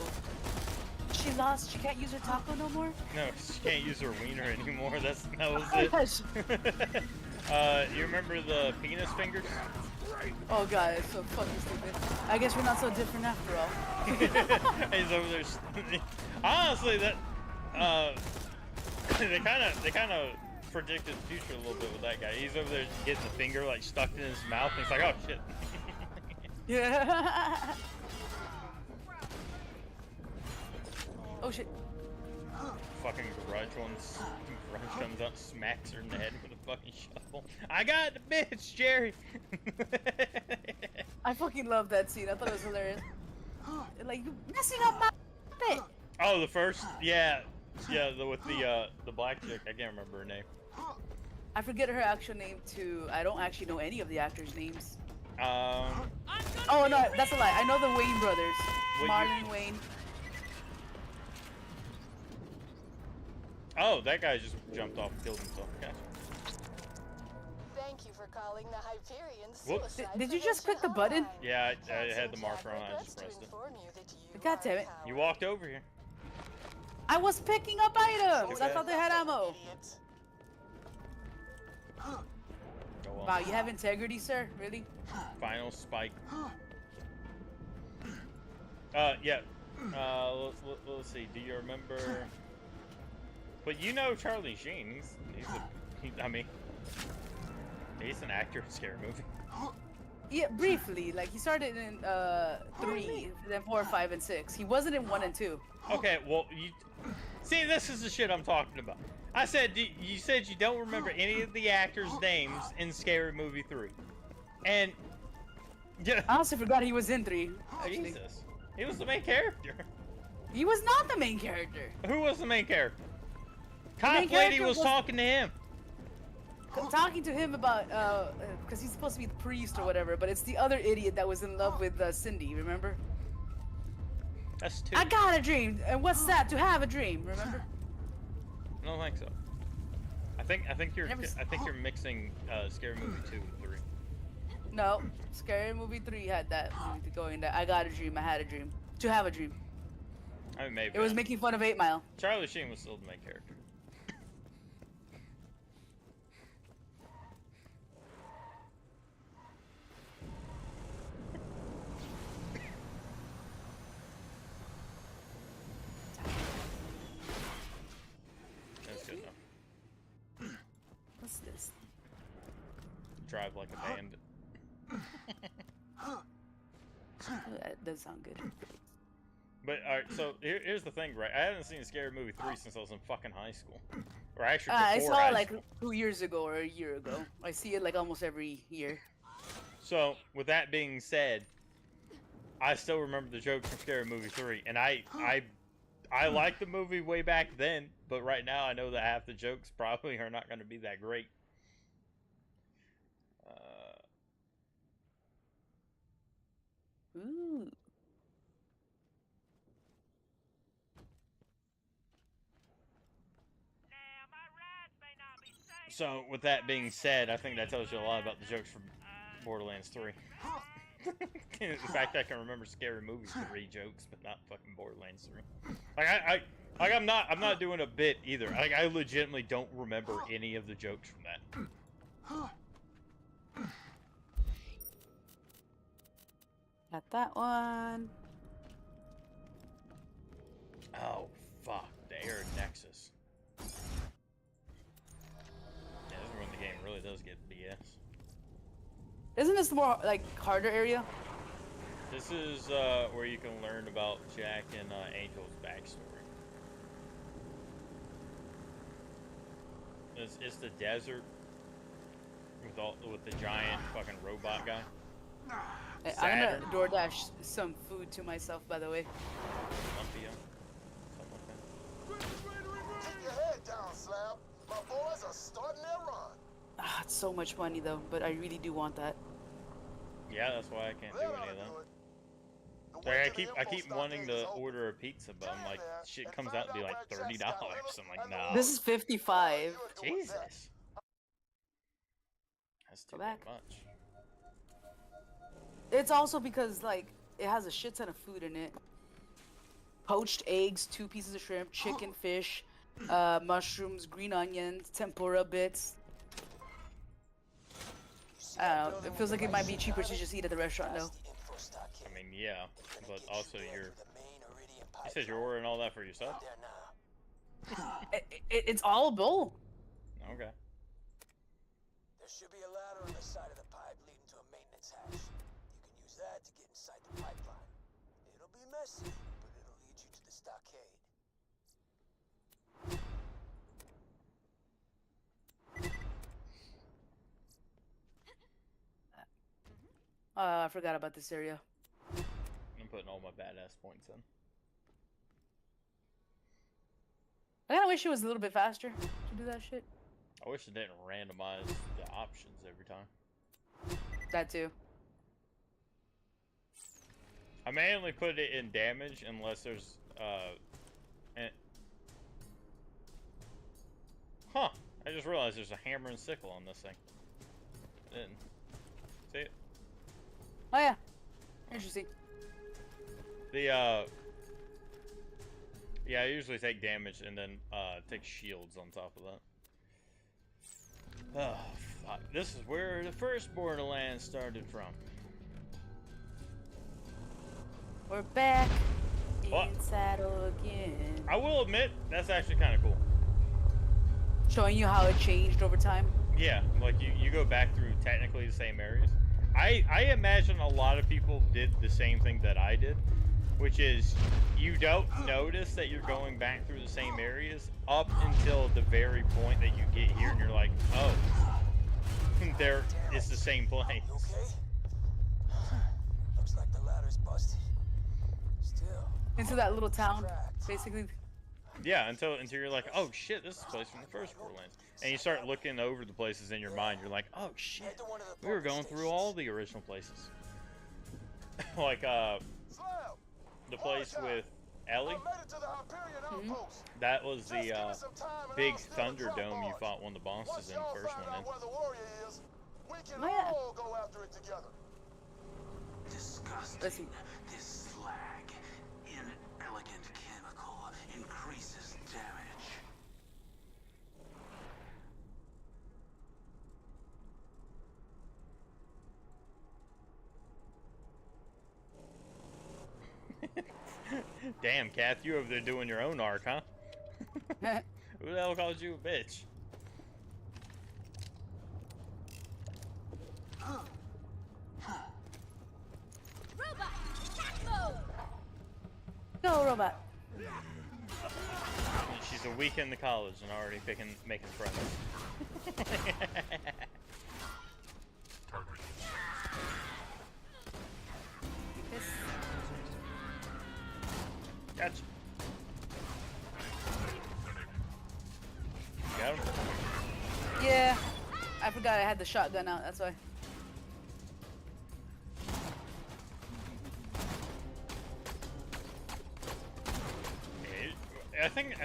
Speaker 2: She lost. She can't use her taco no more.
Speaker 1: No, she can't use her wiener anymore. That was
Speaker 2: Oh,
Speaker 1: it.
Speaker 2: gosh.
Speaker 1: You remember the penis fingers?
Speaker 2: Oh god, it's so fucking stupid. I guess we're not so different after all.
Speaker 1: He's over there. Honestly, that they kind of predicted the future a little bit with that guy. He's over there getting the finger like stuck in his mouth, and he's like, "Oh shit."
Speaker 2: Yeah. Oh shit.
Speaker 1: Fucking Grudge comes out, and smacks her in the head with a fucking shovel. I got the bitch, Jerry.
Speaker 2: I fucking love that scene. I thought it was hilarious. Like, you messing up my bit.
Speaker 1: Oh, the first, yeah, with the black chick. I can't remember her name.
Speaker 2: I forget her actual name too. I don't actually know any of the actors' names. Oh no, that's a lie. I know the Wayne brothers.
Speaker 1: Well,
Speaker 2: Marlon Wayne.
Speaker 1: Oh, that guy just jumped off and killed himself. Gotcha.
Speaker 7: Thank you for calling the Hyperion
Speaker 1: Whoops.
Speaker 7: Suicide
Speaker 2: Did you just click the
Speaker 7: Prevention
Speaker 2: button?
Speaker 7: Hotline.
Speaker 1: Yeah, I had the
Speaker 7: Counselor
Speaker 1: marker on.
Speaker 7: Jack
Speaker 1: I just
Speaker 7: regrets
Speaker 1: pressed
Speaker 7: to
Speaker 1: it.
Speaker 7: inform you that you
Speaker 2: God
Speaker 7: are
Speaker 2: damn
Speaker 7: a
Speaker 2: it.
Speaker 1: You
Speaker 7: coward.
Speaker 1: walked over here.
Speaker 2: I was picking up items. I
Speaker 1: Okay.
Speaker 2: thought they had ammo.
Speaker 3: Idiot.
Speaker 1: Go on.
Speaker 2: Wow, you have integrity, sir? Really?
Speaker 1: Final spike. Yeah. Let's see. Do you remember? But you know Charlie Sheen. He's an actor in Scary Movie.
Speaker 2: Yeah, briefly. Like he started in 3, then 4, 5, and 6. He wasn't in 1 and 2.
Speaker 1: Okay, well, you see, this is the shit I'm talking about. I said you said you don't remember any of the actors' names in Scary Movie 3, and yeah,
Speaker 2: I also forgot he was in 3. Actually,
Speaker 1: Jesus, he was the main character.
Speaker 2: he was not the main character.
Speaker 1: Who was the main character?
Speaker 2: main
Speaker 1: Cop lady
Speaker 2: character
Speaker 1: was
Speaker 2: was-
Speaker 1: talking to him.
Speaker 2: Talking to him about because he's supposed to be the priest or whatever, but it's the other idiot that was in love with Cindy. Remember?
Speaker 1: That's two.
Speaker 2: I got a dream, and what's that? To have a dream. Remember?
Speaker 1: I don't think so. I think you're
Speaker 2: Never s-
Speaker 1: you're mixing Scary Movie 2 and 3.
Speaker 2: No, Scary Movie 3 had that going there. I got a dream. I had a dream. To have a dream.
Speaker 1: I mean, maybe
Speaker 2: It was making fun of 8 Mile.
Speaker 1: Charlie Sheen was still the main character. That's good enough.
Speaker 2: What's this?
Speaker 1: Drive like a bandit.
Speaker 2: Oh, that does sound good.
Speaker 1: But alright, so here's the thing, right? I haven't seen Scary Movie 3 since I was in fucking high school. Or actually
Speaker 2: I
Speaker 1: before
Speaker 2: saw
Speaker 1: high
Speaker 2: it like
Speaker 1: school.
Speaker 2: 2 years ago or a year ago. I see it like almost every year.
Speaker 1: So, with that being said, I still remember the jokes from Scary Movie 3. And I liked the movie way back then, but right now I know that half the jokes probably are not going to be that great.
Speaker 2: Ooh.
Speaker 1: So, with that being said, I think that tells you a lot about the jokes from Borderlands 3. In fact, I can remember Scary Movie 3 jokes, but not fucking Borderlands 3. Like I'm not doing a bit either. Like I legitimately don't remember any of the jokes from that.
Speaker 2: Got that one.
Speaker 1: Oh fuck, the Arid Nexus. Yeah, this is when the game really does get BS.
Speaker 2: Isn't this the more like harder area?
Speaker 1: This is where you can learn about Jack and Angel's backstory. It's the desert with the giant fucking robot guy.
Speaker 2: I'm
Speaker 1: Saturn.
Speaker 2: gonna DoorDash some food to myself, by the way.
Speaker 1: Olympia, something like that.
Speaker 3: Keep your head down, Slab. My boys are starting their run.
Speaker 2: Ah, it's so much money though, but I really do want that.
Speaker 1: Yeah, that's why I can't do
Speaker 3: That
Speaker 1: any
Speaker 3: ought
Speaker 1: of
Speaker 3: to
Speaker 1: that.
Speaker 3: do it. The
Speaker 1: Like I keep wanting to order a pizza, but I'm like, shit comes out to be like $30. I'm like, nah.
Speaker 2: This is 55.
Speaker 1: Jesus. That's too
Speaker 2: Go back.
Speaker 1: much.
Speaker 2: It's also because like it has a shit ton of food in it. Poached eggs, 2 pieces of shrimp, chicken, fish, mushrooms, green onions, tempura bits. I don't know. It feels like it might be cheaper to just eat at the restaurant though.
Speaker 1: I mean, yeah, but also you said you're ordering all that for yourself?
Speaker 2: It's all a bowl.
Speaker 1: Okay.
Speaker 3: There should be a ladder on the side of the pipe leading to a maintenance hatch. You can use that to get inside the pipeline. It'll be messy, but it'll lead you to the stockade.
Speaker 2: I forgot about this area.
Speaker 1: I'm putting all my badass points in.
Speaker 2: I kinda wish it was a little bit faster to do that shit.
Speaker 1: I wish it didn't randomize the options every time.
Speaker 2: That too.
Speaker 1: I may only put it in damage unless there's Huh. I just realized there's a hammer and sickle on this thing. I didn't see it.
Speaker 2: Oh yeah. Interesting.
Speaker 1: The yeah, I usually take damage and then take shields on top of that. Oh, fuck. This is where the first Borderlands started from.
Speaker 2: We're back
Speaker 1: What?
Speaker 2: in saddle again.
Speaker 1: I will admit, that's actually kind of cool.
Speaker 2: Showing you how it changed over time.
Speaker 1: Yeah, like you go back through technically the same areas. I imagine a lot of people did the same thing that I did, which is you don't notice that you're going back through the same areas up until the very point that you get here and you're like, oh, there it's the same place.
Speaker 3: You okay? Looks like the ladder's busted. Still.
Speaker 2: Into that little town, basically.
Speaker 1: Yeah, until you're like, oh shit, this is a place from the first Borderlands. And you start looking over the places in your mind, you're like, oh shit, we were going through all the original places. Like the place with Ellie. That was the big Thunderdome you fought one of the bosses in the first one.
Speaker 2: Oh yeah.
Speaker 8: Disgusting.
Speaker 2: Listen.
Speaker 8: This slag, inelegant chemical, increases damage.
Speaker 1: Damn, Kath, you over there doing your own arc, huh? Who the hell called you a bitch?
Speaker 6: Robot, attack mode.
Speaker 2: Go, robot.
Speaker 1: She's a week in the college and already making friends. Gotcha. Got him?
Speaker 2: Yeah. I forgot I had the shotgun out, that's why.
Speaker 1: I think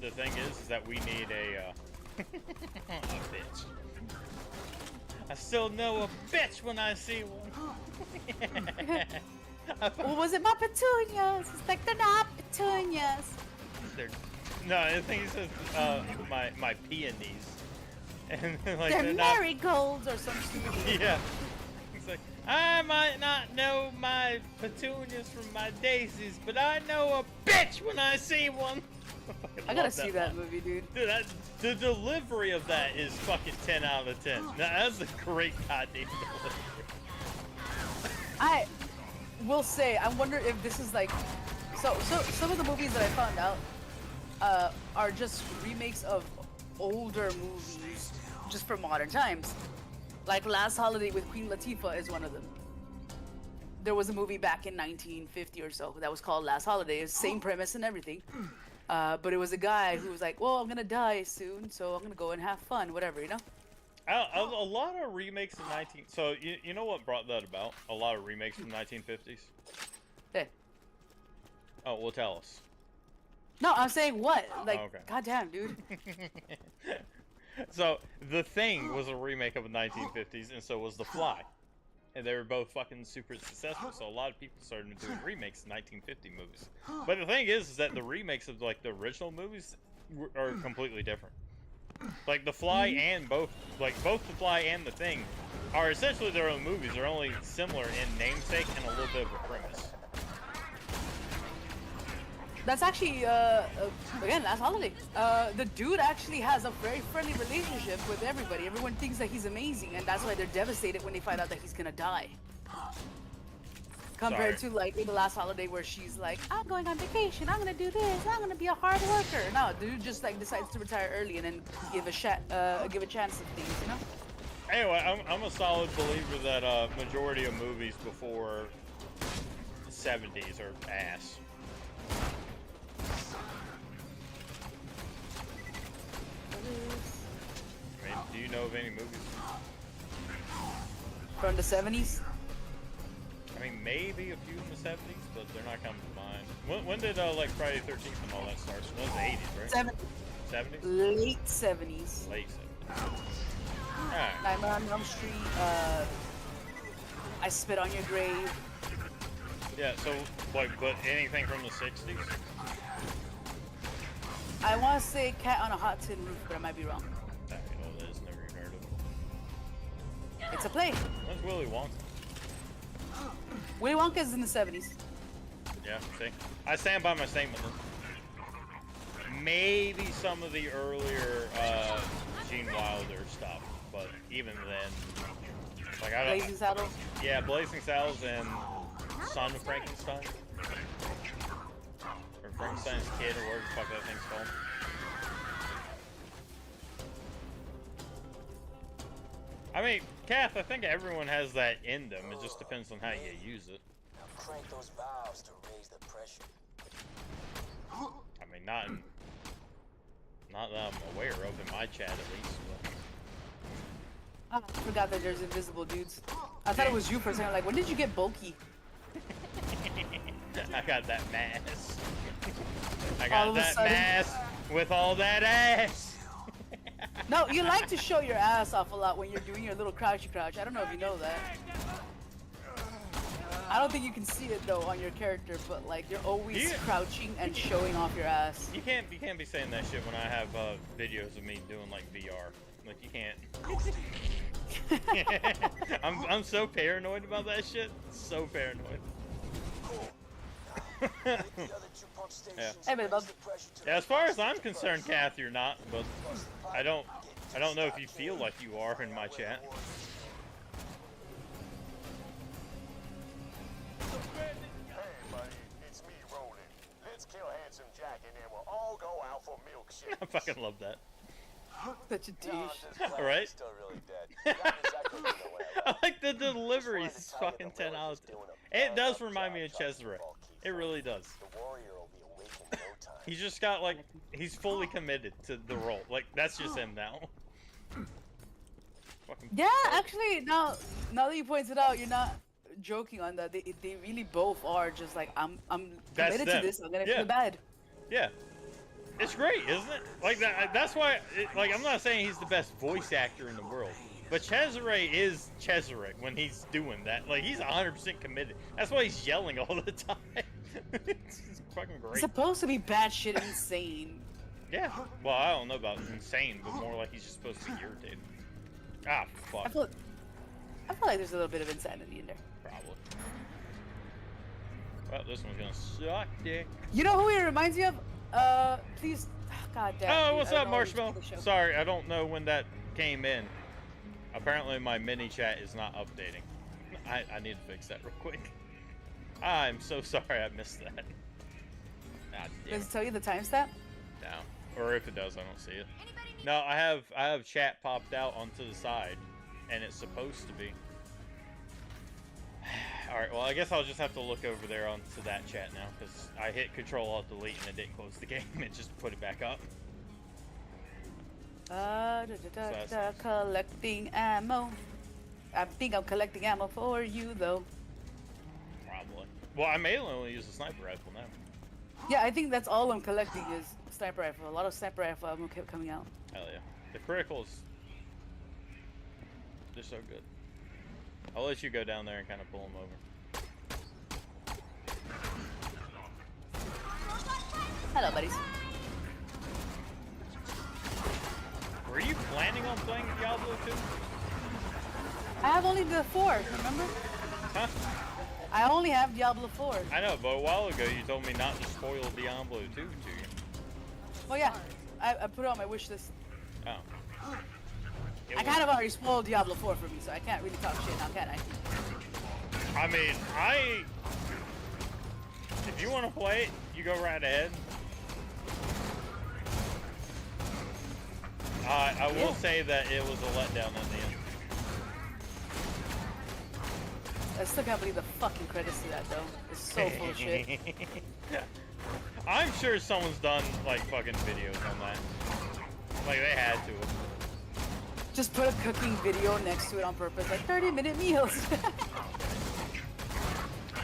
Speaker 1: the thing is that we need a a bitch. I still know a bitch when I see one.
Speaker 2: Well, was it my petunias? It's like they're not petunias.
Speaker 1: No, the thing is, my peonies, and like
Speaker 2: They're
Speaker 1: they're not.
Speaker 2: marigolds or some stupid.
Speaker 1: Yeah. It's like, I might not know my petunias from my daisies, but I know a bitch when I see one.
Speaker 2: I gotta see that movie, dude.
Speaker 1: Dude, the delivery of that is fucking 10 out of 10. That's a great goddamn delivery.
Speaker 2: I will say, I wonder if this is like, so some of the movies that I found out are just remakes of older movies, just for modern times. Like Last Holiday with Queen Latifah is one of them. There was a movie back in 1950 or so that was called Last Holiday. It's the same premise and everything. But it was a guy who was like, well, I'm gonna die soon, so I'm gonna go and have fun, whatever, you know?
Speaker 1: A lot of remakes in So, you know what brought that about? A lot of remakes from the 1950s?
Speaker 2: Yeah.
Speaker 1: Oh, well, tell us.
Speaker 2: No, I'm saying what? Like,
Speaker 1: okay.
Speaker 2: goddamn, dude.
Speaker 1: So, The Thing was a remake of the 1950s, and so was The Fly. And they were both fucking super successful, so a lot of people started doing remakes of 1950 movies. But the thing is that the remakes of, like, the original movies are completely different. Like, The Fly and both The Fly and The Thing are essentially their own movies. They're only similar in namesake and a little bit of a premise.
Speaker 2: That's actually, again, Last Holiday. The dude actually has a very friendly relationship with everybody. Everyone thinks that he's amazing, and that's why they're devastated when they find out that he's gonna die. Compared to, like, in The Last Holiday where she's like, I'm going on vacation, I'm gonna do this, I'm gonna be a hard worker. No, dude just, like, decides to retire early and then give a chance of things, you know?
Speaker 1: Anyway, I'm a solid believer that majority of movies before the 70s are ass. I mean, do you know of any movies?
Speaker 2: From the 70s?
Speaker 1: I mean, maybe a few in the 70s, but they're not coming to mind. When did, like, Friday 13th and all that start? It was the 80s, right? 70s?
Speaker 2: Late 70s.
Speaker 1: Late 70s. Alright.
Speaker 2: Nightmare on Elm Street, I Spit on Your Grave.
Speaker 1: Yeah, so, like, but anything from the 60s?
Speaker 2: I want to say Cat on a Hot Tin Roof, but I might be wrong.
Speaker 1: I don't know what it is, never even heard of it.
Speaker 2: It's a play.
Speaker 1: When's Willy Wonka?
Speaker 2: Willy Wonka is in the 70s.
Speaker 1: Yeah, see? I stand by my statement then. Maybe some of the earlier Gene Wilder stuff, but even then, like I don't.
Speaker 2: Blazing Saddles.
Speaker 1: Yeah, Blazing Saddles and Son of Frankenstein, or Frankenstein's Kid, or whatever the fuck that thing's called. I mean, Kath, I think everyone has that in them. It just depends on how you use it.
Speaker 3: Now crank those valves to raise the pressure.
Speaker 1: I mean, not that I'm aware of in my chat at least. But...
Speaker 2: Oh, I forgot that there's invisible dudes. I thought it was you for a second. Like, when did you get bulky?
Speaker 1: I got that mass. I
Speaker 2: All
Speaker 1: got
Speaker 2: of a
Speaker 1: that
Speaker 2: sudden-
Speaker 1: mass with all that ass.
Speaker 2: No, you like to show your ass off a lot when you're doing your little crouchy crouch. I don't know if you know that. I don't think you can see it though on your character, but like you're always
Speaker 1: You-
Speaker 2: crouching and showing off your ass.
Speaker 1: You can't be saying that shit when I have videos of me doing like VR. Like you can't. I'm so paranoid about that shit. So paranoid.
Speaker 3: The other two pump stations
Speaker 2: Hey, man, bub.
Speaker 3: raise the pressure to
Speaker 1: Yeah, as far as I'm concerned, Kath, you're not. But I don't know if you feel like you are in my chat.
Speaker 3: Hey, buddy, it's me, Roland. Let's kill Handsome Jack and then we'll all go out for milkshakes.
Speaker 1: I fucking love that.
Speaker 2: Such a
Speaker 3: No, I'm
Speaker 2: douche.
Speaker 3: just playing.
Speaker 1: Right?
Speaker 3: He's still really dead. Not exactly what I
Speaker 1: I like the delivery. It's fucking 10 out of 10. It does remind me of Cesare. It really does.
Speaker 3: The warrior will be awake in no time.
Speaker 1: He's just got like, he's fully committed to the role. Like, that's just him now. Fucking
Speaker 2: Yeah, actually, now that you pointed out, you're not joking on that. They really both are just like I'm
Speaker 1: That's
Speaker 2: committed
Speaker 1: them.
Speaker 2: to this. I'm gonna
Speaker 1: Yeah.
Speaker 2: feel bad.
Speaker 1: Yeah. It's great, isn't it? Like that. That's why. Like, I'm not saying he's the best voice actor in the world, but Cesare is Cesare when he's doing that. Like, he's 100% committed. That's why he's yelling all the time. It's fucking
Speaker 2: It's
Speaker 1: great.
Speaker 2: supposed to be batshit insane.
Speaker 1: Yeah. Well, I don't know about insane, but more like he's just supposed to be irritated. Ah,
Speaker 2: I
Speaker 1: fuck.
Speaker 2: feel like there's a little bit of insanity in there.
Speaker 1: Probably. Well, this one's gonna suck, dick.
Speaker 2: You know who it reminds me of? Please, God damn.
Speaker 1: Oh,
Speaker 2: dude,
Speaker 1: what's
Speaker 2: I
Speaker 1: up,
Speaker 2: don't know how to
Speaker 1: Marshmallow?
Speaker 2: do the show.
Speaker 1: Sorry, I don't know when that came in. Apparently, my mini chat is not updating. I need to fix that real quick. I'm so sorry I missed that. God damn
Speaker 2: Does
Speaker 1: it.
Speaker 2: it tell you the timestamp?
Speaker 1: No. Or if it does, I don't see it. No, I have chat popped out onto the side, and it's supposed to be. Alright, well, I guess I'll just have to look over there onto that chat now, because I hit Control-Alt-Delete and it didn't close the game, it just put it back up.
Speaker 2: Collecting ammo. I think I'm collecting ammo for you, though.
Speaker 1: Probably. Well, I may only use a sniper rifle now.
Speaker 2: Yeah, I think that's all I'm collecting is sniper rifle. A lot of sniper rifle ammo kept coming out.
Speaker 1: Hell yeah. The criticals, they're so good. I'll let you go down there and kind of pull them over.
Speaker 2: Hello, buddies.
Speaker 1: Were you planning on playing Diablo 2?
Speaker 2: I have only the 4, remember?
Speaker 1: Huh?
Speaker 2: I only have Diablo 4.
Speaker 1: I know, but a while ago you told me not to spoil Diablo 2 to you.
Speaker 2: Well, yeah, I put it on my wish list.
Speaker 1: Oh.
Speaker 2: I kind of already spoiled Diablo 4 for me, so I can't really talk shit now, can I?
Speaker 1: I mean, if you want to play it, you go right ahead. I will say that it was a letdown at the end.
Speaker 2: I still can't believe the fucking credits to that, though. It's so full of shit.
Speaker 1: I'm sure someone's done, like, fucking videos on that. Like, they had to.
Speaker 2: Just put a cooking video next to it on purpose, like 30-minute meals.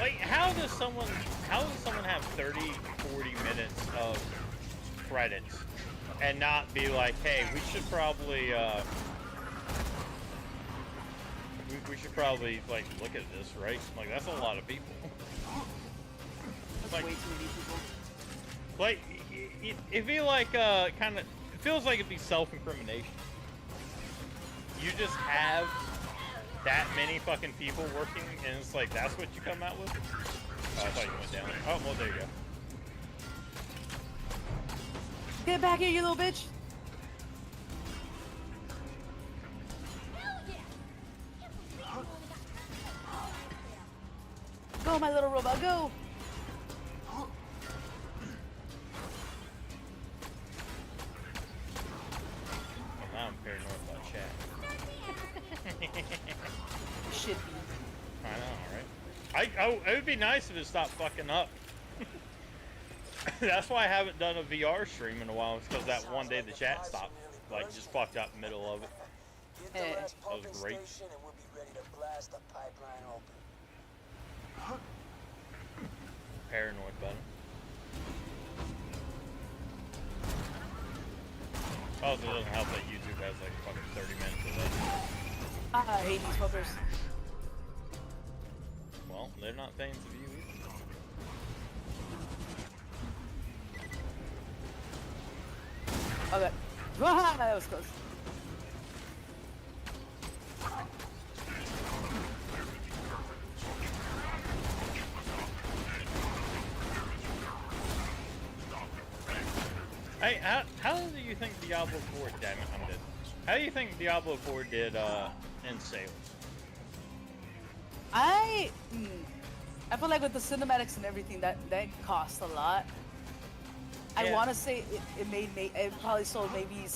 Speaker 1: Like, how does someone have 30, 40 minutes of credits and not be like, hey, we should probably, we should probably, like, look at this, right? Like, that's a lot of people.
Speaker 2: That's
Speaker 1: Like-
Speaker 2: way too many people.
Speaker 1: Like, it'd be like, kind of, it feels like it'd be self-incrimination. You just have that many fucking people working, and it's like, that's what you come out with? Oh, I thought you went down. Oh, well, there you go.
Speaker 2: Get back here, you little bitch! Go, my little robot, go!
Speaker 1: Well, now I'm paranoid about chat.
Speaker 2: Should be.
Speaker 1: I know, right? It would be nice if it stopped fucking up. That's why I haven't done a VR stream in a while. It's because that one day the chat stopped, like, just fucked up in the middle of it.
Speaker 3: Get the
Speaker 2: Hey.
Speaker 3: last
Speaker 1: That was
Speaker 3: pumping
Speaker 1: great.
Speaker 3: station and we'll be ready to blast the pipeline open.
Speaker 1: Paranoid about it. Also, it doesn't help that YouTube has like fucking 30 minutes of that.
Speaker 2: I hate these fuckers.
Speaker 1: Well, they're not fans of you either.
Speaker 2: Okay. Ah, that was close.
Speaker 1: Hey, how do you think Diablo 4, damn it, I'm dead. How do you think Diablo 4 did in sales?
Speaker 2: I feel like with the cinematics and everything, that cost a lot. I
Speaker 1: Yeah.
Speaker 2: want to say it probably sold maybe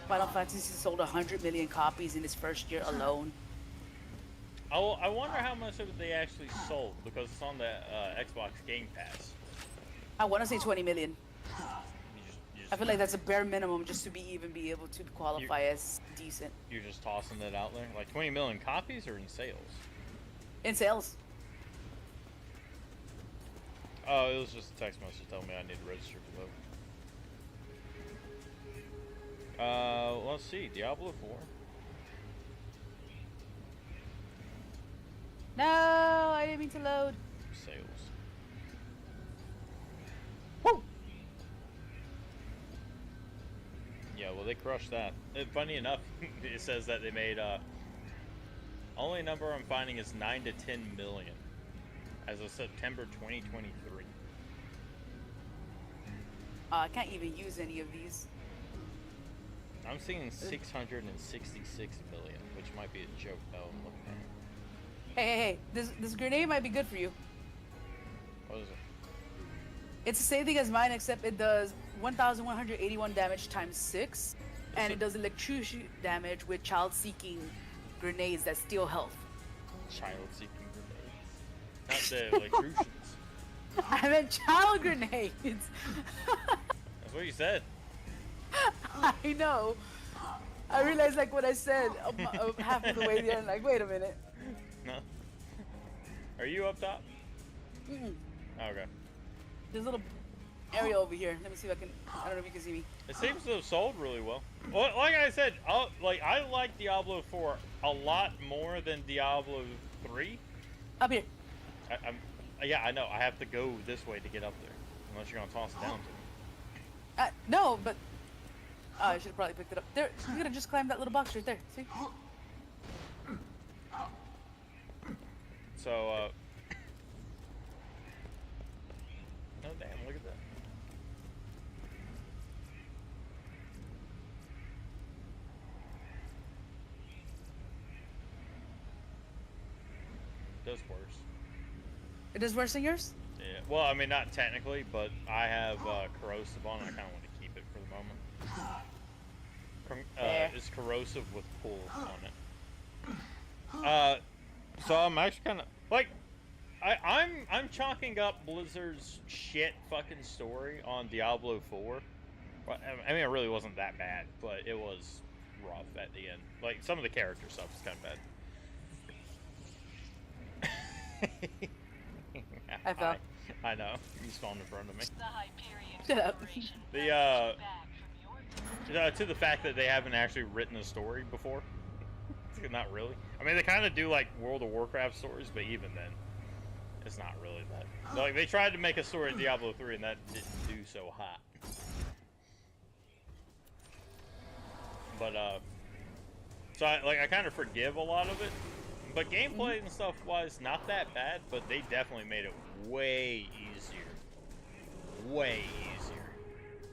Speaker 2: Final Fantasy sold 100 million copies in its first year alone.
Speaker 1: Oh, I wonder how much of it they actually sold because it's on the Xbox Game Pass.
Speaker 2: I want to say 20 million.
Speaker 1: You
Speaker 2: I feel like that's a bare minimum just to be able to qualify as decent
Speaker 1: you're just tossing it out there, like 20 million copies or in sales?
Speaker 2: in sales.
Speaker 1: Oh, it was just a text message telling me I need to register for vote. Let's see, Diablo 4.
Speaker 2: No, I didn't mean to load.
Speaker 1: Sales.
Speaker 2: Woo!
Speaker 1: Yeah, well, they crushed that. Funny enough, it says that they made, only number I'm finding is 9 to 10 million as of September 2023.
Speaker 2: I can't even use any of these.
Speaker 1: I'm seeing 666 million, which might be a joke, though. I'm looking at it.
Speaker 2: Hey, this grenade might be good for you.
Speaker 1: What is it?
Speaker 2: It's the same thing as mine, except it does 1,181 damage times 6, and it does electricity damage with child-seeking grenades that steal health.
Speaker 1: Child-seeking grenades. Not the electricians.
Speaker 2: I meant child grenades.
Speaker 1: That's what you said.
Speaker 2: I know. I realized, like, what I said half of the way there, and like, wait a minute.
Speaker 1: No. Are you up top?
Speaker 2: Mm-mm.
Speaker 1: Okay.
Speaker 2: There's a little area over here. Let me see if I can. I don't know if you can see me.
Speaker 1: It seems to have sold really well. Well, like I said, I like Diablo 4 a lot more than Diablo 3.
Speaker 2: Up here.
Speaker 1: Yeah, I know. I have to go this way to get up there, unless you're gonna toss it down to me.
Speaker 2: No, but I should have probably picked it up. There, you could have just climbed that little box right there. See?
Speaker 1: So, oh damn! Look at that. Does worse.
Speaker 2: It does worse than yours?
Speaker 1: Yeah. Well, I mean, not technically, but I have corrosive on. And I kind of want to keep it for the moment. It's corrosive with pool on it. So I'm actually kind of like, I'm chalking up Blizzard's shit fucking story on Diablo 4. I mean, it really wasn't that bad, but it was rough at the end. Like, some of the character stuff was kind of bad.
Speaker 2: I fell.
Speaker 1: I know. You spawned in front of me.
Speaker 4: The Hyperion
Speaker 2: Shut up.
Speaker 4: Corporation
Speaker 1: The
Speaker 4: back from your
Speaker 1: to the fact that they haven't actually written a story before. Not really. I mean, they kind of do like World of Warcraft stories, but even then, it's not really that. Like, they tried to make a story in Diablo 3, and that didn't do so hot. But so I kind of forgive a lot of it. But gameplay and stuff was not that bad, but they definitely made it way easier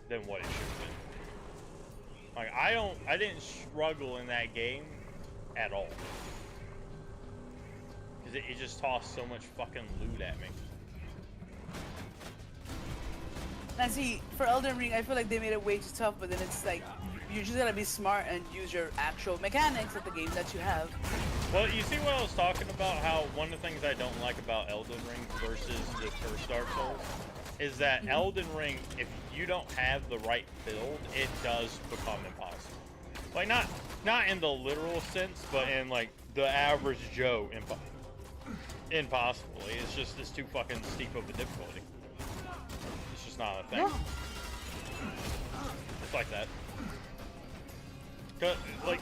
Speaker 1: than what it should have been. Like, I didn't struggle in that game at all. Because it just tossed so much fucking loot at me.
Speaker 2: And see, for Elden Ring, I feel like they made it way too tough, but then it's like, you just gotta be smart and use your actual mechanics of the game that you have.
Speaker 1: Well, you see what I was talking about, how one of the things I don't like about Elden Ring versus the first Dark Souls is that Elden Ring, if you don't have the right build, it does become impossible. Like, not in the literal sense, but in, like, the average Joe impossible. It's just, it's too fucking steep of a difficulty. It's just not a thing. It's like that. 'Cause, like,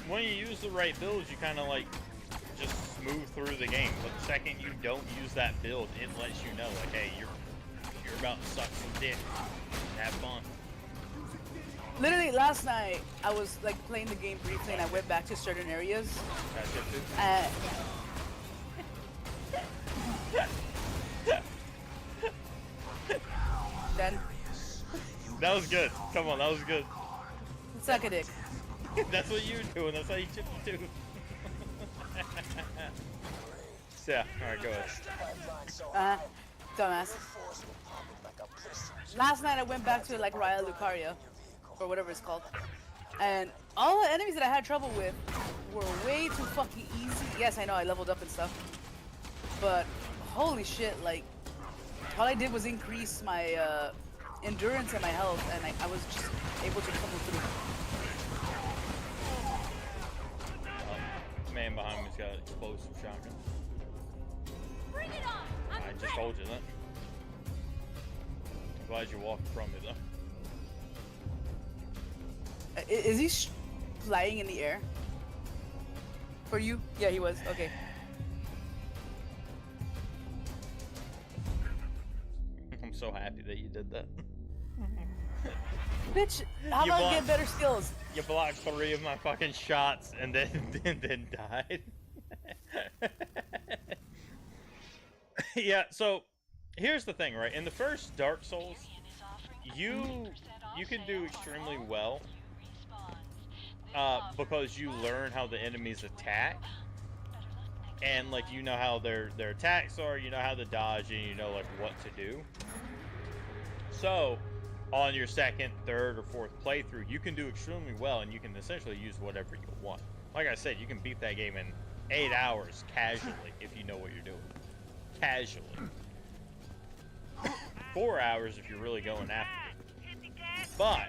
Speaker 1: when you use the right builds, you kind of, like, just smooth through the game. But the second you don't use that build, it lets you know, like, hey, you're about to suck some dick. Have fun.
Speaker 2: Literally, last night, I was, like, playing the game briefly, and I went back to certain areas.
Speaker 1: That's it, too.
Speaker 2: Then,
Speaker 1: That was good. Come on, that was good.
Speaker 2: suck a dick.
Speaker 1: That's what you're doing. That's how you chip too. So, yeah, alright, go ahead.
Speaker 2: Dumbass. Last night I went back to like Raya Lucaria, or whatever it's called, and all the enemies that I had trouble with were way too fucking easy. Yes, I know I leveled up and stuff, but holy shit, like, all I did was increase my endurance and my health, and I was just able to come through.
Speaker 1: Man behind me's got an explosive shotgun.
Speaker 6: Bring it on!
Speaker 1: I just told you that. I'm glad you walked from me though.
Speaker 2: Is he flying in the air? For you? Yeah, he was. Okay.
Speaker 1: I'm so happy that you did that.
Speaker 2: Bitch, how
Speaker 1: You
Speaker 2: about
Speaker 1: blocked-
Speaker 2: get better skills?
Speaker 1: You blocked 3 of my fucking shots and then died. Yeah, so here's the thing, right? In the first Dark Souls, you can do extremely well because you learn how the enemies attack, and like you know how their attacks are, you know how to dodge, and you know like what to do. So on your second, third, or fourth playthrough, you can do extremely well, and you can essentially use whatever you want. Like I said, you can beat that game in 8 hours casually if you know what you're doing. Casually. 4 hours if you're really going after it. But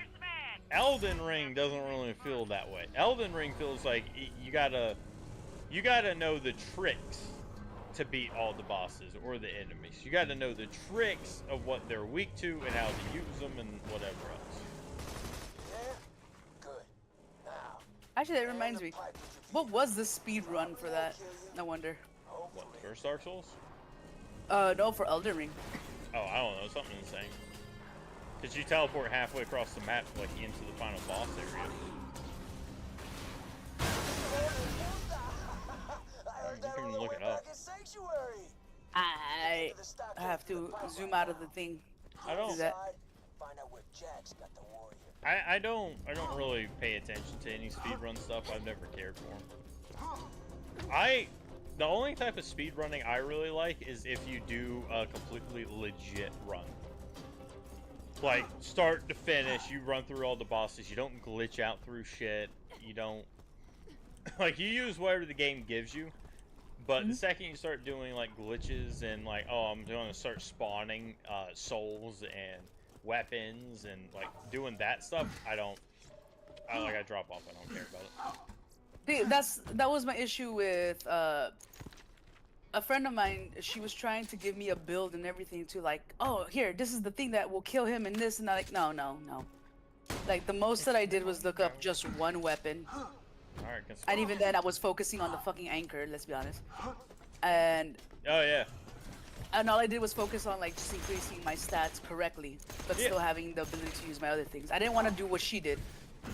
Speaker 1: Elden Ring doesn't really feel that way. Elden Ring feels like you gotta know the tricks to beat all the bosses or the enemies. You got to know the tricks of what they're weak to and how to use them and whatever else.
Speaker 3: Yeah? Good. Now,
Speaker 2: Actually, that reminds me. What was the speed run for that? I wonder.
Speaker 1: What, first Dark Souls?
Speaker 2: No, for Elden Ring.
Speaker 1: Oh, I don't know, something insane. Did you teleport halfway across the map, like into the final boss area? You can look it up.
Speaker 2: I have to zoom out of the thing.
Speaker 1: I don't.
Speaker 2: Do that.
Speaker 3: Find out where Jack's got the warrior.
Speaker 1: I don't really pay attention to any speedrun stuff. I've never cared for them. The only type of speedrunning I really like is if you do a completely legit run. Like, start to finish, you run through all the bosses, you don't glitch out through shit, you don't... Like, you use whatever the game gives you, but the second you start doing, like, glitches and, like, oh, I'm going to start spawning souls and weapons and, like, doing that stuff, I drop off, I don't care about it.
Speaker 2: See, that was my issue with a friend of mine. She was trying to give me a build and everything to, like, oh, here, this is the thing that will kill him and this, and I'm like, no. Like, the most that I did was look up just one weapon.
Speaker 1: Alright,
Speaker 2: And even then, I was focusing on the fucking anchor, let's be honest. And
Speaker 1: oh, yeah.
Speaker 2: And all I did was focus on, like, just increasing my stats correctly, but still having the ability to use my other things. I didn't want to do what she did.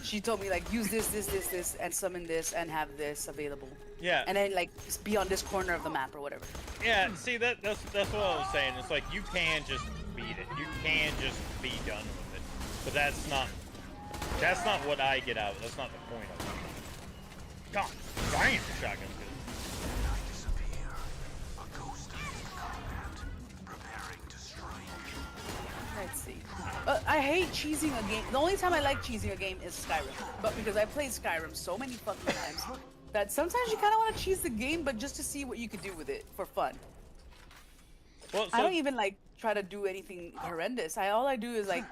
Speaker 2: She told me, like, use this, and summon this, and have this available.
Speaker 1: Yeah.
Speaker 2: And then, like, be on this corner of the map or whatever.
Speaker 1: Yeah, see, that's what I was saying. It's like, you can just beat it. You can just be done with it. But that's not what I get out of it. That's not the point of it. God damn, the shotgun's good.
Speaker 8: I disappear. A ghost of combat, preparing to strike.
Speaker 2: Let's see. I hate cheesing a game. The only time I like cheesing a game is Skyrim. But because I played Skyrim so many fucking times that sometimes you kind of want to cheese the game, but just to see what you could do with it for fun.
Speaker 1: Well,
Speaker 2: I don't even, like, try to do anything horrendous. All I do is, like,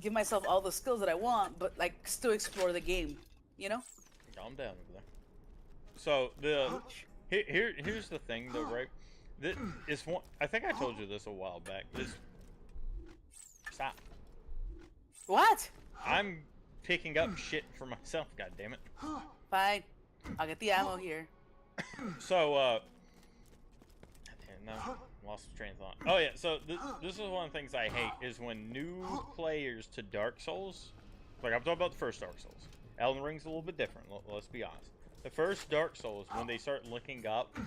Speaker 2: give myself all the skills that I want, but, like, still explore the game, you know?
Speaker 1: Calm down over there. So here's the thing though, right? I think I told you this a while back. Stop.
Speaker 2: What?
Speaker 1: I'm picking up shit for myself. God damn it.
Speaker 2: Fine. I'll get the ammo here.
Speaker 1: So no, lost the train of thought. Oh yeah. So this is one of the things I hate is when new players to Dark Souls, like I'm talking about the first Dark Souls. Elden Ring's a little bit different. Let's be honest. The first Dark Souls, when they start looking up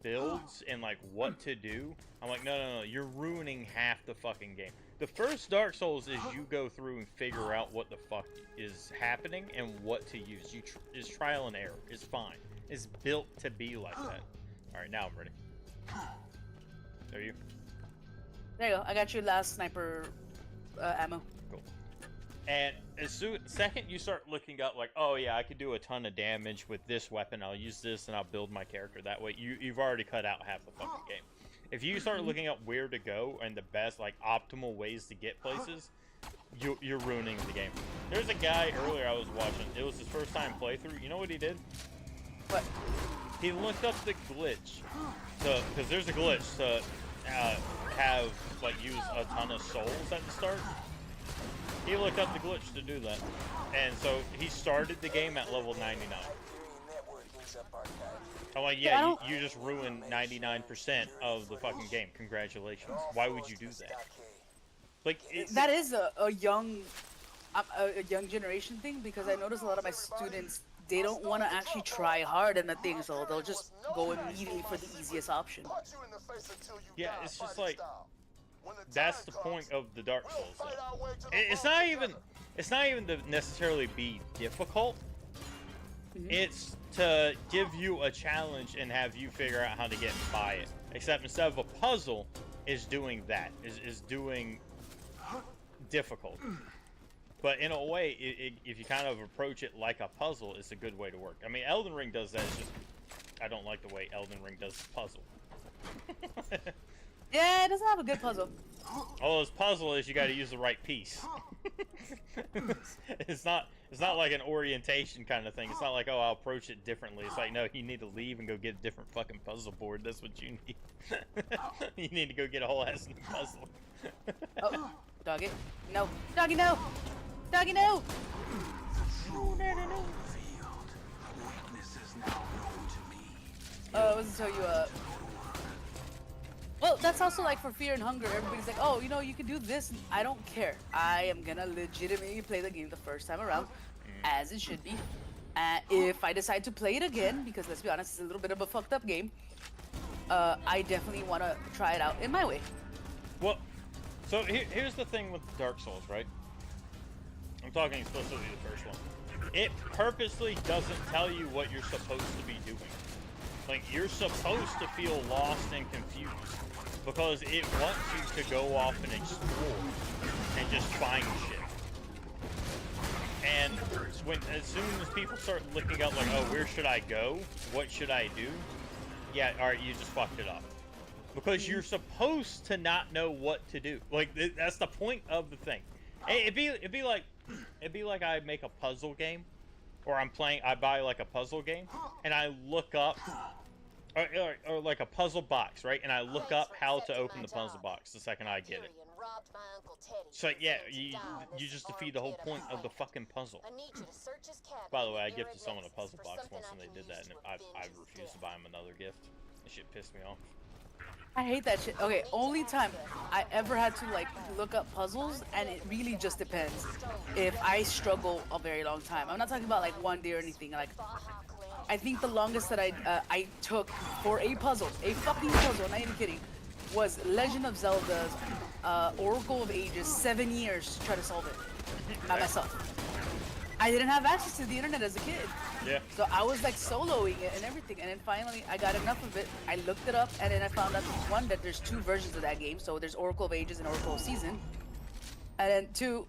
Speaker 1: builds and like what to do, I'm like, no, you're ruining half the fucking game. The first Dark Souls is you go through and figure out what the fuck is happening and what to use. It's trial and error. It's fine. It's built to be like that. All right, now I'm ready. There you.
Speaker 2: There you go. I got your last sniper ammo.
Speaker 1: Cool. And second you start looking up, like, oh yeah, I could do a ton of damage with this weapon. I'll use this and I'll build my character that way. You've already cut out half the fucking game. If you start looking up where to go and the best, like, optimal ways to get places, you're ruining the game. There's a guy earlier I was watching. It was his first time playthrough. You know what he did?
Speaker 2: What?
Speaker 1: He looked up the glitch. Because there's a glitch to have, like, use a ton of souls at the start. He looked up the glitch to do that. And so he started the game at level 99. I'm like, yeah, you just ruined 99% of the fucking game. Congratulations. Why would you do that? Like,
Speaker 2: that is a young generation thing, because I notice a lot of my students, they don't want to actually try hard in the thing, so they'll just go immediately for the easiest option.
Speaker 1: Yeah, it's just like, that's the point of the Dark Souls, though. It's not even to necessarily be difficult. It's to give you a challenge and have you figure out how to get by it. Except instead of a puzzle, is doing that. Is doing difficult. But in a way, if you kind of approach it like a puzzle, it's a good way to work. I mean, Elden Ring does that. It's just, I don't like the way Elden Ring does the puzzle.
Speaker 2: Yeah, it doesn't have a good puzzle.
Speaker 1: All this puzzle is you got to use the right piece. It's It's not like an orientation kind of thing. It's not like, oh, I'll approach it differently. It's like, no, you need to leave and go get a different fucking puzzle board. That's what you need. You need to go get a whole ass new puzzle.
Speaker 2: Oh, doggy. No. Doggy, no. Doggy, no. I wasn't tell you, well, that's also like for Fear and Hunger. Everybody's like, oh, you know, you can do this. I don't care. I am gonna legitimately play the game the first time around, as it should be. If I decide to play it again, because let's be honest, it's a little bit of a fucked up game, I definitely want to try it out in my way.
Speaker 1: Well, so here's the thing with Dark Souls, right? I'm talking explicitly the first one. It purposely doesn't tell you what you're supposed to be doing. Like, you're supposed to feel lost and confused because it wants you to go off and explore and just find shit. And as soon as people start looking up like, oh, where should I go? What should I do? Yeah, alright, you just fucked it up. Because you're supposed to not know what to do. Like, that's the point of the thing. It'd be like I make a puzzle game, or I buy like a puzzle game, and I look up, or like a puzzle box, right? And I look up how to open the puzzle box the second I get it. So yeah, you just defeat the whole point of the fucking puzzle. By the way, I gifted someone a puzzle box once and they did that, and I refused to buy them another gift. That shit pissed me off.
Speaker 2: I hate that shit. Okay, only time I ever had to like look up puzzles, and it really just depends if I struggle a very long time. I'm not talking about like one day or anything. Like, I think the longest that I took for a puzzle, a fucking puzzle, not even kidding, was Legend of Zelda's Oracle of Ages. 7 years to try to solve it by myself. I didn't have access to the internet as a kid.
Speaker 1: Yeah.
Speaker 2: So I was like soloing it and everything, and then finally I got enough of it. I looked it up, and then I found out one, that there's 2 versions of that game. So there's Oracle of Ages and Oracle of Season. And then 2,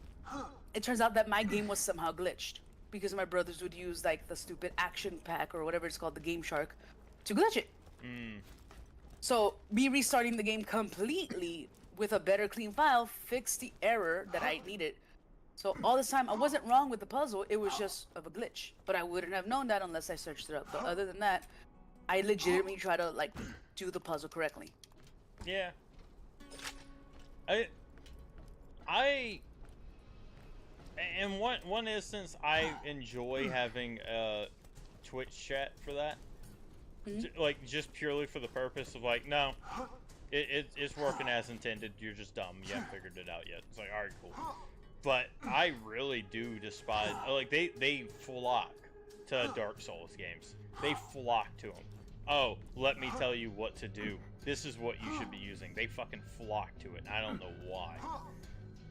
Speaker 2: it turns out that my game was somehow glitched because my brothers would use like the stupid action pack or whatever it's called, the Game Shark, to glitch it. So me restarting the game completely with a better clean file fixed the error that I needed. So all this time I wasn't wrong with the puzzle, it was just of a glitch. But I wouldn't have known that unless I searched it up. But other than that, I legitimately try to like do the puzzle correctly.
Speaker 1: Yeah. In one instance, I enjoy having a Twitch chat for that. Like, just purely for the purpose of like, no, it's working as intended, you're just dumb, you haven't figured it out yet. It's like, alright, cool. But I really do despise, like, they flock to Dark Souls games. They flock to them. Oh, let me tell you what to do. This is what you should be using. They fucking flock to it, and I don't know why.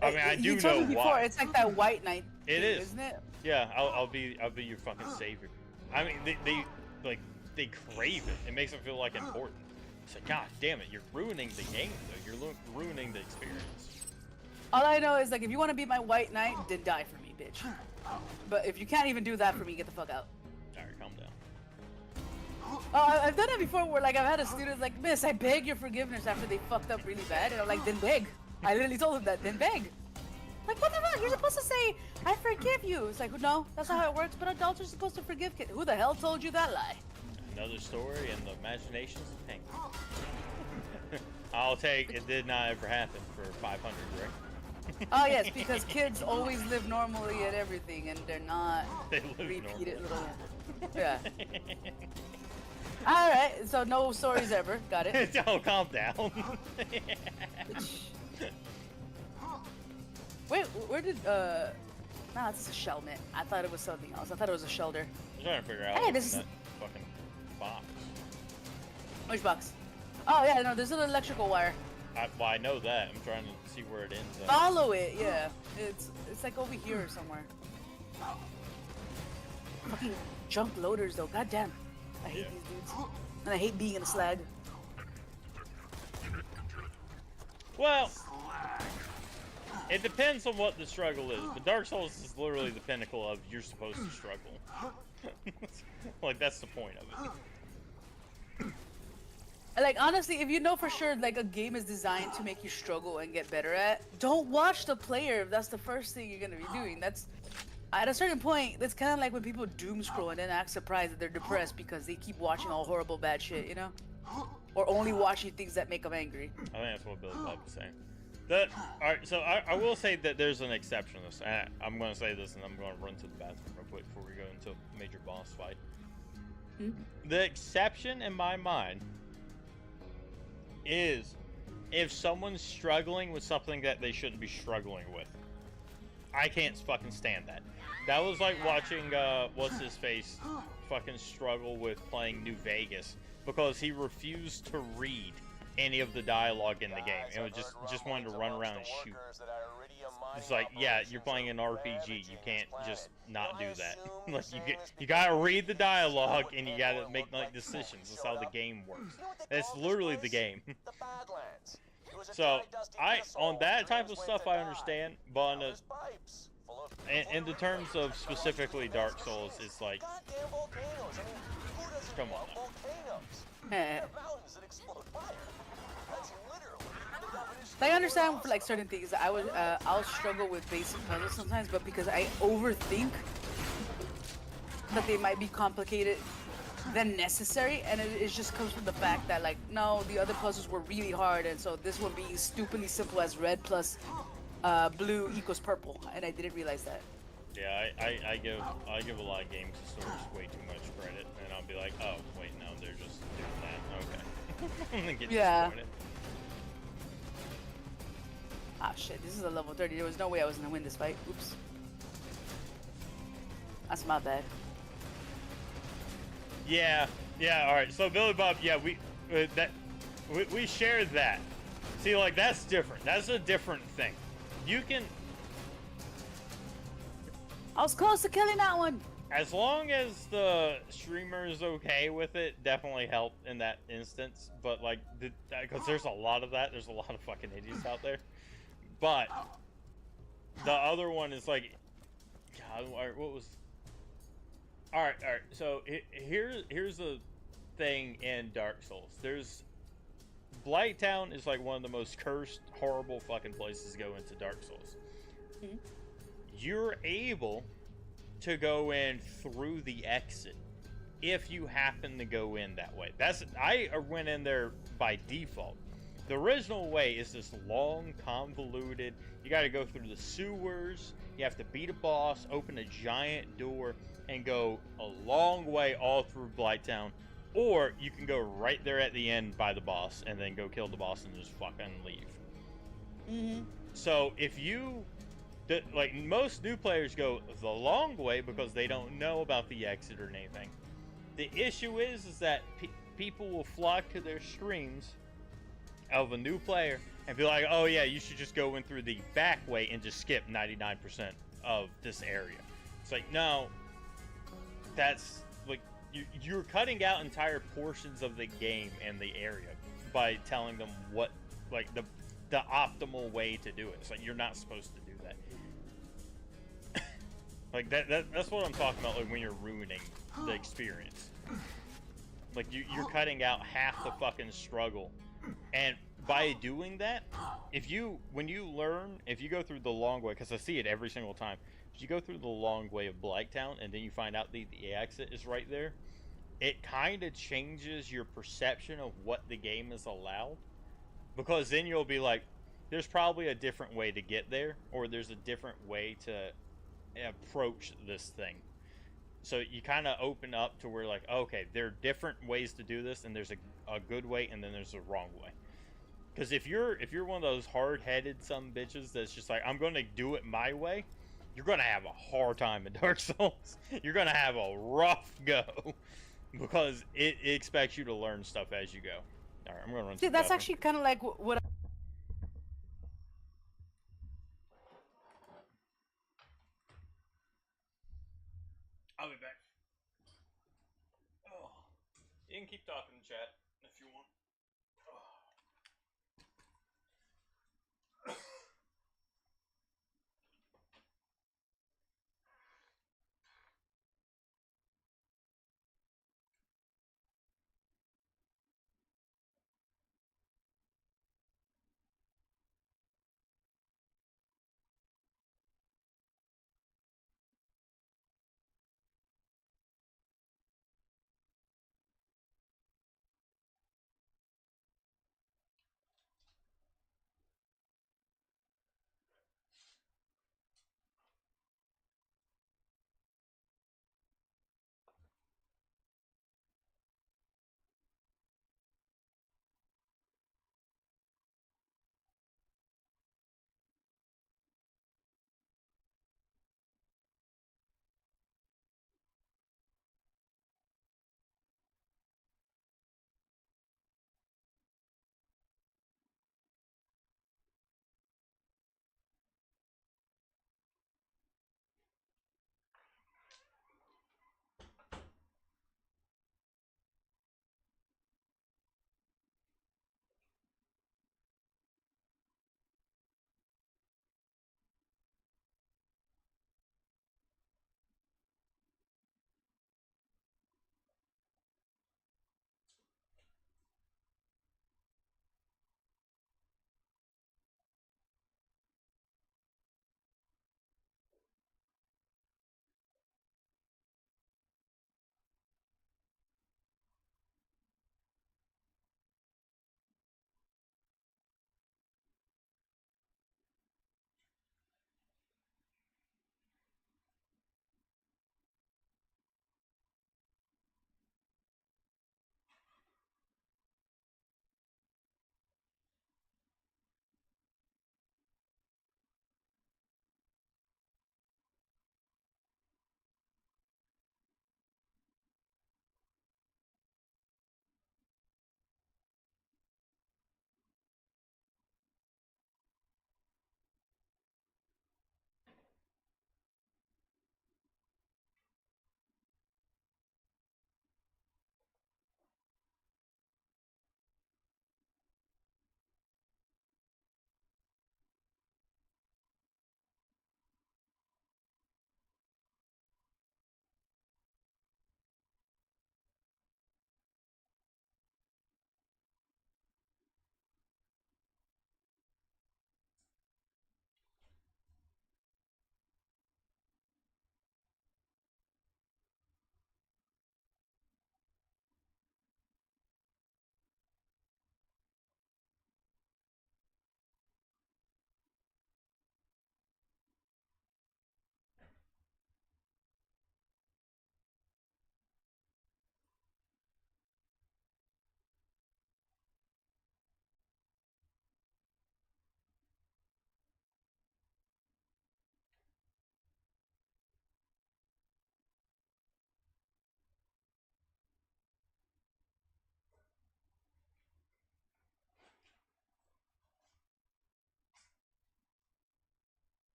Speaker 1: I mean, I do
Speaker 2: you told
Speaker 1: know
Speaker 2: me before,
Speaker 1: why.
Speaker 2: It's like that White Knight
Speaker 1: It
Speaker 2: thing,
Speaker 1: is.
Speaker 2: isn't it?
Speaker 1: Yeah, I'll be your fucking savior. I mean, they crave it. It makes them feel like important. It's like, god damn it, you're ruining the game though. You're ruining the experience.
Speaker 2: All I know is like, if you want to be my White Knight, then die for me, bitch. But if you can't even do that for me, get the fuck out.
Speaker 1: Alright, calm down.
Speaker 2: Oh, I've done it before where like I've had a student like, miss, I beg your forgiveness after they fucked up really bad. And I'm like, then beg. I literally told him that, then beg. Like, what the fuck? You're supposed to say, I forgive you. It's like, no, that's not how it works, but adults are supposed to forgive kids. Who the hell told you that lie?
Speaker 1: Another story and the imaginations of Pink. I'll take it did not ever happen for 500, right?
Speaker 2: Oh yes, because kids always live normally and everything, and they're not
Speaker 1: They live
Speaker 2: repeated
Speaker 1: normal.
Speaker 2: little. Yeah. All right, so no stories ever. Got it.
Speaker 1: Oh, calm down.
Speaker 2: Wait, where did Nah, it's a shell mitt. I thought it was something else. I thought it was a shoulder.
Speaker 1: I'm trying to figure out
Speaker 2: Hey,
Speaker 1: what's
Speaker 2: this
Speaker 1: in
Speaker 2: is-
Speaker 1: that fucking box.
Speaker 2: Which box? Oh yeah, no, there's an electrical wire.
Speaker 1: Well, I know that. I'm trying to see where it ends up.
Speaker 2: Follow it, yeah. It's like over here or somewhere. Fucking junk loaders though, goddamn. I hate these dudes. And I hate being in a slag.
Speaker 1: Well, it depends on what the struggle is, but Dark Souls is literally the pinnacle of you're supposed to struggle. Like, that's the point of it.
Speaker 2: Like, honestly, if you know for sure, like, a game is designed to make you struggle and get better at, don't watch the player if that's the first thing you're gonna be doing. At a certain point, it's kind of like when people doom scroll and then act surprised that they're depressed because they keep watching all horrible bad shit, you know? Or only watching things that make them angry.
Speaker 1: I think that's what Billy Bob was saying. Alright, so I will say that there's an exception to this. I'm going to say this and I'm going to run to the bathroom real quick before we go into a major boss fight. The exception in my mind is if someone's struggling with something that they shouldn't be struggling with. I can't fucking stand that. That was like watching, what's his face, fucking struggle with playing New Vegas because he refused to read any of the dialogue in the game. It was just wanted to run around and shoot. It's like, yeah, you're playing an RPG. You can't just not do that. Like you gotta read the dialogue and you gotta make like decisions. That's how the game works. It's literally the game. So on that type of stuff I understand, but on in the terms of specifically Dark Souls, it's like, come on now.
Speaker 2: I understand for like certain things. I'll struggle with basic puzzles sometimes, but because I overthink that they might be complicated than necessary, and it just comes from the fact that like, no, the other puzzles were really hard, and so this one being stupidly simple as red plus blue equals purple, and I didn't realize that.
Speaker 1: Yeah, I give a lot of games stores way too much credit, and I'll be like, oh wait, no, they're just doing that. Okay. Get disappointed.
Speaker 2: Ah shit, this is a level 30. There was no way I was gonna win this fight. Oops. That's my bad.
Speaker 1: Yeah, all right. So Billy Bob, yeah, we shared that. See, like that's different. That's a different thing. You can.
Speaker 2: I was close to killing that one.
Speaker 1: As long as the streamer is okay with it, definitely help in that instance. But like, because there's a lot of that. There's a lot of fucking idiots out there. But the other one is like, God, what was? All right. So here's the thing in Dark Souls. Blighttown is like one of the most cursed, horrible fucking places to go into Dark Souls. Mm-hmm. You're able to go in through the exit if you happen to go in that way. I went in there by default. The original way is this long, convoluted, you got to go through the sewers, you have to beat a boss, open a giant door, and go a long way all through Blighttown. Or you can go right there at the end by the boss, and then go kill the boss and just fucking leave. Mm-hmm. So if like most new players go the long way because they don't know about the exit or anything. The issue is that people will flock to their streams of a new player and be like, oh yeah, you should just go in through the back way and just skip 99% of this area. It's like, no, that's like you're cutting out entire portions of the game and the area by telling them what, like, the optimal way to do it. It's like you're not supposed to do that. Like that's what I'm talking about, like when you're ruining the experience. Like you're cutting out half the fucking struggle. And by doing that, when you go through the long way, because I see it every single time, if you go through the long way of Blighttown and then you find out the exit is right there, it kind of changes your perception of what the game is allowed. Because then you'll be like, there's probably a different way to get there, or there's a different way to approach this thing. So you kind of open up to where, like, okay, there are different ways to do this, and there's a good way, and then there's a wrong way. Because if you're one of those hard-headed some bitches that's just like, I'm going to do it my way, you're going to have a hard time in Dark Souls. You're going to have a rough go. Because it expects you to learn stuff as you go. Alright, I'm going to run.
Speaker 2: See, that's actually kind of like what
Speaker 1: I'll be back. Oh. You can keep talking in chat if you want.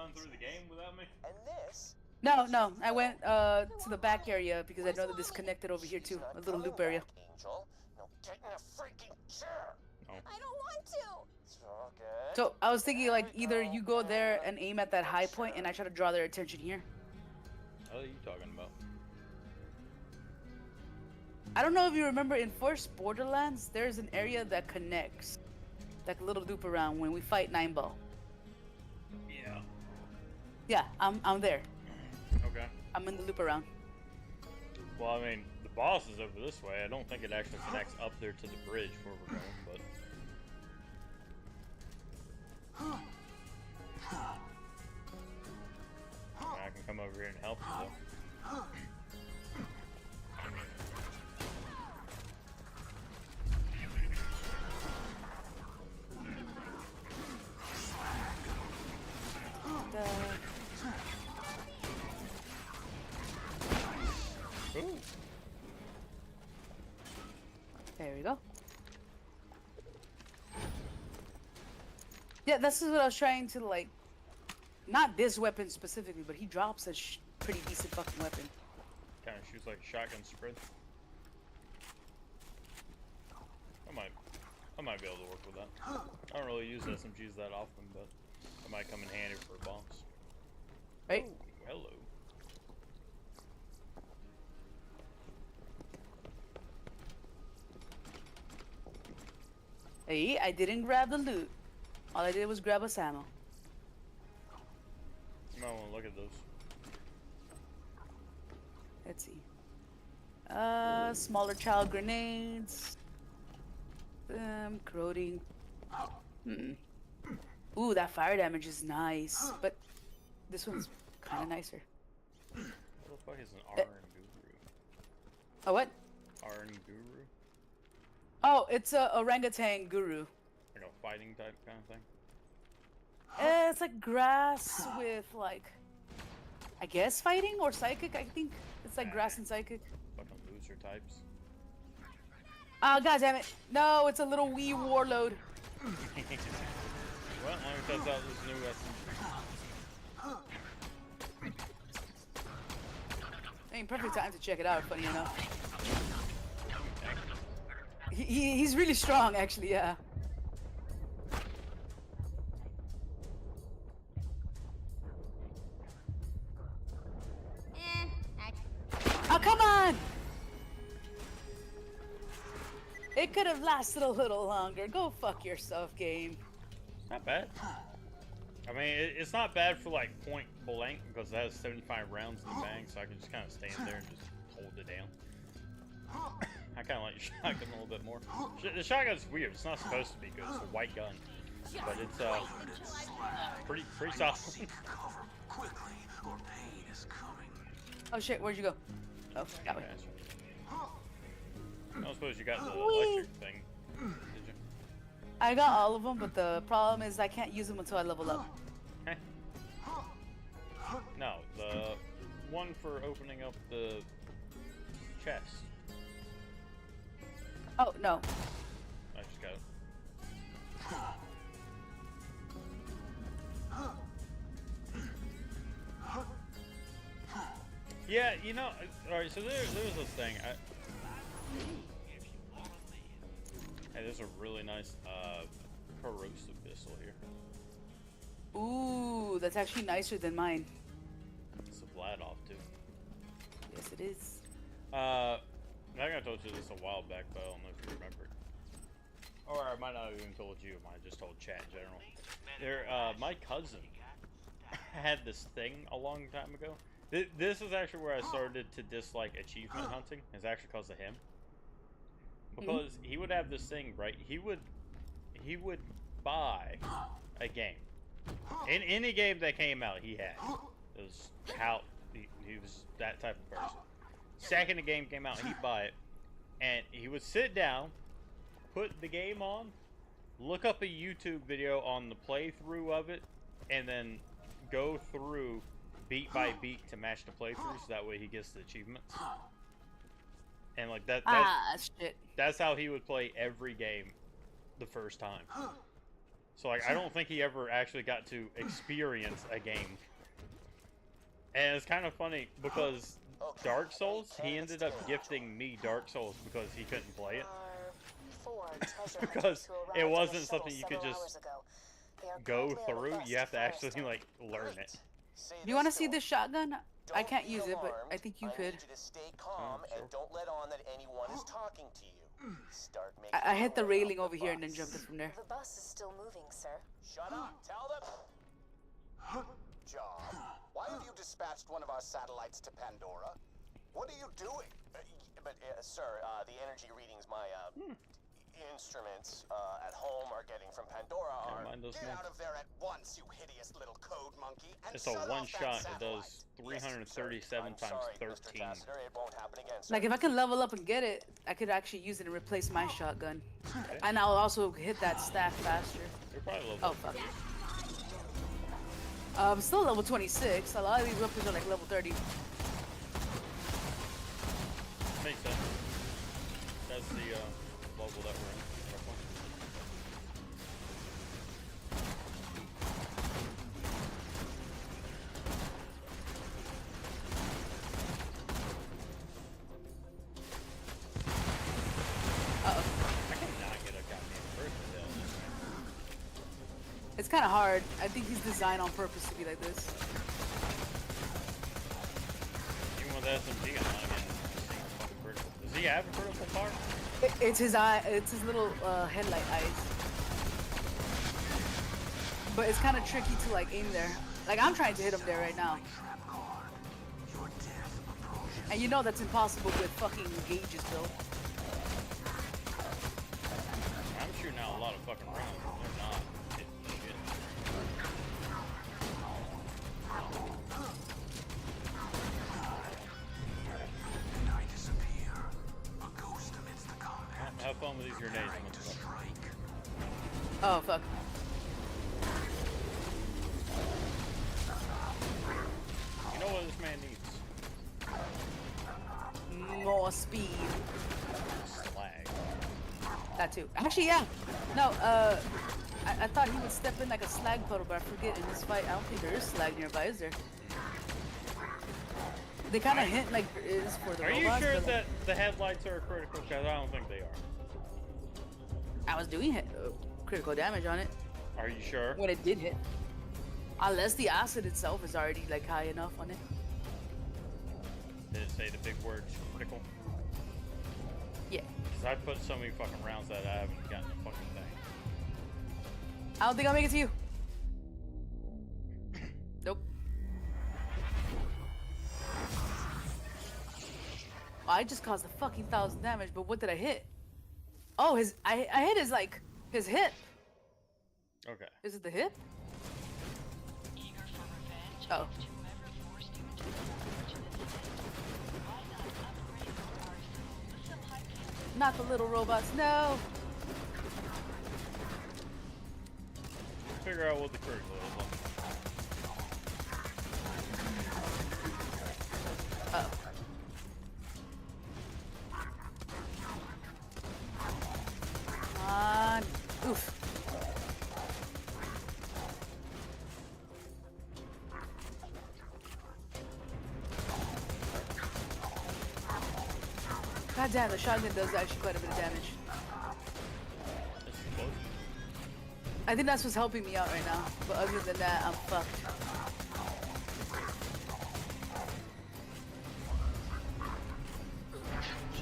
Speaker 1: run through the game without me?
Speaker 3: And this.
Speaker 2: No, I went to the back area because I know that this connected over here too, a little loop area.
Speaker 3: Angel, now get in a freaking chair.
Speaker 6: I don't want to.
Speaker 3: It's all good.
Speaker 2: So I was thinking like either you go there and aim at that high point, and I try to draw their attention here.
Speaker 1: What are you talking about?
Speaker 2: I don't know if you remember in First Borderlands, there's an area that connects, like a little loop around when we fight Nine Ball.
Speaker 1: Yeah.
Speaker 2: Yeah, I'm there.
Speaker 1: Okay.
Speaker 2: I'm in the loop around.
Speaker 1: Well, I mean, the boss is over this way. I don't think it actually connects up there to the bridge where we're going, but... I can come over here and help you, though. Ooh.
Speaker 2: There we go. Yeah, this is what I was trying to like. Not this weapon specifically, but he drops a pretty decent fucking weapon.
Speaker 1: Kind of shoots like a shotgun spread. I might be able to work with that. I don't really use SMGs that often, but it might come in handy for a boss.
Speaker 2: Right?
Speaker 1: Oh, hello.
Speaker 2: Hey, I didn't grab the loot. All I did was grab a ammo.
Speaker 1: You might want to look at those.
Speaker 2: Let's see. Smaller child grenades. Corroding. Ooh, that fire damage is nice, but this one's kind of nicer.
Speaker 1: What the fuck is an RN Guru?
Speaker 2: Oh, what?
Speaker 1: RN Guru?
Speaker 2: Oh, it's a orangutan guru.
Speaker 1: Like a fighting type kind of thing?
Speaker 2: It's like grass with like, I guess fighting or psychic. I think it's like grass and psychic.
Speaker 1: Fucking loser types.
Speaker 2: Oh, god damn it! No, it's a little wee warlord.
Speaker 1: Well, let me test out this new SMG.
Speaker 2: I mean, perfect time to check it out. Funny enough, he's really strong, actually. Yeah. Oh, come on! It could have lasted a little longer. Go fuck yourself, game.
Speaker 1: Not bad. I mean, it's not bad for like point blank because it has 75 rounds in the bag, so I can just kind of stand there and just hold it down. I kind of like the shotgun a little bit more. The shotgun's weird. It's not supposed to be good. It's a white gun, but it's pretty solid.
Speaker 8: Cover quickly, or pain is coming.
Speaker 2: Oh shit, where'd you go? Oh, that way.
Speaker 1: I don't suppose you got the electric thing, did you?
Speaker 2: I got all of them, but the problem is I can't use them until I level up.
Speaker 1: Okay. No, the one for opening up the chest.
Speaker 2: Oh, no.
Speaker 1: I just got it. Yeah, you know, alright, so there's this thing. Hey, there's a really nice corrosive pistol here.
Speaker 2: Ooh, that's actually nicer than mine.
Speaker 1: It's a Vladov too.
Speaker 2: Yes, it is.
Speaker 1: I think I told you this a while back, but I don't know if you remember it. Or I might not have even told you. I might have just told chat in general. My cousin had this thing a long time ago. This is actually where I started to dislike achievement hunting. It's actually because of him. Because he would have this thing, right? He would buy a game. In any game that came out, he had. It was how he was that type of person. Second the game came out, he'd buy it, and he would sit down, put the game on, look up a YouTube video on the playthrough of it, and then go through beat by beat to match the playthrough, so that way he gets the achievements. And like
Speaker 2: Shit.
Speaker 1: that's how he would play every game the first time. So like I don't think he ever actually got to experience a game. And it's kind of funny because Dark Souls, he ended up gifting me Dark Souls because he couldn't play it. Because it wasn't something you could just go through. You have to actually like learn it.
Speaker 2: Do you want to see this shotgun? I can't use it, but I think you could.
Speaker 3: I need you to stay calm and don't let on that anyone is talking to you. Start making
Speaker 2: I hit the
Speaker 3: your way
Speaker 2: railing
Speaker 3: up
Speaker 2: over
Speaker 3: the
Speaker 2: here and then
Speaker 3: bus.
Speaker 2: jumped it from there.
Speaker 7: The bus is still moving, sir.
Speaker 3: Shut up! Tell them! Job, why have you dispatched one of our satellites to Pandora? What are you doing? Sir, the energy readings my instruments at home are getting from Pandora are...
Speaker 1: mind those
Speaker 3: Get
Speaker 1: notes.
Speaker 3: out of there at once, you hideous little code monkey, and
Speaker 1: It's a
Speaker 3: shut
Speaker 1: one
Speaker 3: off that
Speaker 1: shot. It
Speaker 3: satellite.
Speaker 1: does
Speaker 3: Yes, sir.
Speaker 1: 337
Speaker 3: I'm
Speaker 1: times
Speaker 3: sorry,
Speaker 1: 13.
Speaker 3: Mr. Tassiter, it won't happen again, sir.
Speaker 2: Like if I can level up and get it, I could actually use it and replace my shotgun. And I'll also hit that staff faster.
Speaker 1: You're probably level
Speaker 2: Oh fuck. I'm still level 26. A lot of these weapons are like level 30.
Speaker 1: Makes sense. That's the level that we're in. roughly.
Speaker 2: Uh-oh.
Speaker 1: I cannot get a goddamn first kill.
Speaker 2: It's kind of hard. I think he's designed on purpose to be like this.
Speaker 1: Even with SMG, I'm not getting a single fucking critical. Does he have a critical part?
Speaker 2: It's his eye. It's his little headlight eyes. But it's kind of tricky to like aim there. Like I'm trying to hit him there right now. And you know that's impossible with fucking gauges built.
Speaker 1: I'm shooting out a lot of fucking rounds. And they're not hitting shit.
Speaker 8: And I disappear. A ghost amidst the combat.
Speaker 1: Have fun with these grenades.
Speaker 8: Trying to strike.
Speaker 2: Oh fuck.
Speaker 1: You know what this man needs?
Speaker 2: More speed.
Speaker 1: Slag.
Speaker 2: That too. Actually, yeah. No, I thought he would step in like a slag puddle, but I forget in this fight, I don't think there is slag nearby, is there? They kind of hint like there is for the
Speaker 1: Are you
Speaker 2: robots,
Speaker 1: sure
Speaker 2: but, like,
Speaker 1: that the headlights are critical? Because I don't think they are.
Speaker 2: I was doing critical damage on it
Speaker 1: Are you sure?
Speaker 2: when it did hit. Unless the acid itself is already like high enough on it.
Speaker 1: Did it say the big word critical?
Speaker 2: Yeah.
Speaker 1: Because I put so many fucking rounds that I haven't gotten a fucking thing.
Speaker 2: I don't think I'll make it to you. Nope. I just caused a fucking 1,000 damage, but what did I hit? Oh, I hit his hip.
Speaker 1: Okay.
Speaker 2: Is it the hip?
Speaker 4: Eager for revenge
Speaker 2: Oh.
Speaker 4: against whoever forced you into the unfortunate event? Why not upgrade your arsenal with some high-caliber
Speaker 2: Not the little robots, no.
Speaker 1: Figure out what the critical is.
Speaker 2: Uh-oh. Come on. Oof. God damn, the shotgun does actually quite a bit of damage.
Speaker 1: It's close.
Speaker 2: I think that's what's helping me out right now. But other than that, I'm fucked.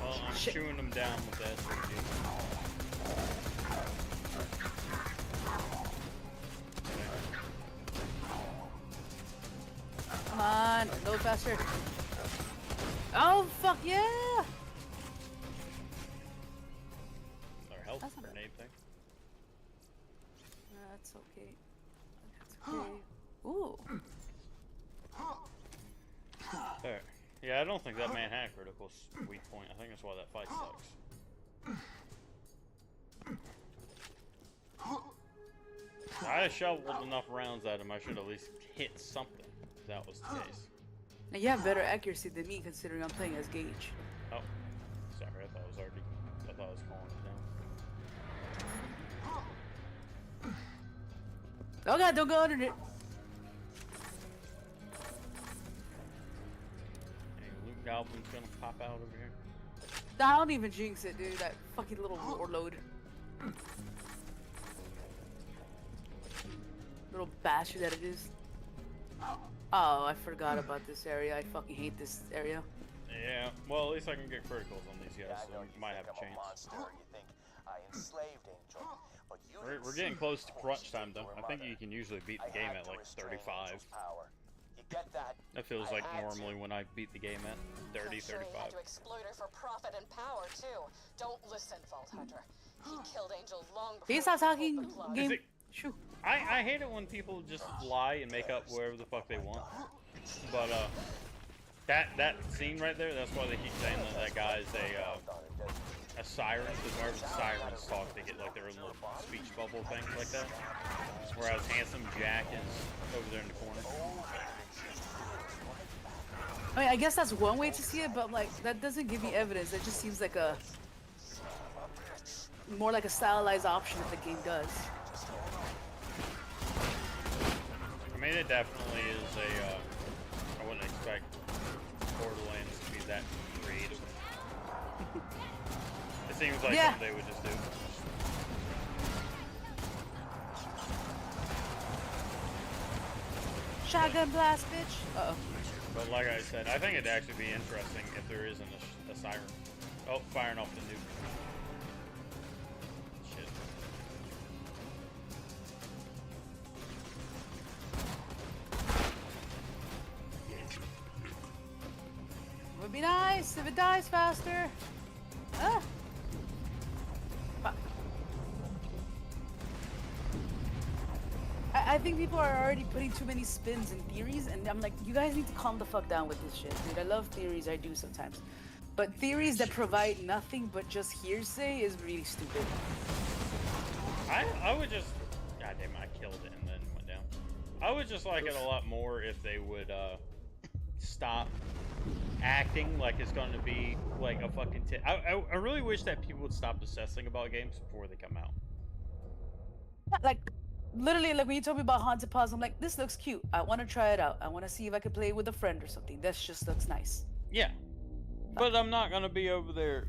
Speaker 1: Well, I'm
Speaker 2: Shit.
Speaker 1: chewing them down with that SMG.
Speaker 2: Come on, load faster. Oh, fuck yeah!
Speaker 1: Our health
Speaker 2: That's not bad.
Speaker 1: grenade thing.
Speaker 2: That's okay. That's okay. Ooh.
Speaker 1: There. Yeah, I don't think that man had a critical weak point. I think that's why that fight sucks. I shoveled enough rounds at him, I should at least hit something, if that was the case.
Speaker 2: Now you have better accuracy than me considering I'm playing as Gage.
Speaker 1: Oh. Sorry, I thought I was calling it down.
Speaker 2: Oh god, don't go under it.
Speaker 1: Any loot goblins gonna pop out over here?
Speaker 2: Nah, don't even jinx it, dude. That fucking little warlord. Little bastard that it is. Oh, I forgot about this area. I fucking hate this area.
Speaker 1: Yeah, well, at least I can get criticals on these guys,
Speaker 3: Yeah, I
Speaker 1: so
Speaker 3: know
Speaker 1: we
Speaker 3: you
Speaker 1: might
Speaker 3: think
Speaker 1: have a
Speaker 3: I'm
Speaker 1: chance.
Speaker 3: monster, or you think I enslaved Angel, but you
Speaker 1: We're
Speaker 3: didn't
Speaker 1: getting
Speaker 3: see
Speaker 1: close to
Speaker 3: what
Speaker 1: crunch
Speaker 3: she
Speaker 1: time,
Speaker 3: did to
Speaker 1: though.
Speaker 3: her
Speaker 1: I think
Speaker 3: mother.
Speaker 1: you can usually beat
Speaker 3: I
Speaker 1: the game
Speaker 3: had
Speaker 1: at
Speaker 3: to
Speaker 1: like
Speaker 3: restrain
Speaker 1: 35.
Speaker 3: Angel's power. You get that?
Speaker 1: That feels
Speaker 3: I
Speaker 1: like
Speaker 3: had to.
Speaker 1: normally when I beat the game at 30,
Speaker 7: I'm sure he had
Speaker 1: 35.
Speaker 7: to exploit her for profit and power too. Don't listen, Vault Hunter. He killed Angel long before
Speaker 2: Can you stop
Speaker 7: he pulled
Speaker 2: talking,
Speaker 7: the plug.
Speaker 2: game?
Speaker 1: Is it-
Speaker 2: Shoo.
Speaker 1: I hate it when people just lie and make up wherever the fuck they want. But that scene right there, that's why they keep saying that that guy's a siren, because whenever the sirens talk, they get like their own little speech bubble things like that. Whereas Handsome Jack is over there in the corner.
Speaker 2: I mean, I guess that's one way to see it, but like that doesn't give me evidence. It just seems like a more like a stylized option that the game does.
Speaker 1: I mean, it definitely is a. I wouldn't expect Borderlands to be that creative. It seems like
Speaker 2: Yeah.
Speaker 1: something they would just do.
Speaker 2: Shotgun blast, bitch. Uh oh.
Speaker 1: But like I said, I think it'd actually be interesting if there isn't a siren. Oh, firing off the nuke. Shit.
Speaker 2: Would be nice if it dies faster. Ah. Fuck. I think people are already putting too many spins and theories, and I'm like, you guys need to calm the fuck down with this shit, dude. I love theories, I do sometimes. But theories that provide nothing but just hearsay is really stupid.
Speaker 1: I would just. God damn it, I killed it and then went down. I would just like it a lot more if they would stop acting like it's going to be like a fucking. I really wish that people would stop assessing about games before they come out.
Speaker 2: Like, literally, like when you told me about Haunted Paws, I'm like, this looks cute. I want to try it out. I want to see if I can play it with a friend or something. That just looks nice.
Speaker 1: Yeah, but I'm not gonna be over there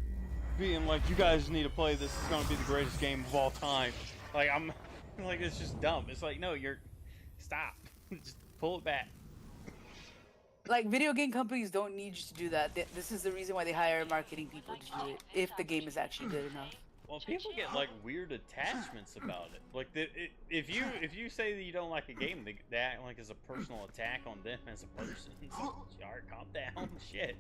Speaker 1: being like, you guys need to play this. It's gonna be the greatest game of all time. Like I'm, like it's just dumb. It's like, no, stop. Just pull it back.
Speaker 2: Like, video game companies don't need you to do that. This is the reason why they hire marketing people to do it, if the game is actually good enough.
Speaker 1: Well, people get like weird attachments about it. Like, if you say that you don't like a game, they act like it's a personal attack on them as a person. Alright, calm down. Shit.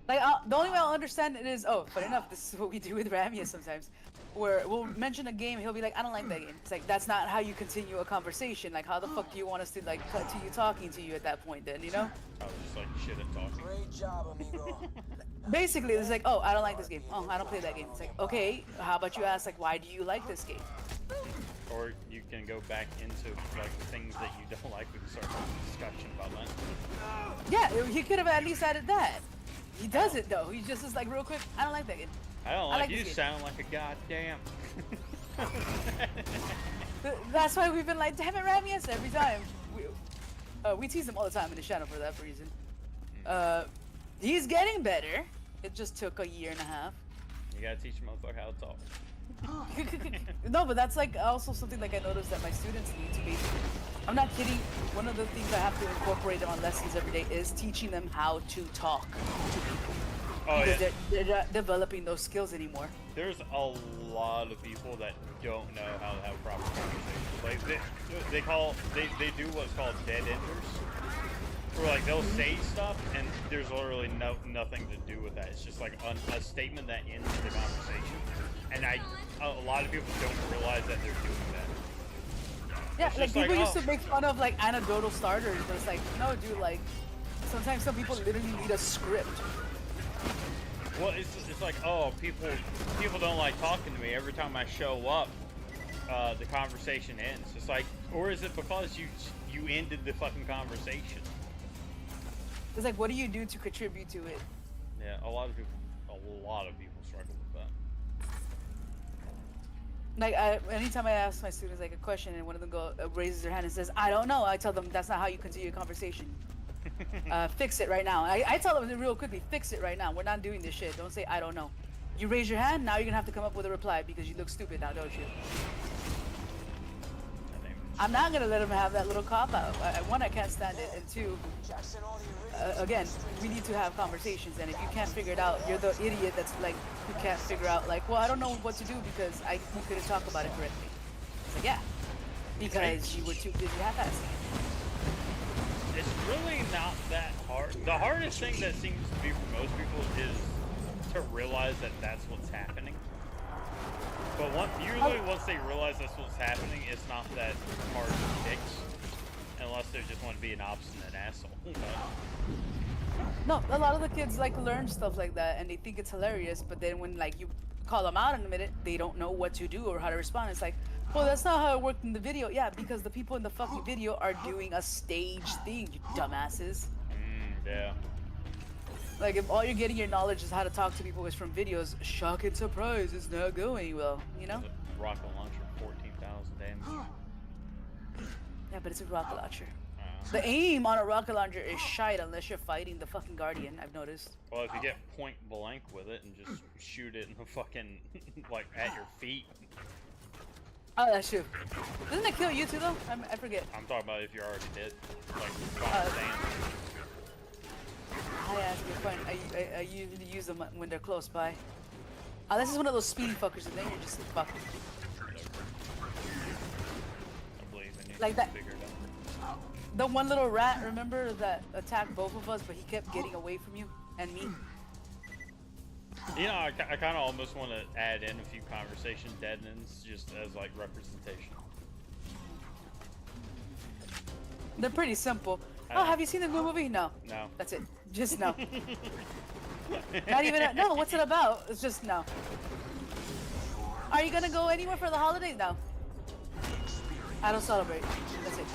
Speaker 2: Like, the only way I'll understand it is, oh, funny enough, this is what we do with Ramius sometimes. Where we'll mention a game, he'll be like, I don't like that game. It's like, that's not how you continue a conversation. Like, how the fuck do you want us to, like, cut to you talking to you at that point then, you know?
Speaker 1: I was just like shit at talking.
Speaker 3: Great job, amigo.
Speaker 2: Basically, it's like, oh, I don't like this game. Oh, I don't play that game. It's like, okay, how about you ask, like, why do you like this game?
Speaker 1: Or you can go back into like the things that you don't like. We can start a discussion about that.
Speaker 2: Yeah, he could have at least added that. He doesn't, though. He just is like, real quick, I don't like that game.
Speaker 1: I don't
Speaker 2: I
Speaker 1: like
Speaker 2: like
Speaker 1: you.
Speaker 2: this game.
Speaker 1: Sound like a goddamn.
Speaker 2: That's why we've been like, damn it, Ramius, every time. We tease him all the time in the channel for that reason. He's getting better. It just took a year and a half.
Speaker 1: You gotta teach a motherfucker how to talk.
Speaker 2: No, but that's like also something like I noticed that my students need to basically. I'm not kidding. One of the things I have to incorporate in my lessons every day is teaching them how to talk to people.
Speaker 1: Oh
Speaker 2: Because
Speaker 1: yeah.
Speaker 2: they're not developing those skills anymore.
Speaker 1: There's a lot of people that don't know how to have a proper conversation. Like they do what's called dead enders. Where like they'll say stuff and there's literally nothing to do with that. It's just like a statement that ends the conversation. And a lot of people don't realize that they're doing that.
Speaker 2: Yeah,
Speaker 1: It's
Speaker 2: like
Speaker 1: just
Speaker 2: people
Speaker 1: like,
Speaker 2: used
Speaker 1: oh.
Speaker 2: to make fun of like anecdotal starters, but it's like, no, dude, like sometimes some people literally need a script.
Speaker 1: Well, it's like, oh, people don't like talking to me. Every time I show up, the conversation ends. It's like, or is it because you ended the fucking conversation?
Speaker 2: It's like, what do you do to contribute to it?
Speaker 1: Yeah, a lot of people struggle with that.
Speaker 2: Like, anytime I ask my students like a question and one of them raises their hand and says, "I don't know," I tell them that's not how you continue a conversation. Fix it right now. I tell them real quickly, fix it right now. We're not doing this shit. Don't say I don't know. You raise your hand, now you're gonna have to come up with a reply because you look stupid now, don't you? I'm not gonna let him have that little cop out. One, I can't stand it, and two, again, we need to have conversations. And if you can't figure it out, you're the idiot that's like who can't figure out like, well, I don't know what to do because we couldn't talk about it correctly. It's like, yeah, because you were too busy half-assing.
Speaker 1: It's really not that hard. The hardest thing that seems to be for most people is to realize that that's what's happening. But usually once they realize that's what's happening, it's not that hard to fix. Unless they just want to be an obstinate asshole.
Speaker 2: No, a lot of the kids like learn stuff like that and they think it's hilarious, but then when like you call them out in a minute, they don't know what to do or how to respond. It's like, well, that's not how it worked in the video. Yeah, because the people in the fucking video are doing a staged thing, you dumbasses.
Speaker 1: Yeah.
Speaker 2: Like, if all you're getting your knowledge is how to talk to people is from videos, shock and surprise, it's not going well, you know?
Speaker 1: Rocket launcher, 14,000 damage.
Speaker 2: Yeah, but it's a rocket launcher. The aim on a rocket launcher is shite unless you're fighting the fucking Guardian, I've noticed.
Speaker 1: Well, if you get point blank with it and just shoot it in the fucking, like, at your feet.
Speaker 2: Oh, that's true. Doesn't it kill you too, though? I forget.
Speaker 1: I'm talking about if you're already dead. Like,
Speaker 2: I ask you a point. I usually use them when they're close by. This is one of those speedy fuckers, and then you're just fucked. Like that. The one little rat, remember, that attacked both of us, but he kept getting away from you and me?
Speaker 1: You know, I kind of almost want to add in a few conversation deadenings just as, like, representation.
Speaker 2: They're pretty simple. Oh, have you seen the new movie? No.
Speaker 1: No.
Speaker 2: That's it. Just no. Not even no, what's it about? It's just no. Are you gonna go anywhere for the holidays? No. I don't celebrate. That's it.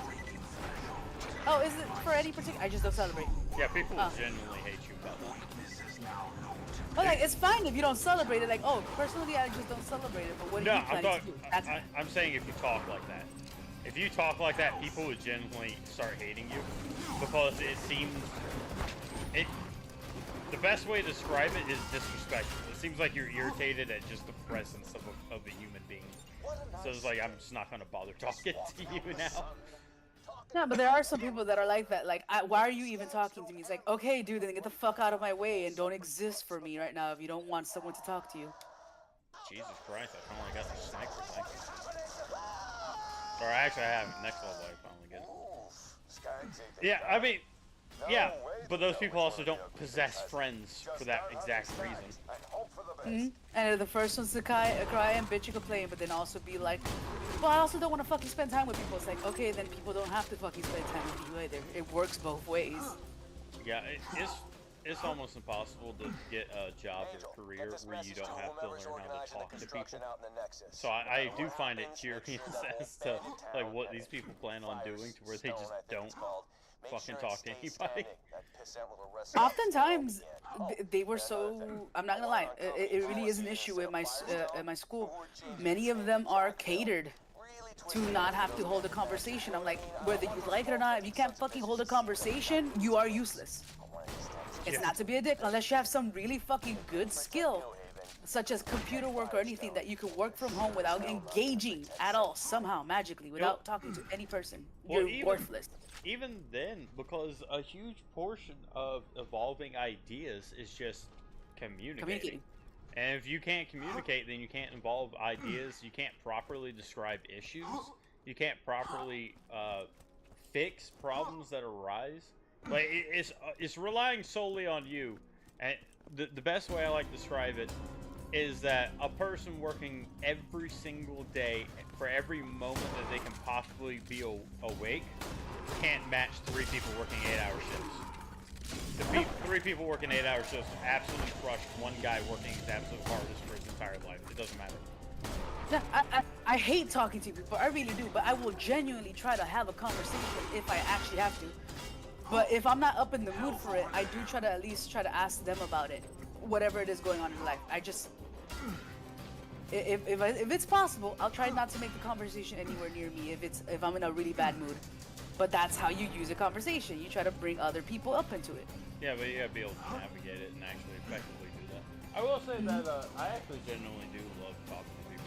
Speaker 2: Oh, is it for any particular? I just don't celebrate.
Speaker 1: Yeah, people genuinely hate you about that.
Speaker 2: But like, it's fine if you don't celebrate it. Like, oh, personally, I just don't celebrate it. But what are you planning to do?
Speaker 1: I'm saying if you talk like that. If you talk like that, people would genuinely start hating you because it seems the best way to describe it is disrespectful. It seems like you're irritated at just the presence of a human being. So it's like, I'm just not gonna bother talking to you now.
Speaker 2: No, but there are some people that are like that. Like, why are you even talking to me? It's like, okay, dude, then get the fuck out of my way and don't exist for me right now if you don't want someone to talk to you.
Speaker 1: Jesus Christ, I finally got the sniper thing. Or actually, I haven't. Next level, I finally get it. Yeah, I mean, yeah, but those people also don't possess friends for that exact reason.
Speaker 2: And they're the first ones to cry and bitch and complain, but then also be like, well, I also don't want to fucking spend time with people. It's like, okay, then people don't have to fucking spend time with you either. It works both ways.
Speaker 1: Yeah, it's almost impossible to get a job or career where you don't have to learn how to talk to people. So I do find it curious as to like what these people plan on doing to where they just don't fucking talk to anybody.
Speaker 2: Oftentimes, they were so, I'm not gonna lie, it really is an issue at my school. Many of them are catered to not have to hold a conversation. I'm like, whether you like it or not, if you can't fucking hold a conversation, you are useless. It's not to be a dick unless you have some really fucking good skill, such as computer work or anything that you can work from home without engaging at all, somehow, magically, without talking to any person. You're worthless.
Speaker 1: Even then, because a huge portion of evolving ideas is just communicating. And if you can't communicate, then you can't evolve ideas, you can't properly describe issues, you can't properly fix problems that arise. Like, it's relying solely on you. And the best way I like to describe it is that a person working every single day for every moment that they can possibly be awake can't match 3 people working 8-hour shifts. The 3 people working 8-hour shifts absolutely crush one guy working his absolute hardest for his entire life. It doesn't matter.
Speaker 2: Yeah, I hate talking to people. I really do. But I will genuinely try to have a conversation if I actually have to. But if I'm not up in the mood for it, I do try to at least try to ask them about it. Whatever it is going on in life. if it's possible, I'll try not to make the conversation anywhere near me if I'm in a really bad mood. But that's how you use a conversation. You try to bring other people up into it.
Speaker 1: Yeah, but you gotta be able to navigate it and actually effectively do that. I will say that I actually genuinely do love talking to people.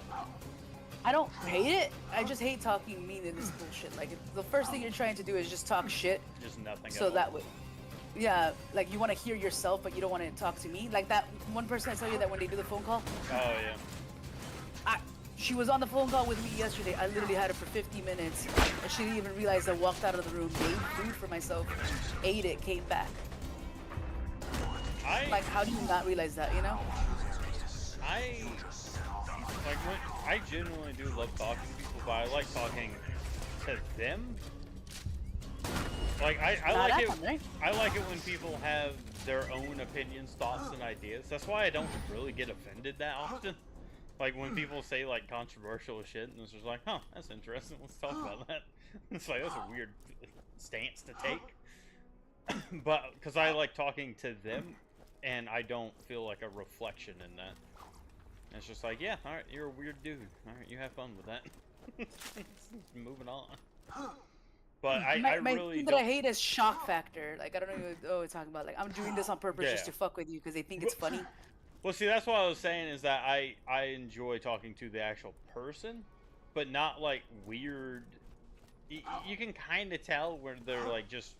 Speaker 2: I don't hate it. I just hate talking mean in this bullshit. Like, the first thing you're trying to do is just talk shit.
Speaker 1: Just nothing.
Speaker 2: So that way, yeah, like you want to hear yourself, but you don't want to talk to me. Like that one person I tell you that when they do the phone call.
Speaker 1: Oh yeah.
Speaker 2: She was on the phone call with me yesterday. I literally had her for 50 minutes. And she didn't even realize I walked out of the room, made food for myself, ate it, came back. Like, how do you not realize that, you know?
Speaker 1: I genuinely do love talking to people, but I like talking to them. Like I like it when people have their own opinions, thoughts, and ideas. That's why I don't really get offended that often. Like when people say like controversial shit, and it's just like, huh, that's interesting. Let's talk about that. It's like that's a weird stance to take. But because I like talking to them, and I don't feel like a reflection in that. It's just like, yeah, all right, you're a weird dude. All right, you have fun with that. Moving on. But I really
Speaker 2: thing that I hate is shock factor. Like I don't know what we're talking about. Like I'm doing this on purpose just to fuck with you because they think it's funny.
Speaker 1: Well, see, that's what I was saying is that I enjoy talking to the actual person, but not like weird. You can kind of tell where they're like just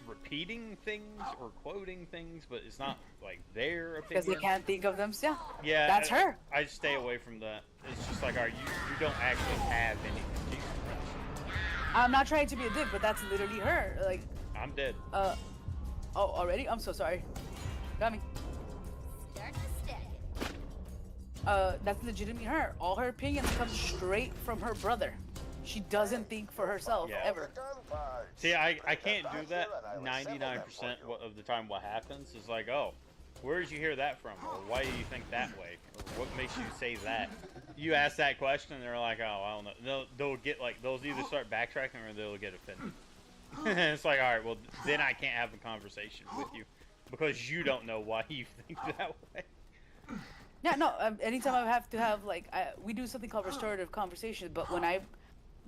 Speaker 1: repeating things or quoting things, but it's not like their opinion.
Speaker 2: Because they can't think of them. Yeah.
Speaker 1: Yeah.
Speaker 2: That's her.
Speaker 1: I stay away from that. It's just like, you don't actually have any.
Speaker 2: I'm not trying to be a dick, but that's literally her. Like.
Speaker 1: I'm dead.
Speaker 2: Oh, already? I'm so sorry. Got me. That's legitimately her. All her opinions come straight from her brother. She doesn't think for herself, ever.
Speaker 1: See, I can't do that 99% of the time. What happens is like, oh, where did you hear that from? Or why do you think that way? Or what makes you say that? You ask that question, and they're like, oh, I don't know. They'll get like, they'll either start backtracking or they'll get offended. It's like, all right, well, then I can't have a conversation with you because you don't know why you think that way.
Speaker 2: Yeah, no. Anytime I have to have like, we do something called restorative conversations. But when I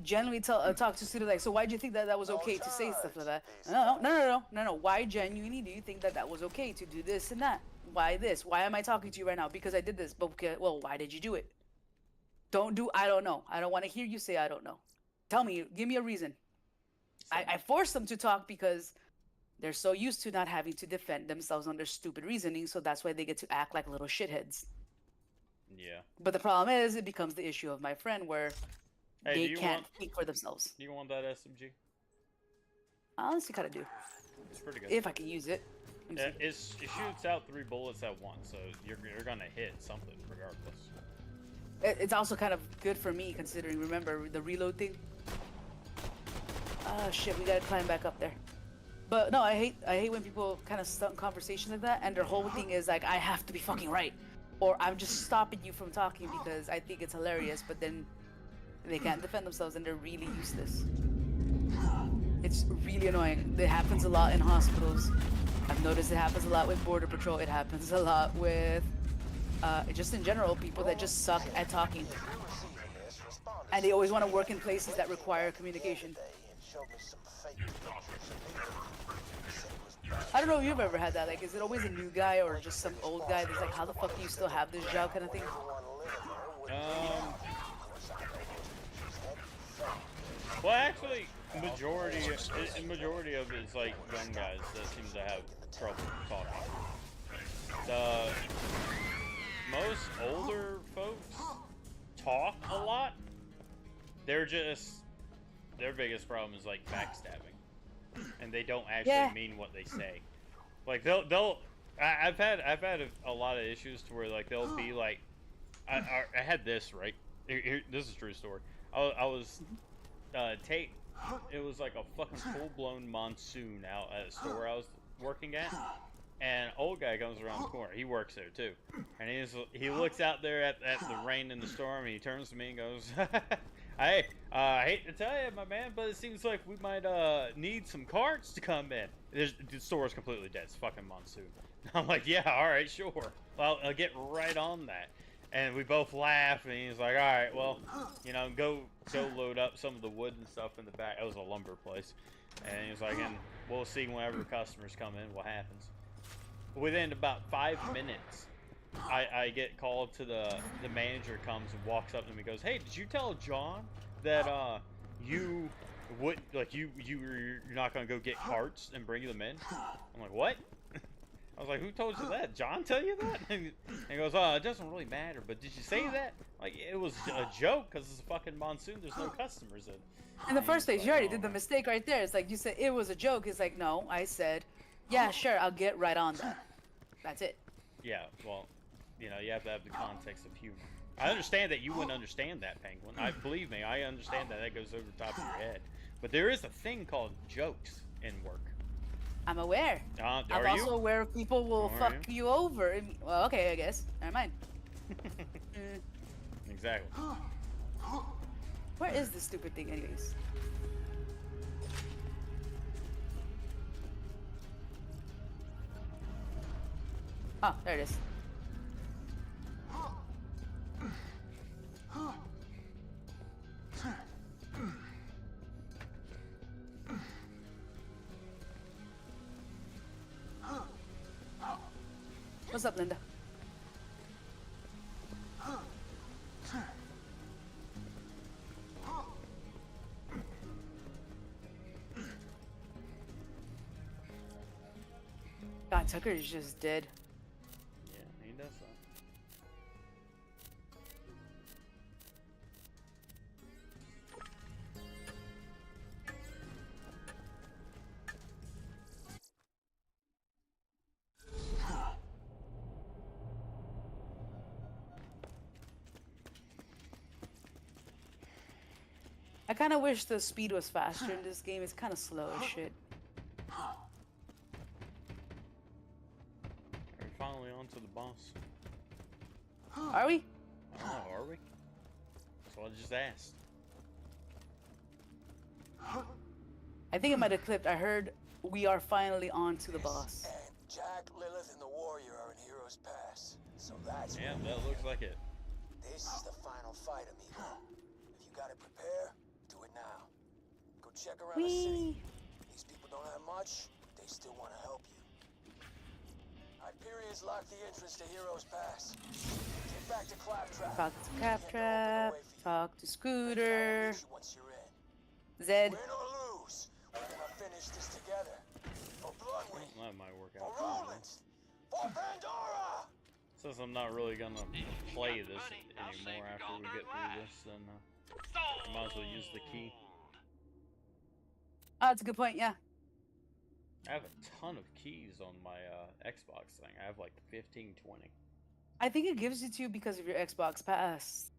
Speaker 2: genuinely talk to students like, so why do you think that was okay to say stuff like that? No. Why genuinely do you think that was okay to do this and that? Why this? Why am I talking to you right now? Because I did this. But okay, well, why did you do it? I don't know. I don't want to hear you say I don't know. Tell me. Give me a reason. I force them to talk because they're so used to not having to defend themselves on their stupid reasoning, so that's why they get to act like little shitheads.
Speaker 1: Yeah.
Speaker 2: But the problem is, it becomes the issue of my friend where they can't think for themselves.
Speaker 1: You want that SMG?
Speaker 2: I honestly kind of do.
Speaker 1: It's pretty good.
Speaker 2: If I can use it.
Speaker 1: It shoots out 3 bullets at once, so you're gonna hit something regardless.
Speaker 2: It's also kind of good for me considering, remember, the reload thing? Ah, shit, we gotta climb back up there. But no, I hate when people kind of stunt conversations like that, and their whole thing is like, I have to be fucking right. Or I'm just stopping you from talking because I think it's hilarious, but then they can't defend themselves and they're really useless. It's really annoying. It happens a lot in hospitals. I've noticed it happens a lot with Border Patrol. It happens a lot with, just in general, people that just suck at talking. And they always want to work in places that require communication. I don't know if you've ever had that. Like, is it always a new guy or just some old guy that's like, how the fuck do you still have this job kind of thing?
Speaker 1: Well, actually, majority of it is like young guys that seem to have trouble talking. The most older folks talk a lot. Their biggest problem is like backstabbing, and they don't actually mean what they say. Like I've had a lot of issues to where like they'll be like, I had this right. This is a true story. I was it was like a fucking full-blown monsoon out at a store I was working at, and an old guy comes around the corner. He works there too, and he looks out there at the rain and the storm, and he turns to me and goes, "Hey, I hate to tell you, my man, but it seems like we might need some carts to come in." The store is completely dead. It's fucking monsoon. I'm like, yeah, all right, sure. Well, I'll get right on that. And we both laugh, and he's like, all right, well, you know, go load up some of the wood and stuff in the back. It was a lumber place. And he's like, and we'll see whenever customers come in what happens. Within about 5 minutes, I get called to the manager comes and walks up to me and goes, hey, did you tell John that you would, like, you're not going to go get carts and bring them in? I'm like, what? I was like, who told you that? John tell you that? And he goes, oh, it doesn't really matter, but did you say that? Like, it was a joke because it's a fucking monsoon. There's no customers in.
Speaker 2: In the first place, you already
Speaker 1: "Oh,
Speaker 2: did the
Speaker 1: man."
Speaker 2: mistake right there. It's like you said it was a joke. It's like, no, I said, yeah, sure, I'll get right on that. That's it.
Speaker 1: Yeah, well, you know, you have to have the context of humor. I understand that you wouldn't understand that, Penguin. Believe me, I understand that goes over the top of your head. But there is a thing called jokes in work.
Speaker 2: I'm aware.
Speaker 1: Are
Speaker 2: I'm
Speaker 1: you?
Speaker 2: also aware people will
Speaker 1: Are
Speaker 2: fuck
Speaker 1: you?
Speaker 2: you over. Well, okay, I guess. Never mind.
Speaker 1: Exactly.
Speaker 2: Where is this stupid thing, anyways? Oh, there it is. What's up, Linda? God, Tucker is just dead.
Speaker 1: Yeah, he does that.
Speaker 2: I kind of wish the speed was faster in this game. It's kind of slow as shit.
Speaker 1: Are we finally on to the boss?
Speaker 2: Are we?
Speaker 1: I don't know, are we? That's what I just asked.
Speaker 2: I think it might have clipped. I heard we are finally on to the boss.
Speaker 3: And Jack, Lilith, and the Warrior are in Heroes Pass. So that's
Speaker 1: Yeah,
Speaker 3: what
Speaker 1: that looks like it.
Speaker 3: This is the final fight, amigo. If you gotta prepare, do it now. Go check around the city.
Speaker 2: Whee!
Speaker 3: These people don't have much, but they still want to help you. Hyperia's locked the entrance to Heroes Pass. Get back to Claptrap.
Speaker 2: Talk to Claptrap. Talk to Scooter.
Speaker 3: Once you're in.
Speaker 2: Zed.
Speaker 3: Win or lose, we're gonna finish this together. For Bloodwing,
Speaker 1: That might work
Speaker 3: for
Speaker 1: out. for me.
Speaker 3: Rollins, for Pandora!
Speaker 1: Since I'm not really gonna play this anymore after we get through this, then might as well use the key.
Speaker 2: Oh, that's a good point. Yeah.
Speaker 1: I have a ton of keys on my Xbox thing. I have like 15, 20.
Speaker 2: I think it gives it to you because of your Xbox Pass.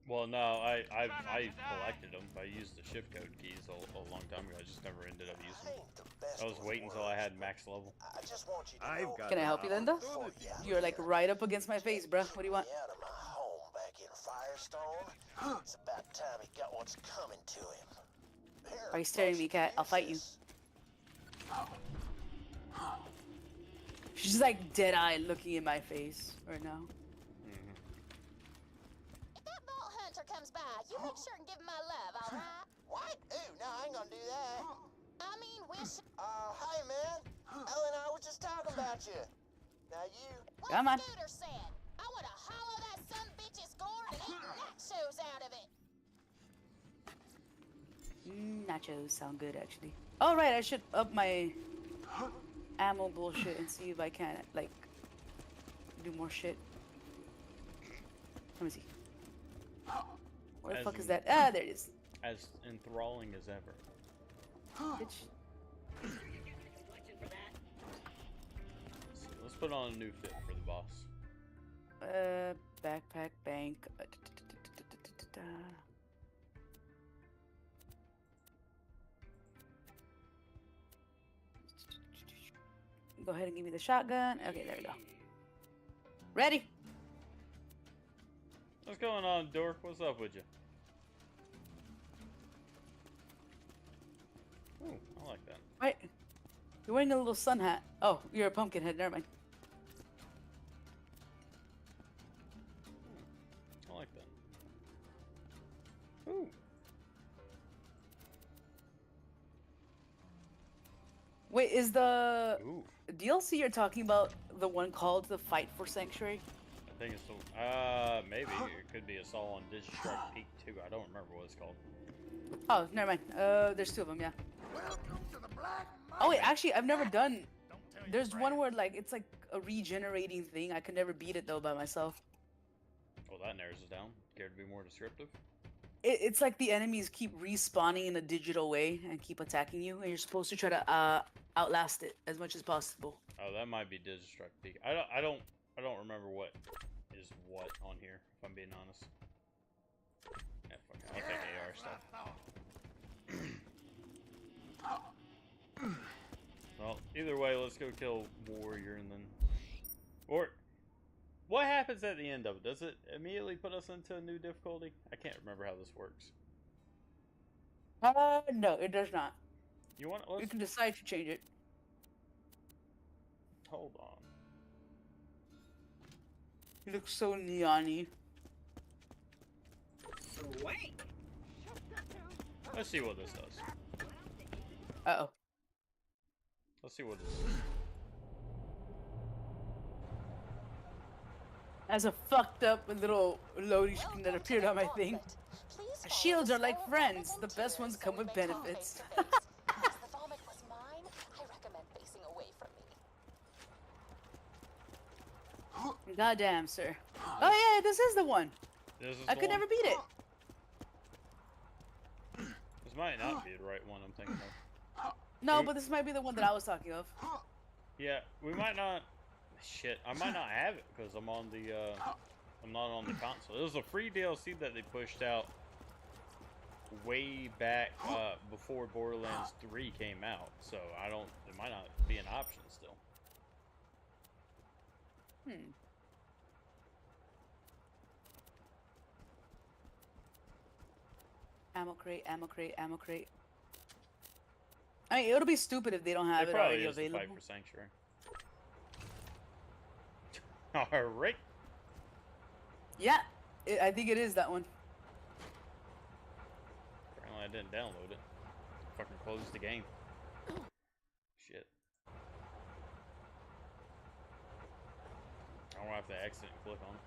Speaker 1: Well, no, I collected them. I used the shift code keys a long time ago. I just never ended up using them. I was waiting until I had max level.
Speaker 3: I just want you to
Speaker 8: I've
Speaker 3: know
Speaker 8: got
Speaker 2: Can I help you, Linda?
Speaker 3: before you
Speaker 2: You're like right up against my face, bruh. What do you want?
Speaker 3: out of my home back in Firestone. It's about time he got what's coming to him. Here
Speaker 2: Are you staring at me, cat? I'll fight you.
Speaker 3: is-
Speaker 2: She's just like dead-eyed looking in my face right now.
Speaker 6: If that vault hunter comes by, you make sure and give him my love, alright?
Speaker 3: What? Ooh, no, I ain't gonna do that.
Speaker 6: I mean, wish.
Speaker 3: Hey man, Ellen and I were just talking about you. Now you.
Speaker 6: What
Speaker 2: Come on.
Speaker 6: Scooter said. I wanna hollow that son bitch's gourd and eat nachos out of it.
Speaker 2: Nachos sound good, actually. All right, I should up my ammo bullshit and see if I can like do more shit. Let me see. Where the
Speaker 1: As
Speaker 2: fuck is
Speaker 1: in-
Speaker 2: that? Ah, there it is.
Speaker 1: As enthralling as ever.
Speaker 2: Bitch.
Speaker 1: So let's put on a new fit for the boss.
Speaker 2: Backpack bank. Go ahead and give me the shotgun. Okay, there we go. Ready?
Speaker 1: What's going on, Dork? What's up with you? Ooh, I like that.
Speaker 2: Right. You're wearing a little sun hat. Oh, you're a pumpkin head. Never mind.
Speaker 1: Ooh.
Speaker 2: Wait, is the
Speaker 1: Ooh.
Speaker 2: DLC you're talking about the one called The Fight for Sanctuary?
Speaker 1: I think it's the maybe it could be Assault on Digistruct Peak 2. I don't remember what it's called.
Speaker 2: Oh, never mind. There's two of them, yeah.
Speaker 8: Welcome to the Black
Speaker 2: Oh wait, actually, I've never done. There's one where like it's like a regenerating thing. I could never beat it though by myself.
Speaker 1: Well, that narrows it down. Care to be more descriptive?
Speaker 2: It's like the enemies keep respawning in a digital way and keep attacking you, and you're supposed to try to outlast it as much as possible.
Speaker 1: Oh, that might be Digistruct Peak. I don't remember what is what on here. If I'm being honest. Yeah, fuck it. I'll take AR stuff. Well, either way, let's go kill Warrior and then. Or, what happens at the end of it? Does it immediately put us into a new difficulty? I can't remember how this works.
Speaker 2: No, it does not.
Speaker 1: You want?
Speaker 2: You can decide to change it.
Speaker 1: Hold on.
Speaker 2: You look so neon-y.
Speaker 1: Let's see what this does.
Speaker 2: Uh-oh.
Speaker 1: Let's see what this is.
Speaker 2: As a fucked up little loading screen that appeared on my thing. Shields are like friends. The best ones come with benefits.
Speaker 7: As the vomit was mine, I recommend facing away from me.
Speaker 2: Goddamn, sir. Oh yeah, this is the one.
Speaker 1: This is
Speaker 2: I
Speaker 1: the
Speaker 2: could
Speaker 1: one?
Speaker 2: never beat it.
Speaker 1: This might not be the right one I'm thinking of.
Speaker 2: No, but this might be the one that I was talking of.
Speaker 1: Yeah, we might not. Shit, I might not have it because I'm on the. I'm not on the console. It was a free DLC that they pushed out way back before Borderlands 3 came out, so I don't. It might not be an option still.
Speaker 2: Ammo crate, ammo crate, ammo crate. I mean, it'll be stupid if they don't have
Speaker 1: It
Speaker 2: it
Speaker 1: probably
Speaker 2: already
Speaker 1: is the
Speaker 2: available.
Speaker 1: Fight for Sanctuary. Alright.
Speaker 2: Yeah, I think it is that one.
Speaker 1: Apparently I didn't download it. Fucking closed the game. Shit. I don't have to exit and click on it.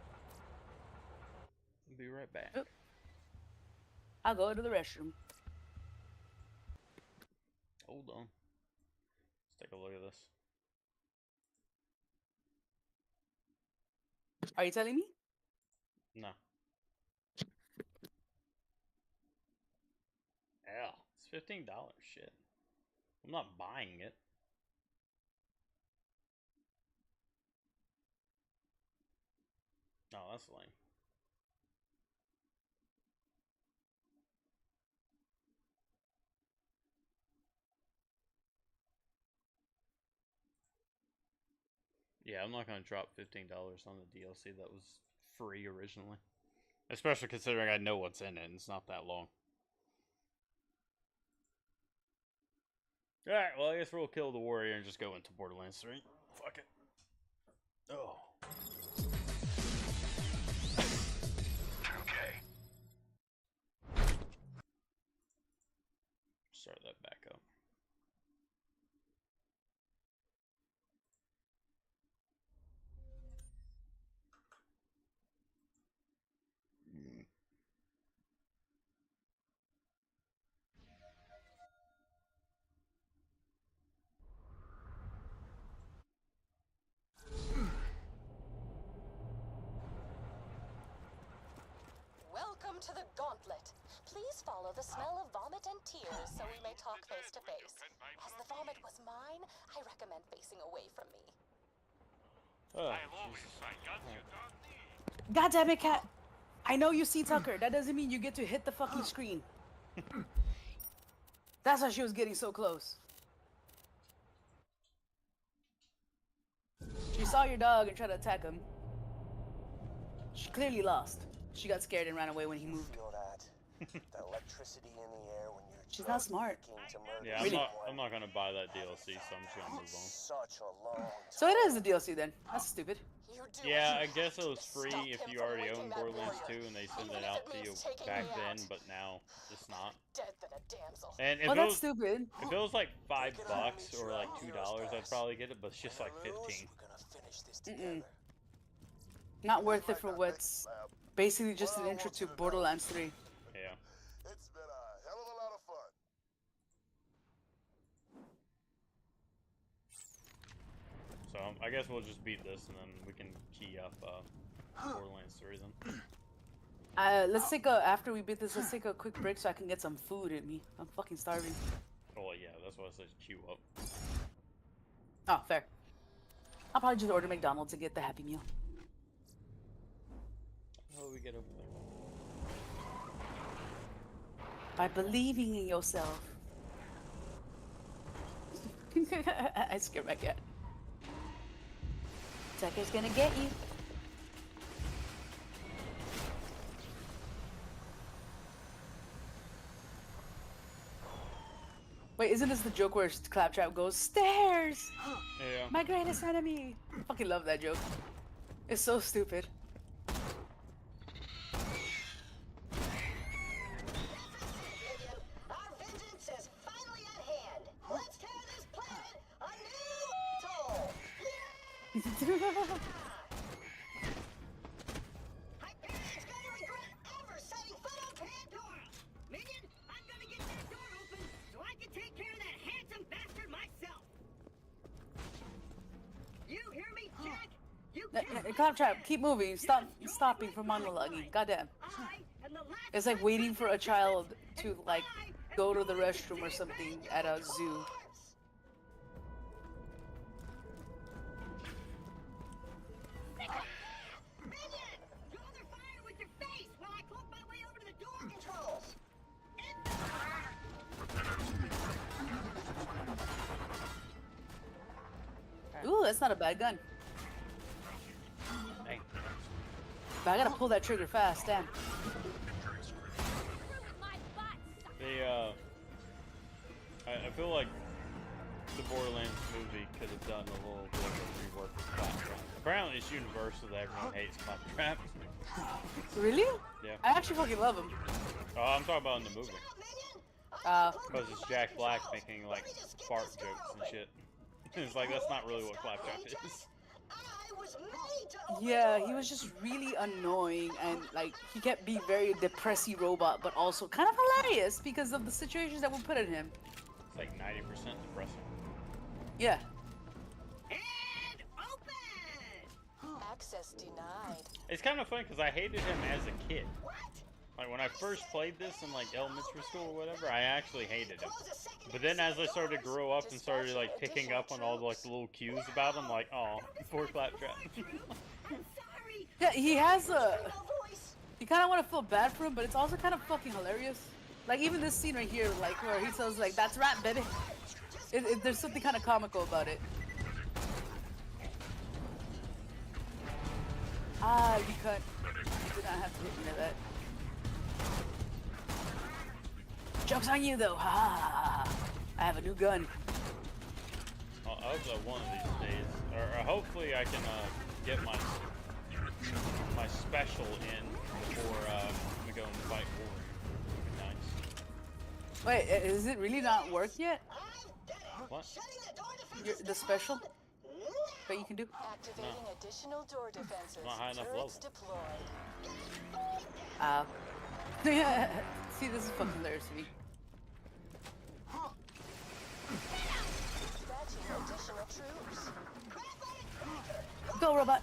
Speaker 1: I'll be right back.
Speaker 2: Oop. I'll go to the restroom.
Speaker 1: Hold on. Let's take a look at this.
Speaker 2: Are you telling me?
Speaker 1: No. Yeah, it's $15. Shit. I'm not buying it. No, that's lame. Yeah, I'm not going to drop $15 on the DLC that was free originally. Especially considering I know what's in it and it's not that long. Alright, well I guess we'll kill the warrior and just go into Borderlands 3. Fuck it. Oh.
Speaker 8: Okay.
Speaker 1: Start that back up.
Speaker 7: Welcome to the Gauntlet. Please follow the smell of vomit and tears so we may talk face to face. As the vomit was mine, I recommend facing away from me.
Speaker 1: Oh,
Speaker 5: I've always my guns you don't need.
Speaker 2: God damn it, Cat. I know you see Tucker. That doesn't mean you get to hit the fucking screen. That's why she was getting so close. She saw your dog and tried to attack him. She clearly lost. She got scared and ran away when he moved.
Speaker 3: Feel that? That electricity in the air when you're
Speaker 2: She's not smart.
Speaker 1: Yeah,
Speaker 2: Really?
Speaker 1: I'm not gonna buy that DLC, so I'm just gonna move on.
Speaker 3: Such a long
Speaker 2: So it is a DLC then. That's stupid.
Speaker 3: You do
Speaker 1: Yeah,
Speaker 3: what
Speaker 1: I
Speaker 3: you
Speaker 1: guess
Speaker 3: have
Speaker 1: it
Speaker 3: to
Speaker 1: was free
Speaker 3: stop
Speaker 1: if
Speaker 3: him
Speaker 1: you
Speaker 3: from
Speaker 1: already
Speaker 3: waking
Speaker 1: owned
Speaker 3: that
Speaker 1: Borderlands
Speaker 3: warrior.
Speaker 1: 2 and they send
Speaker 3: Even
Speaker 1: it
Speaker 3: if
Speaker 1: out
Speaker 3: it
Speaker 1: to you
Speaker 3: means taking
Speaker 1: back
Speaker 3: me
Speaker 1: then,
Speaker 3: out.
Speaker 1: but now it's not.
Speaker 3: Dead than a damsel.
Speaker 1: And if
Speaker 2: Well,
Speaker 1: it
Speaker 2: that's
Speaker 1: was
Speaker 2: stupid.
Speaker 1: if it was like $5
Speaker 3: Thinking I'll meet
Speaker 1: or
Speaker 3: you
Speaker 1: like
Speaker 3: out
Speaker 1: $2,
Speaker 3: Heroes
Speaker 1: I'd
Speaker 3: Pass.
Speaker 1: probably get it, but it's just like
Speaker 3: Win or lose,
Speaker 1: 15.
Speaker 3: we're gonna finish this
Speaker 2: Mm-mm.
Speaker 3: together.
Speaker 2: Not worth it for what's basically just an intro to Borderlands 3.
Speaker 1: Yeah.
Speaker 9: It's been a hell of a lot of fun.
Speaker 1: So I guess we'll just beat this and then we can key up Borderlands 3 then.
Speaker 2: Let's take a after we beat this. Let's take a quick break so I can get some food in me. I'm fucking starving.
Speaker 1: Oh yeah, that's why I said queue up.
Speaker 2: Oh, fair. I'll probably just order McDonald's and get the Happy Meal.
Speaker 1: How do we get over there?
Speaker 2: By believing in yourself. I scared my cat. Tucker's gonna get you. Wait, isn't this the joke where Claptrap goes, stairs?
Speaker 1: Yeah.
Speaker 2: My greatest enemy. I fucking love that joke. It's so stupid.
Speaker 6: Our vengeance is finally at hand. Let's tear this planet a new toll. Hyperion's gonna regret ever setting foot on Pandora. Minion, I'm gonna get that door open so I can take care of that handsome bastard myself. You hear me, Jack? You can't
Speaker 2: Claptrap, keep moving. Stop stopping for monologuing. Goddamn.
Speaker 6: I am the last
Speaker 2: It's like waiting for a child to like go to the restroom or something at a zoo.
Speaker 6: Minion! Draw their fire with your face while I cloak my way over to the door controls.
Speaker 2: Ooh, that's not a bad gun.
Speaker 1: Dang.
Speaker 2: But I gotta pull that trigger fast, damn.
Speaker 1: They I feel like the Borderlands movie could have done a little bit of a rework with Claptrap. Apparently it's universal that everyone hates Claptrap.
Speaker 2: Really?
Speaker 1: Yeah.
Speaker 2: I actually fucking love him.
Speaker 1: Oh, I'm talking about in the movie. Because it's Jack Black making like fart jokes and shit. It's like that's not really what Claptrap is.
Speaker 2: Yeah, he was just really annoying and like he kept being very depressy robot, but also kind of hilarious because of the situations that were put in him.
Speaker 1: It's like 90% depressing.
Speaker 2: Yeah.
Speaker 6: And open!
Speaker 7: Access denied.
Speaker 1: It's kind of funny because I hated him as a kid. Like when I first played this in like elementary school or whatever, I actually hated him. But then as I started to grow up and started like picking up on all the like the little cues about him, like, oh, poor Claptrap.
Speaker 2: Yeah, he has a. You kind of want to feel bad for him, but it's also kind of fucking hilarious. Like even this scene right here, like where he says like, "That's rap, baby." There's something kind of comical about it. Ah, you cut. You did not have to hit me like that. Joke's on you though. Ha ha ha ha. I have a new gun.
Speaker 1: I hope that one of these days, or hopefully I can get my special in before we go and fight war. Nice.
Speaker 2: Wait, is it really not work yet?
Speaker 1: What?
Speaker 2: The special that you can do?
Speaker 7: Activating additional door defenses.
Speaker 1: Not high enough
Speaker 7: Turrets
Speaker 1: level.
Speaker 7: deployed.
Speaker 2: See, this is fucking hilarious to me.
Speaker 7: Dispatching additional troops.
Speaker 2: Go, robot.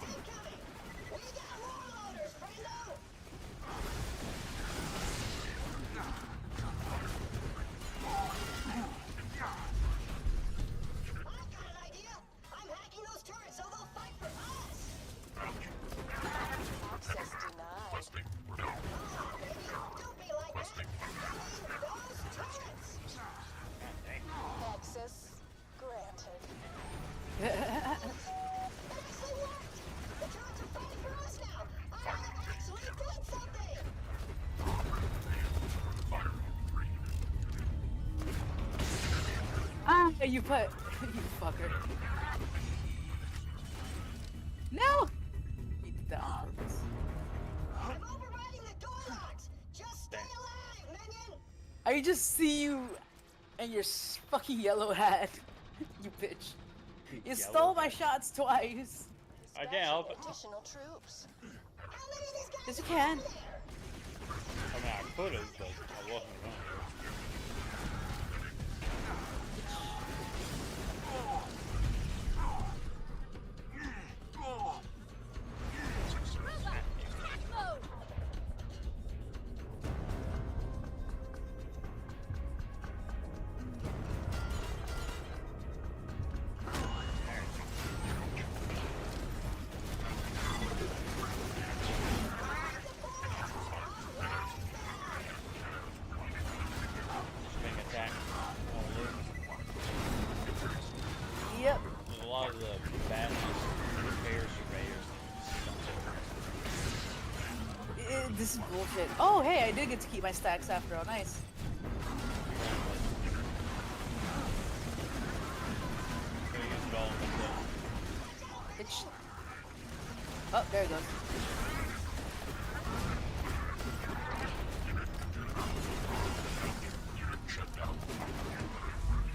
Speaker 7: Access denied. Access granted.
Speaker 2: You put you fucker. No! You did that on purpose.
Speaker 6: I'm overriding the door locks. Just stay alive, minion.
Speaker 2: I just see you and your fucking yellow hat. You bitch. You stole my shots twice.
Speaker 1: I can't help it.
Speaker 7: Additional troops.
Speaker 6: How many of these guys
Speaker 2: Yes, you
Speaker 6: are
Speaker 2: can.
Speaker 6: out there?
Speaker 1: I mean, I could have, but I wasn't going to. Being attacked all over.
Speaker 2: Yep.
Speaker 1: There's a lot of the bad repair surveyors.
Speaker 2: This is bullshit. Oh, hey, I did get to keep my stacks after all. Nice.
Speaker 1: So you used it all in one go.
Speaker 2: Bitch. Oh, there it goes.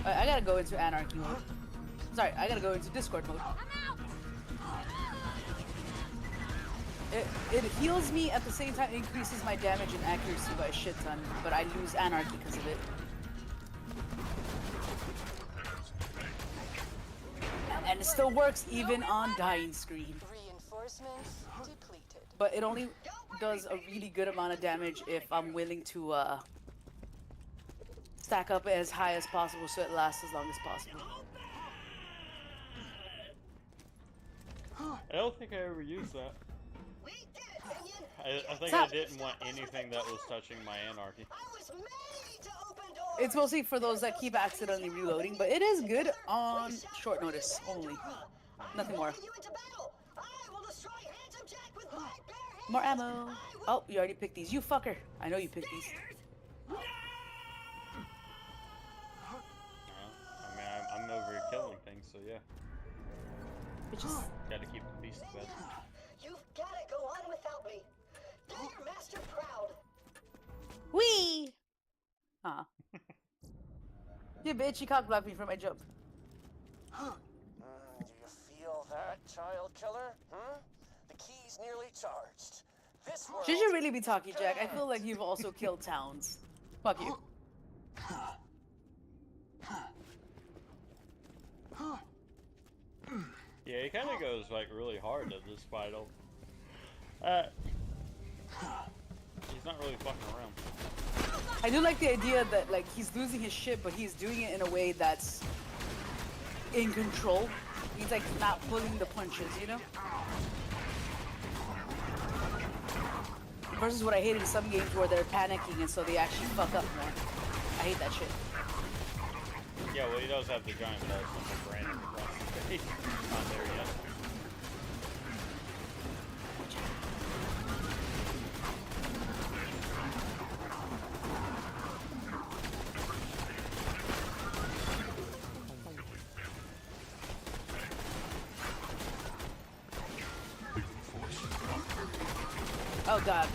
Speaker 2: I gotta go into anarchy mode. Sorry, I gotta go into Discord mode. It heals me at the same time, increases my damage and accuracy by a shit ton, but I lose anarchy because of it. And it still works even on dying screen.
Speaker 7: Reinforcements depleted.
Speaker 2: But it only does a really good amount of damage if I'm willing to stack up as high as possible so it lasts as long as possible.
Speaker 1: I don't think I ever used that.
Speaker 6: We did it, minion.
Speaker 1: I think I didn't want anything that was touching my anarchy.
Speaker 6: I was made to open doors.
Speaker 2: It's mostly for those that keep accidentally reloading, but it is good on short notice only. Nothing more.
Speaker 6: You into battle. I will destroy Handsome Jack with my bare hands.
Speaker 2: More ammo. Oh, you already picked these. You fucker. I know you picked these.
Speaker 1: I mean, I'm over here killing things, so yeah.
Speaker 2: Bitches.
Speaker 1: Gotta keep the beast fed.
Speaker 6: You've got to go on without me. Do your master proud.
Speaker 2: Wee! Huh. You bitch, you cockblocked me from my jump.
Speaker 3: Do you feel that, child killer? The key's nearly charged. This world...
Speaker 2: Should you really be talking, Jack? I feel like you've also killed towns. Fuck you.
Speaker 1: Yeah, he kind of goes like really hard at this final. He's not really fucking around.
Speaker 2: I do like the idea that like he's losing his shit, but he's doing it in a way that's in control. He's like not pulling the punches, you know? Versus what I hate in some games where they're panicking and so they actually fuck up more. I hate that shit.
Speaker 1: Yeah, well, he does have the giant ball symbol branded across the face. Not there yet.
Speaker 2: Oh god,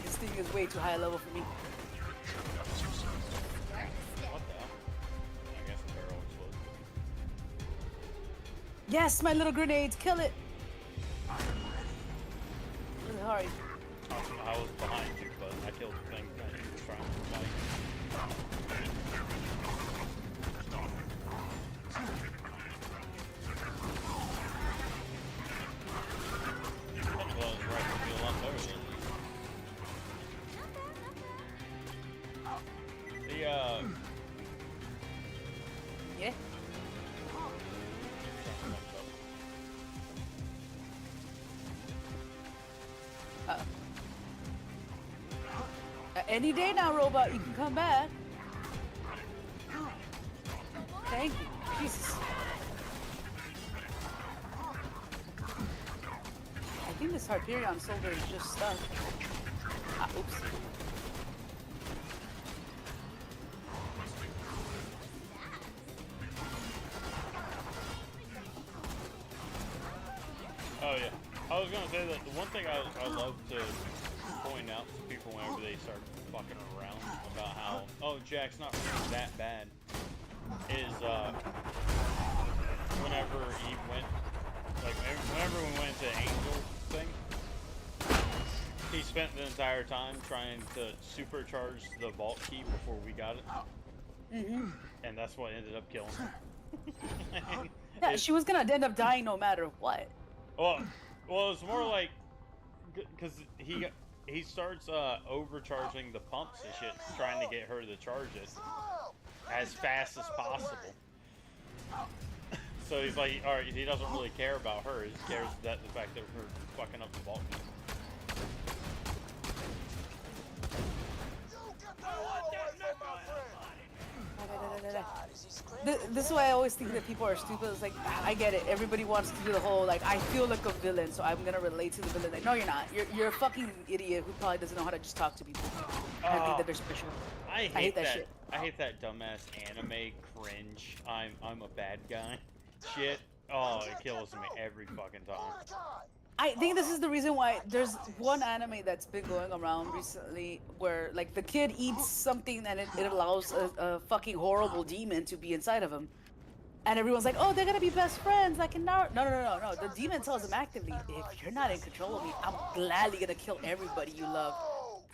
Speaker 2: this thing is way too high level for me.
Speaker 1: What the hell? I guess the barrel explodes.
Speaker 2: Yes, my little grenades, kill it! Where the hell are you?
Speaker 1: I was behind you, but I killed the thing that he was trying to fight. Well, it's right to be a lot better than
Speaker 2: Yeah? Any day now, robot, you can come back. Thank you. Jesus. I think this Hyperion soldier is just stuck. Ah, oops.
Speaker 1: was gonna say that the one thing I love to point out to people whenever they start fucking around about how, oh, Jack's not really that bad, is whenever he went, like whenever we went to Angel thing, he spent the entire time trying to supercharge the vault key before we got it. And that's what ended up killing him.
Speaker 2: Yeah, she was gonna end up dying no matter what.
Speaker 1: Well, it's more like, because he starts overcharging the pumps and shit, trying to get her to charge it as fast as possible. So he's like, alright, he doesn't really care about her, he cares that the fact that we're fucking up the vault.
Speaker 2: This is why I always think that people are stupid. It's like, I get it. Everybody wants to do the whole, like, I feel like a villain, so I'm gonna relate to the villain. Like, no, you're not. You're a fucking idiot who probably doesn't know how to just talk to people. I think that they're special.
Speaker 1: I hate that
Speaker 2: shit.
Speaker 1: I hate that dumbass anime cringe. I'm a bad guy. Shit. Oh, it kills me every fucking time.
Speaker 2: I think this is the reason why there's one anime that's been going around recently where, like, the kid eats something and it allows a fucking horrible demon to be inside of him. And everyone's like, oh, they're gonna be best friends, like in Naruto. No. The demon tells him actively, if you're not in control of me, I'm gladly gonna kill everybody you love.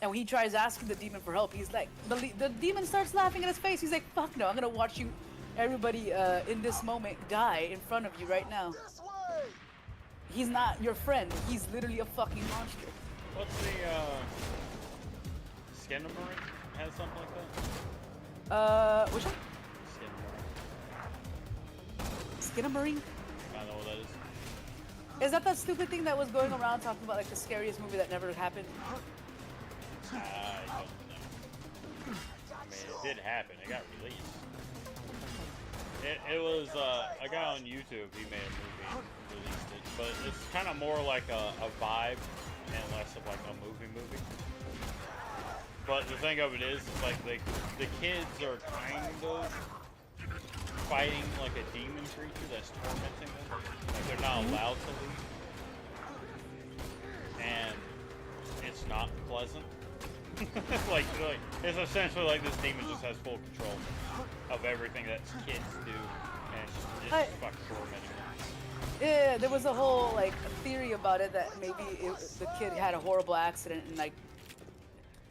Speaker 2: And when he tries asking the demon for help, he's like, the demon starts laughing in his face. He's like, fuck no, I'm gonna watch you, everybody in this moment, die in front of you right now. He's not your friend. He's literally a fucking monster.
Speaker 1: What's the Skinamarink has something like that?
Speaker 2: Which one?
Speaker 1: Skinamarink.
Speaker 2: Skinamarink?
Speaker 1: I don't know what that is.
Speaker 2: Is that that stupid thing that was going around talking about like the scariest movie that never happened?
Speaker 1: I don't know. I mean, it did happen. It got released. It was a guy on YouTube. He made a movie and released it, but it's kind of more like a vibe and less of like a movie. But the thing of it is like the kids are kind of fighting like a demon creature that's tormenting them. Like they're not allowed to leave, and it's not pleasant. like it's essentially like this demon just has full control of everything that kids do, and it's just fucking tormenting them.
Speaker 2: Yeah, there was a whole like theory about it that maybe the kid had a horrible accident and like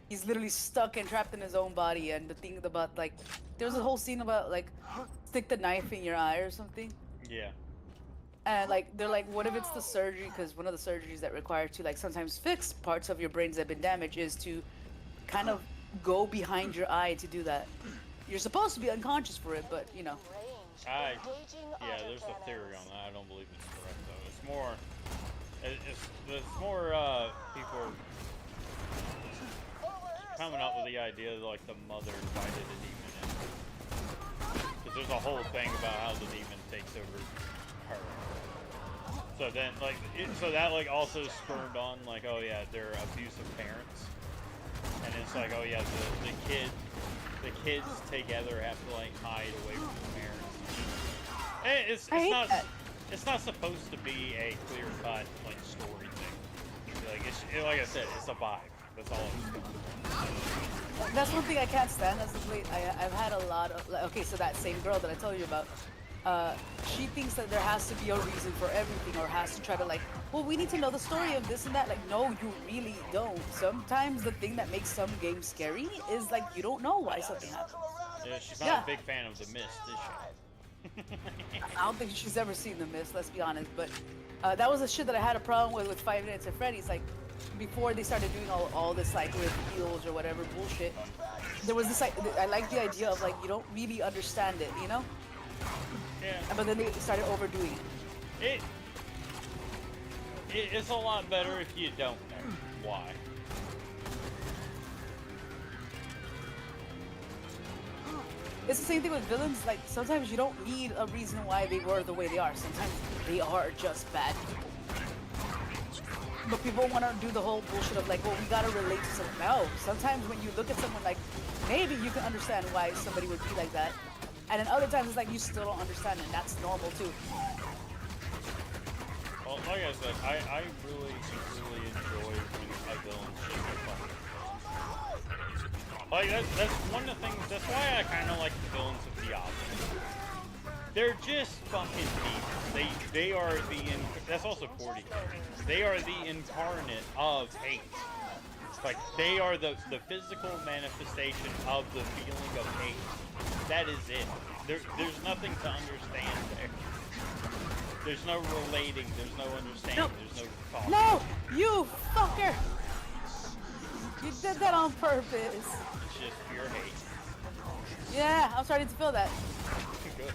Speaker 2: he's literally stuck and trapped in his own body. And the thing about like there was a whole scene about like stick the knife in your eye or something.
Speaker 1: Yeah.
Speaker 2: And like they're like, what if it's the surgery? Because one of the surgeries that require to like sometimes fix parts of your brains that have been damaged is to kind of go behind your eye to do that. You're supposed to be unconscious for it, but you know.
Speaker 1: Yeah, there's a theory on that. I don't believe it's correct though. It's more people coming up with the idea that like the mother invited the demon in. Because there's a whole thing about how the demon takes over her. So then like so that like also spurred on like, oh yeah, they're abusive parents. And it's like, oh yeah, the kids together have to like hide away from the parents. It's not supposed to be a clear cut like story thing. Like I said, it's a vibe. That's all it's going to be.
Speaker 2: That's one thing I can't stand. I've had a lot of okay, so that same girl that I told you about, she thinks that there has to be a reason for everything, or has to try to like, well, we need to know the story of this and that. Like, no, you really don't. Sometimes the thing that makes some games scary is like you don't know why something happens.
Speaker 1: Yeah, she's not a big fan of The Mist, is she?
Speaker 2: I don't think she's ever seen The Mist, let's be honest. But that was the shit that I had a problem with 5 Nights at Freddy's. Like, before they started doing all this like reveals or whatever bullshit, there was this like, I like the idea of like you don't really understand it, you know?
Speaker 1: Yeah.
Speaker 2: But then they started overdoing it.
Speaker 1: It's a lot better if you don't know why.
Speaker 2: It's the same thing with villains. Like sometimes you don't need a reason why they were the way they are. Sometimes they are just bad people. But people want to do the whole bullshit of like, well, we gotta relate to someone. No, sometimes when you look at someone, like maybe you can understand why somebody would be like that, and then other times it's like you still don't understand, and that's normal too.
Speaker 1: Well, like I said, I really enjoy when a villain shit is fucking. Like that's one of the things. That's why I kind of like the villains of Diablo. They're just fucking people. They are that's also 40. They are the incarnate of hate. Like they are the physical manifestation of the feeling of hate. That is it. There's nothing to understand there. There's no relating. There's no understanding. There's no talking.
Speaker 2: No, you fucker! You did that on purpose.
Speaker 1: It's just pure hate.
Speaker 2: Yeah, I'm starting to feel that.
Speaker 1: Good.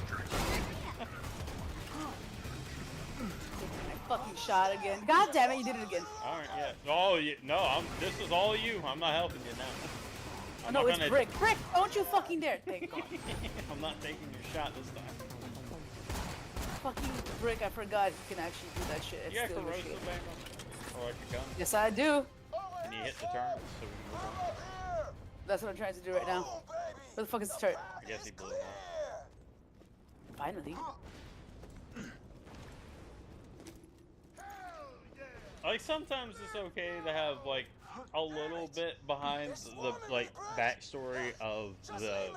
Speaker 2: Fucking shot again. God damn it, you did it again.
Speaker 1: Alright, yeah. Oh, no, this is all you. I'm not helping you now. I'm
Speaker 2: no,
Speaker 1: not
Speaker 2: it's
Speaker 1: gonna...
Speaker 2: Brick. Brick, don't you fucking dare. Thank God.
Speaker 1: I'm not taking your shot this time.
Speaker 2: Fucking Brick, I forgot he can actually do that shit. It's
Speaker 1: You got
Speaker 2: still
Speaker 1: corrosive
Speaker 2: shit.
Speaker 1: ammo? Or like a gun?
Speaker 2: Yes, I do.
Speaker 1: And you hit the turn, so we can move on.
Speaker 2: That's what I'm trying to do right now. Where the fuck is the turret?
Speaker 1: I guess he blew it up.
Speaker 2: Finally.
Speaker 1: Like, sometimes it's okay to have, like, a little bit behind the, like, backstory of the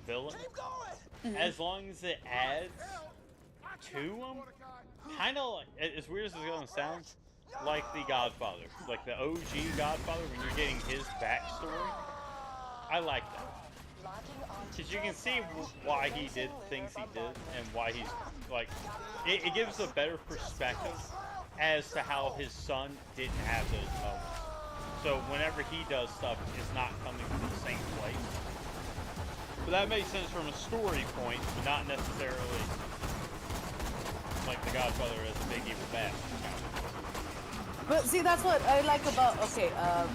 Speaker 1: villain. As long as it adds to him, kind of like, as weird as it's gonna sound, like the Godfather. Like the OG Godfather, when you're getting his backstory. I like that. Because you can see why he did things he did, and why he's, like, it gives a better perspective as to how his son didn't have those moments. So whenever he does stuff, it's not coming from the same place. But that makes sense from a story point, but not necessarily like the Godfather as a big evil bad.
Speaker 2: But see, that's what I like about, okay, and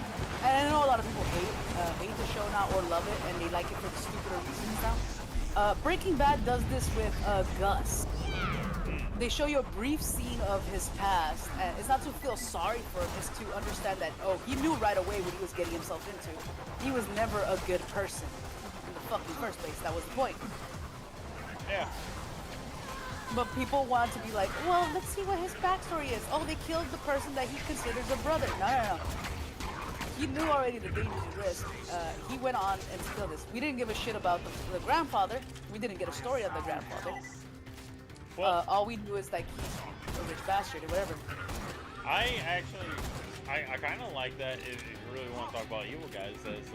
Speaker 2: I know a lot of people hate the show now or love it, and they like it for stupider reasons now. Breaking Bad does this with Gus. They show you a brief scene of his past, and it's not to feel sorry for him, it's to understand that, oh, he knew right away what he was getting himself into. He was never a good person in the fucking first place. That was the point.
Speaker 1: Yeah.
Speaker 2: But people want to be like, well, let's see what his backstory is. Oh, they killed the person that he considers a brother. No. He knew already the dangers and risks. He went on and killed this. We didn't give a shit about the grandfather. We didn't get a story of the grandfather.
Speaker 1: Well,
Speaker 2: all we knew is like he's a rich bastard or whatever.
Speaker 1: I kind of like that if you really want to talk about evil guys as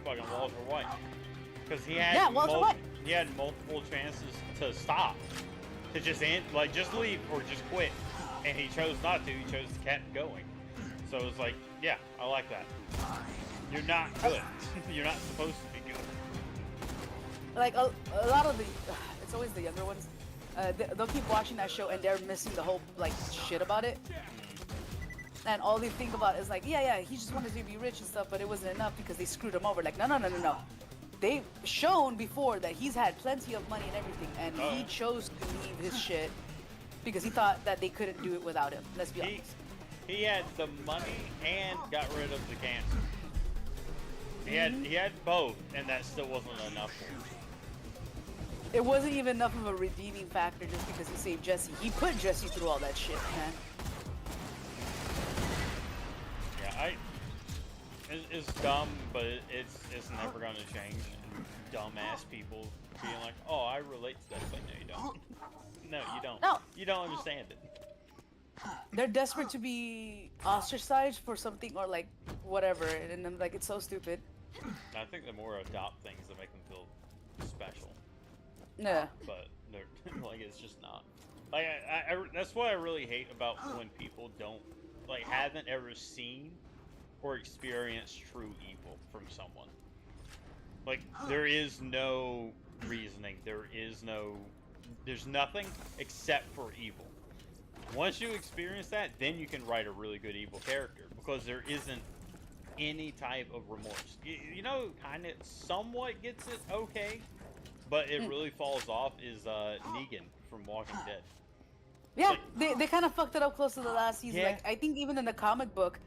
Speaker 1: fucking Walter White. Because he had he had multiple chances to stop, to just end, like just leave or just quit, and he chose not to. He chose to keep going. So it's like, yeah, I like that. You're not good. You're not supposed to be good.
Speaker 2: Like a lot of the, it's always the younger ones. They'll keep watching that show and they're missing the whole like shit about it. And all they think about is like, yeah, he just wanted to be rich and stuff, but it wasn't enough because they screwed him over. Like, no. They've shown before that he's had plenty of money and everything, and he chose to leave his shit because he thought that they couldn't do it without him. Let's be honest.
Speaker 1: He had the money and got rid of the cancer. He had both, and that still wasn't enough for him.
Speaker 2: It wasn't even enough of a redeeming factor just because he saved Jesse. He put Jesse through all that shit, man.
Speaker 1: Yeah, it's dumb, but it's never gonna change. Dumbass people being like, oh, I relate to that, but no, you don't. No, you don't.
Speaker 2: No.
Speaker 1: You don't understand it.
Speaker 2: They're desperate to be ostracized for something or like whatever, and I'm like, it's so stupid.
Speaker 1: I think the more adopt things that make them feel special.
Speaker 2: Yeah.
Speaker 1: But they're like, it's just not. Like I that's what I really hate about when people don't like haven't ever seen or experienced true evil from someone. Like there is no reasoning. There's nothing except for evil. Once you experience that, then you can write a really good evil character because there isn't any type of remorse. You know, kind of somewhat gets it okay, but it really falls off is Negan from Walking Dead.
Speaker 2: Yeah,
Speaker 1: Like,
Speaker 2: they kind of fucked it up close to the last season.
Speaker 1: Yeah.
Speaker 2: Like, I think even in the comic book,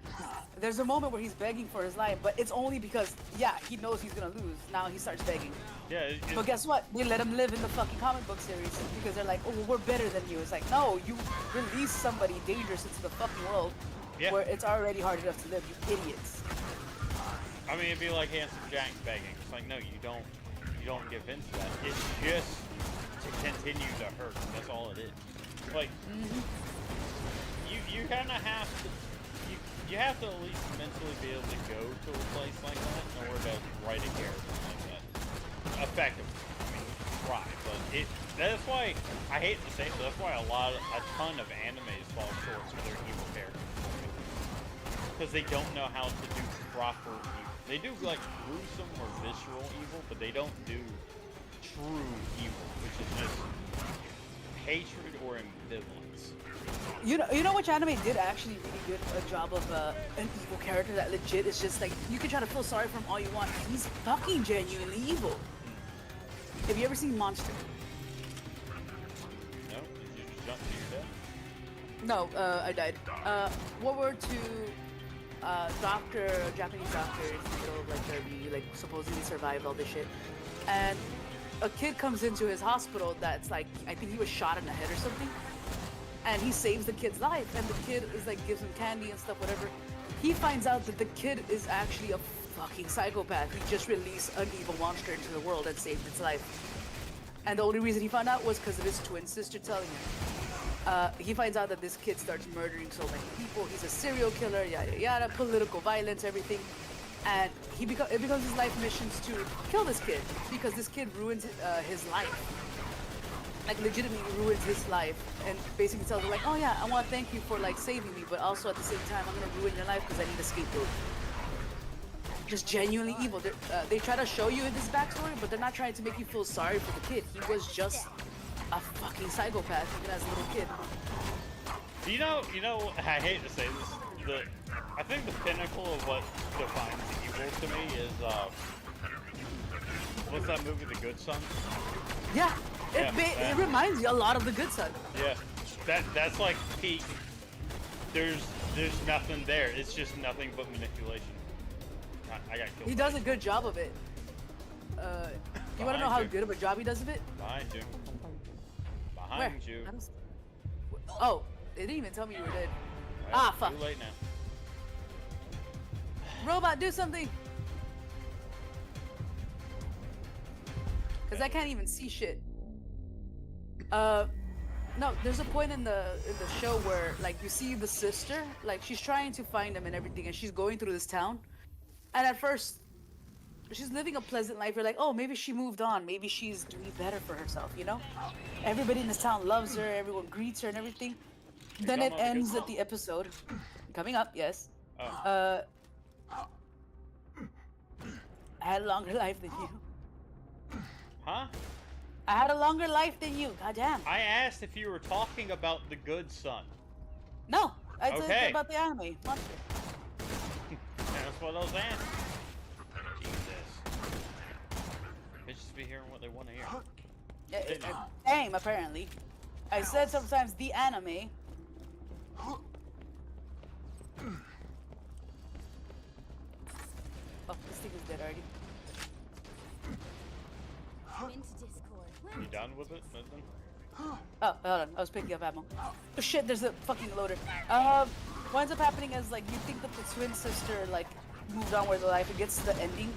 Speaker 2: there's a moment where he's begging for his life, but it's only because, yeah, he knows he's gonna lose. Now he starts begging.
Speaker 1: yeah,
Speaker 2: But guess what? They let him live in the fucking comic book series because they're like, oh, well, we're better than you. It's like, no, you release somebody dangerous into the fucking world
Speaker 1: Yeah.
Speaker 2: where it's already hard enough to live, you idiots.
Speaker 1: I mean, it'd be like Handsome Jack begging. It's like, no, you don't give in to that. It's just to continue to hurt. That's all it is. Like, you kind of have to, you have to at least mentally be able to go to a place like that in order to write a character like that effectively. I mean, you can try, but that's why I hate to say it, but that's why a ton of animes fall short for their evil characters. Because they don't know how to do proper evil. They do like gruesome or visceral evil, but they don't do true evil, which is just hatred or ambivalence.
Speaker 2: You know which anime did actually really good a job of an evil character that legit is just like, you can try to feel sorry for him all you want. He's fucking genuinely evil. Have you ever seen Monster?
Speaker 1: No? Did you just jump to your death?
Speaker 2: No, I died. World War II, Japanese doctor in the middle of like Derby, like supposedly survived all this shit. And a kid comes into his hospital that's like, I think he was shot in the head or something. And he saves the kid's life, and the kid is like, gives him candy and stuff, whatever. He finds out that the kid is actually a fucking psychopath. He just released an evil monster into the world and saved its life. And the only reason he found out was because of his twin sister telling him. He finds out that this kid starts murdering so many people. He's a serial killer, yada yada, political violence, everything. And it becomes his life missions to kill this kid because this kid ruins his life. Like legitimately ruins his life, and basically tells him like, oh yeah, I want to thank you for like saving me, but also at the same time I'm gonna ruin your life because I need a scapegoat. Just genuinely evil. They try to show you this backstory, but they're not trying to make you feel sorry for the kid. He was just a fucking psychopath even as a little kid.
Speaker 1: You know, I hate to say this, I think the pinnacle of what defines evil to me is, what's that movie, The Good Son?
Speaker 2: Yeah, it reminds you a lot of The Good Son.
Speaker 1: Yeah, that's like peak. There's nothing there. It's just nothing but manipulation. I got killed.
Speaker 2: He does a good job of it. You want to know how good of a job he does of it?
Speaker 1: Behind you. Behind you.
Speaker 2: Oh, they didn't even tell me you were dead.
Speaker 1: Well,
Speaker 2: fuck.
Speaker 1: Too late now.
Speaker 2: Robot, do something! Because I can't even see shit. No, there's a point in the show where, like, you see the sister, like, she's trying to find him and everything, and she's going through this town. And at first, she's living a pleasant life. You're like, oh, maybe she moved on. Maybe she's doing better for herself, you know? Everybody in this town loves her. Everyone greets her and everything. Then it ends at the episode. Coming up, yes.
Speaker 1: Oh.
Speaker 2: I had a longer life than you.
Speaker 1: Huh?
Speaker 2: I had a longer life than you. Goddamn.
Speaker 1: I asked if you were talking about The Good Son.
Speaker 2: No, I said
Speaker 1: Okay.
Speaker 2: about the anime. Monster.
Speaker 1: That's what I was asking. Jesus. Bitches be hearing what they want to hear.
Speaker 2: Same, apparently. I said sometimes the anime. Oh, this thing is dead already.
Speaker 1: You done with it? Nothing?
Speaker 2: Oh, hold on. I was picking up ammo. Oh shit, there's a fucking loader. What ends up happening is, like, you think that the twin sister, like, moved on with her life. It gets to the ending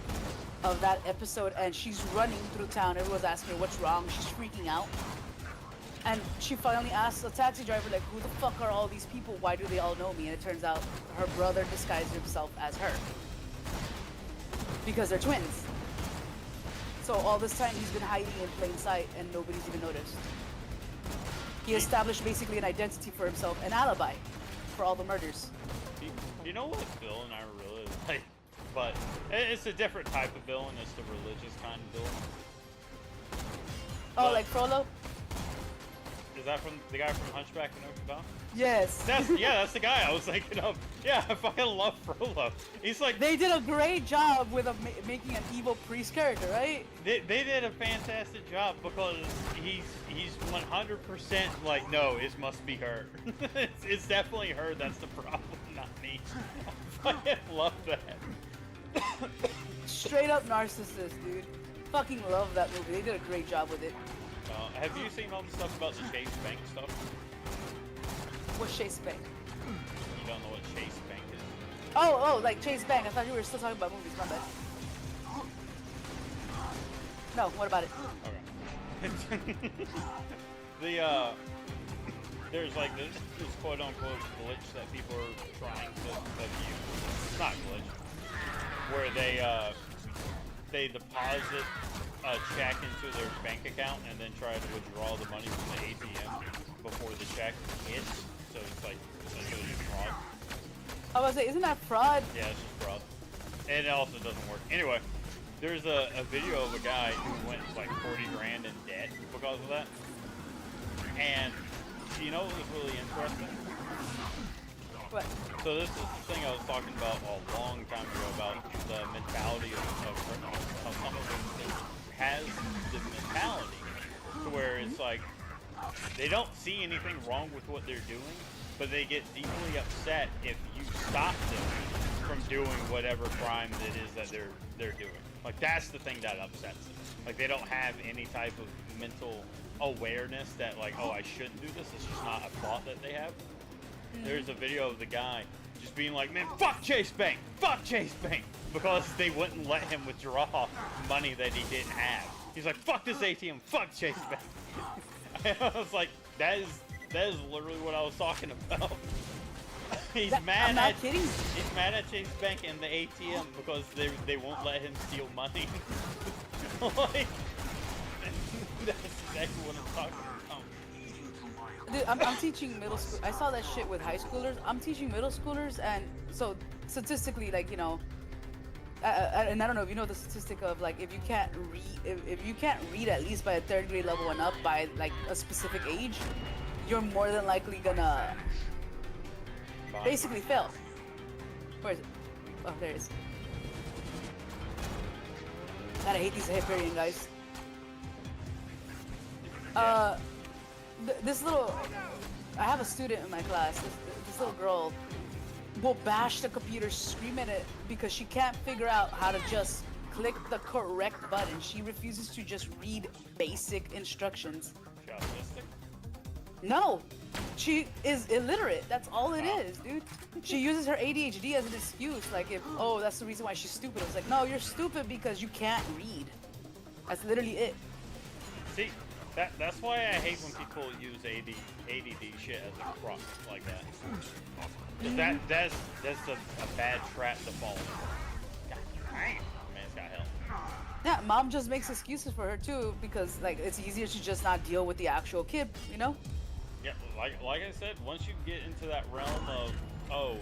Speaker 2: of that episode, and she's running through town. Everyone's asking her what's wrong. She's freaking out. And she finally asks a taxi driver, like, who the fuck are all these people? Why do they all know me? And it turns out her brother disguised himself as her. Because they're twins. So all this time he's been hiding in plain sight and nobody's even noticed. He established basically an identity for himself, an alibi for all the murders.
Speaker 1: You know what villain I really like? But it's a different type of villain. It's the religious kind of villain.
Speaker 2: Oh,
Speaker 1: But
Speaker 2: like Frollo?
Speaker 1: Is Is that from the guy from Hunchback of Notre Dame?
Speaker 2: Yes.
Speaker 1: That's the guy I was thinking of. Yeah, I fucking love Frollo. He's like,
Speaker 2: they did a great job with making an evil priest character, right?
Speaker 1: They did a fantastic job because he's 100% like, no, it must be her. it's definitely her that's the problem, not me. I fucking love that.
Speaker 2: Straight up narcissist, dude. Fucking love that movie. They did a great job with it.
Speaker 1: Have you seen all the stuff about the Chase Bank stuff?
Speaker 2: What's Chase Bank?
Speaker 1: You don't know what Chase Bank is?
Speaker 2: Oh, like Chase Bank. I thought you were still talking about movies. My bad. No, what about it?
Speaker 1: Okay. There's like this quote-unquote glitch that people are trying to abuse. Not glitch. Where they deposit a check into their bank account and then try to withdraw the money from the ATM before the check hits. So it's like essentially just fraud.
Speaker 2: I was gonna say, isn't that fraud?
Speaker 1: Yeah, it's just fraud. And it also doesn't work. Anyway, there's a video of a guy who went like 40 grand in debt because of that. And you know what was really interesting?
Speaker 2: What?
Speaker 1: So this is the thing I was talking about a long time ago about the mentality of criminals. How some of them has the mentality to where it's like they don't see anything wrong with what they're doing, but they get deeply upset if you stop them from doing whatever crime it is that they're doing. Like that's the thing that upsets them. Like they don't have any type of mental awareness that like, oh, I shouldn't do this. It's just not a thought that they have. There's a video of the guy just being like, man, fuck Chase Bank, because they wouldn't let him withdraw money that he didn't have. He's like, fuck this ATM, fuck Chase Bank. I was like, that is literally what I was talking about. He's mad at Chase Bank and the ATM because they won't let him steal money. Like, that's exactly what I'm talking about.
Speaker 2: Dude, I'm teaching middle school. I saw that shit with high schoolers. I'm teaching middle schoolers, and so statistically, like, you know, and I don't know if you know the statistic of like if you can't read at least by a 3rd grade level and up by like a specific age, you're more than likely gonna basically fail. Where is it? Oh, there it is. God, I hate these Hyperion guys. This little, I have a student in my class. This little girl will bash the computer, scream at it because she can't figure out how to just click the correct button. She refuses to just read basic instructions.
Speaker 1: Autistic?
Speaker 2: No, she is illiterate. That's all it is, dude. She uses her ADHD as an excuse. Like, oh, that's the reason why she's stupid. It's like, no, you're stupid because you can't read. That's literally it.
Speaker 1: See, that's why I hate when people use ADD shit as a crutch like that. That's a bad trap to fall into. God damn, man, it's got help.
Speaker 2: Yeah, mom just makes excuses for her too because like it's easier to just not deal with the actual kid, you know?
Speaker 1: Yeah, like I said, once you get into that realm of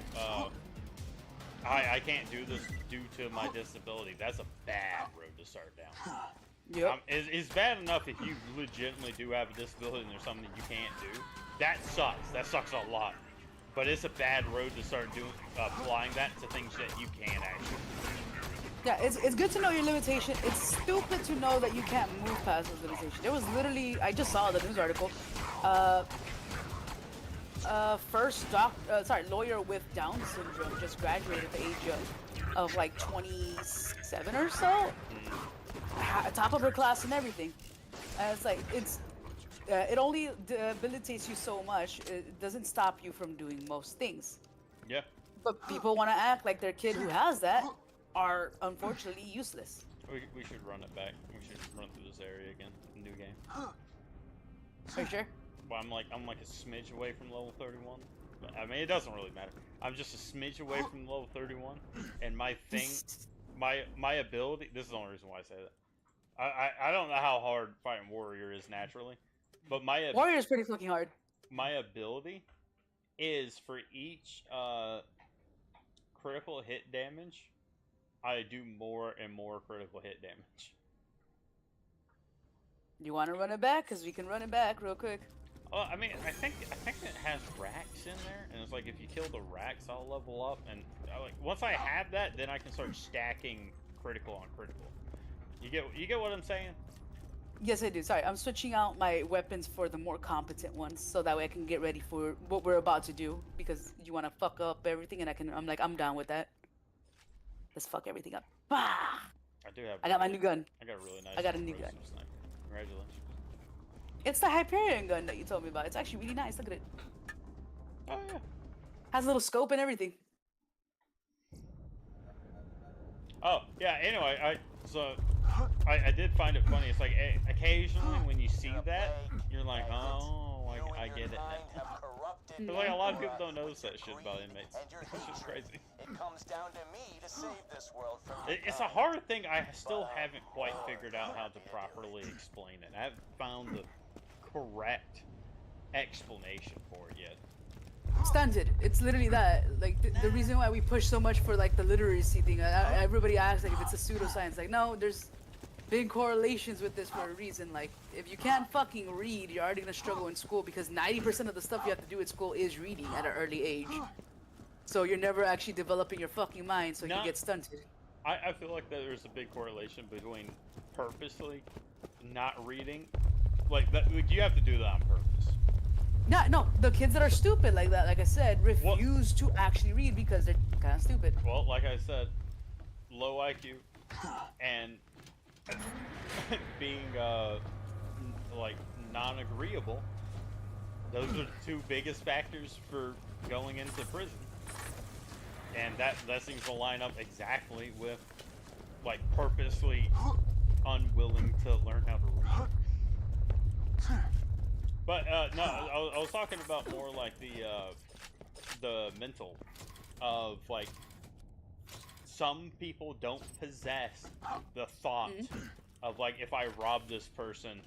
Speaker 1: I can't do this due to my disability, that's a bad road to start down.
Speaker 2: Yep.
Speaker 1: It's bad enough if you legitimately do have a disability and there's something that you can't do. That sucks. That sucks a lot. But it's a bad road to start applying that to things that you can actually do.
Speaker 2: Yeah, it's good to know your limitation. It's stupid to know that you can't move past those limitations. There was literally, I just saw the news article. Lawyer with Down syndrome just graduated at the age of like 27 or so. Top of her class and everything. And it's like it only debilitates you so much. It doesn't stop you from doing most things.
Speaker 1: Yeah.
Speaker 2: But people want to act like their kid who has that are unfortunately useless.
Speaker 1: We should run it back. We should run through this area again. New game.
Speaker 2: Are you sure?
Speaker 1: Well, I'm like a smidge away from level 31. But, I mean, it doesn't really matter. I'm just a smidge away from level 31, and my thing, my ability. This is the only reason why I say that. I don't know how hard fighting warrior is naturally, but
Speaker 2: warrior is pretty fucking hard.
Speaker 1: My ability is for each critical hit damage, I do more and more critical hit damage.
Speaker 2: You want to run it back? Because we can run it back real quick.
Speaker 1: Well, I mean, I think it has racks in there, and it's like if you kill the racks, I'll level up, and like once I have that, then I can start stacking critical on critical. You get what I'm saying?
Speaker 2: Yes, I do. Sorry, I'm switching out my weapons for the more competent ones, so that way I can get ready for what we're about to do. Because you want to fuck up everything, and I'm down with that. Let's fuck everything up. Bah! I got my new gun.
Speaker 1: I got a really nice.
Speaker 2: I got a new gun.
Speaker 1: Sniper. Congratulations.
Speaker 2: It's the Hyperion gun that you told me about. It's actually really nice. Look at it.
Speaker 1: Oh yeah.
Speaker 2: Has a little scope and everything.
Speaker 1: Oh yeah. Anyway, I did find it funny. It's like occasionally when you see that, you're like, oh, like I get it now. Because like a lot of people don't notice that shit about inmates. It's just crazy.
Speaker 3: It comes down to me to save this world from
Speaker 1: It's a hard thing. I still haven't quite figured out how to properly explain it. I haven't found the correct explanation for it yet.
Speaker 2: Stunted. It's literally that. Like the reason why we push so much for like the literacy thing. Everybody asks like if it's a pseudoscience. Like no, there's big correlations with this for a reason. Like if you can't fucking read, you're already gonna struggle in school because 90% of the stuff you have to do at school is reading at an early age. So you're never actually developing your fucking mind, so you get stunted.
Speaker 1: I feel like there's a big correlation between purposely not reading. Like you have to do that on purpose.
Speaker 2: No, the kids that are stupid like that, like I said, refuse to actually read because they're kind of stupid.
Speaker 1: Well, like I said, low IQ and being like non-agreeable. Those are the two biggest factors for going into prison, and that seems to line up exactly with like purposely unwilling to learn how to read. But no, I was talking about more like the mental of like some people don't possess the thought of like if I rob this person,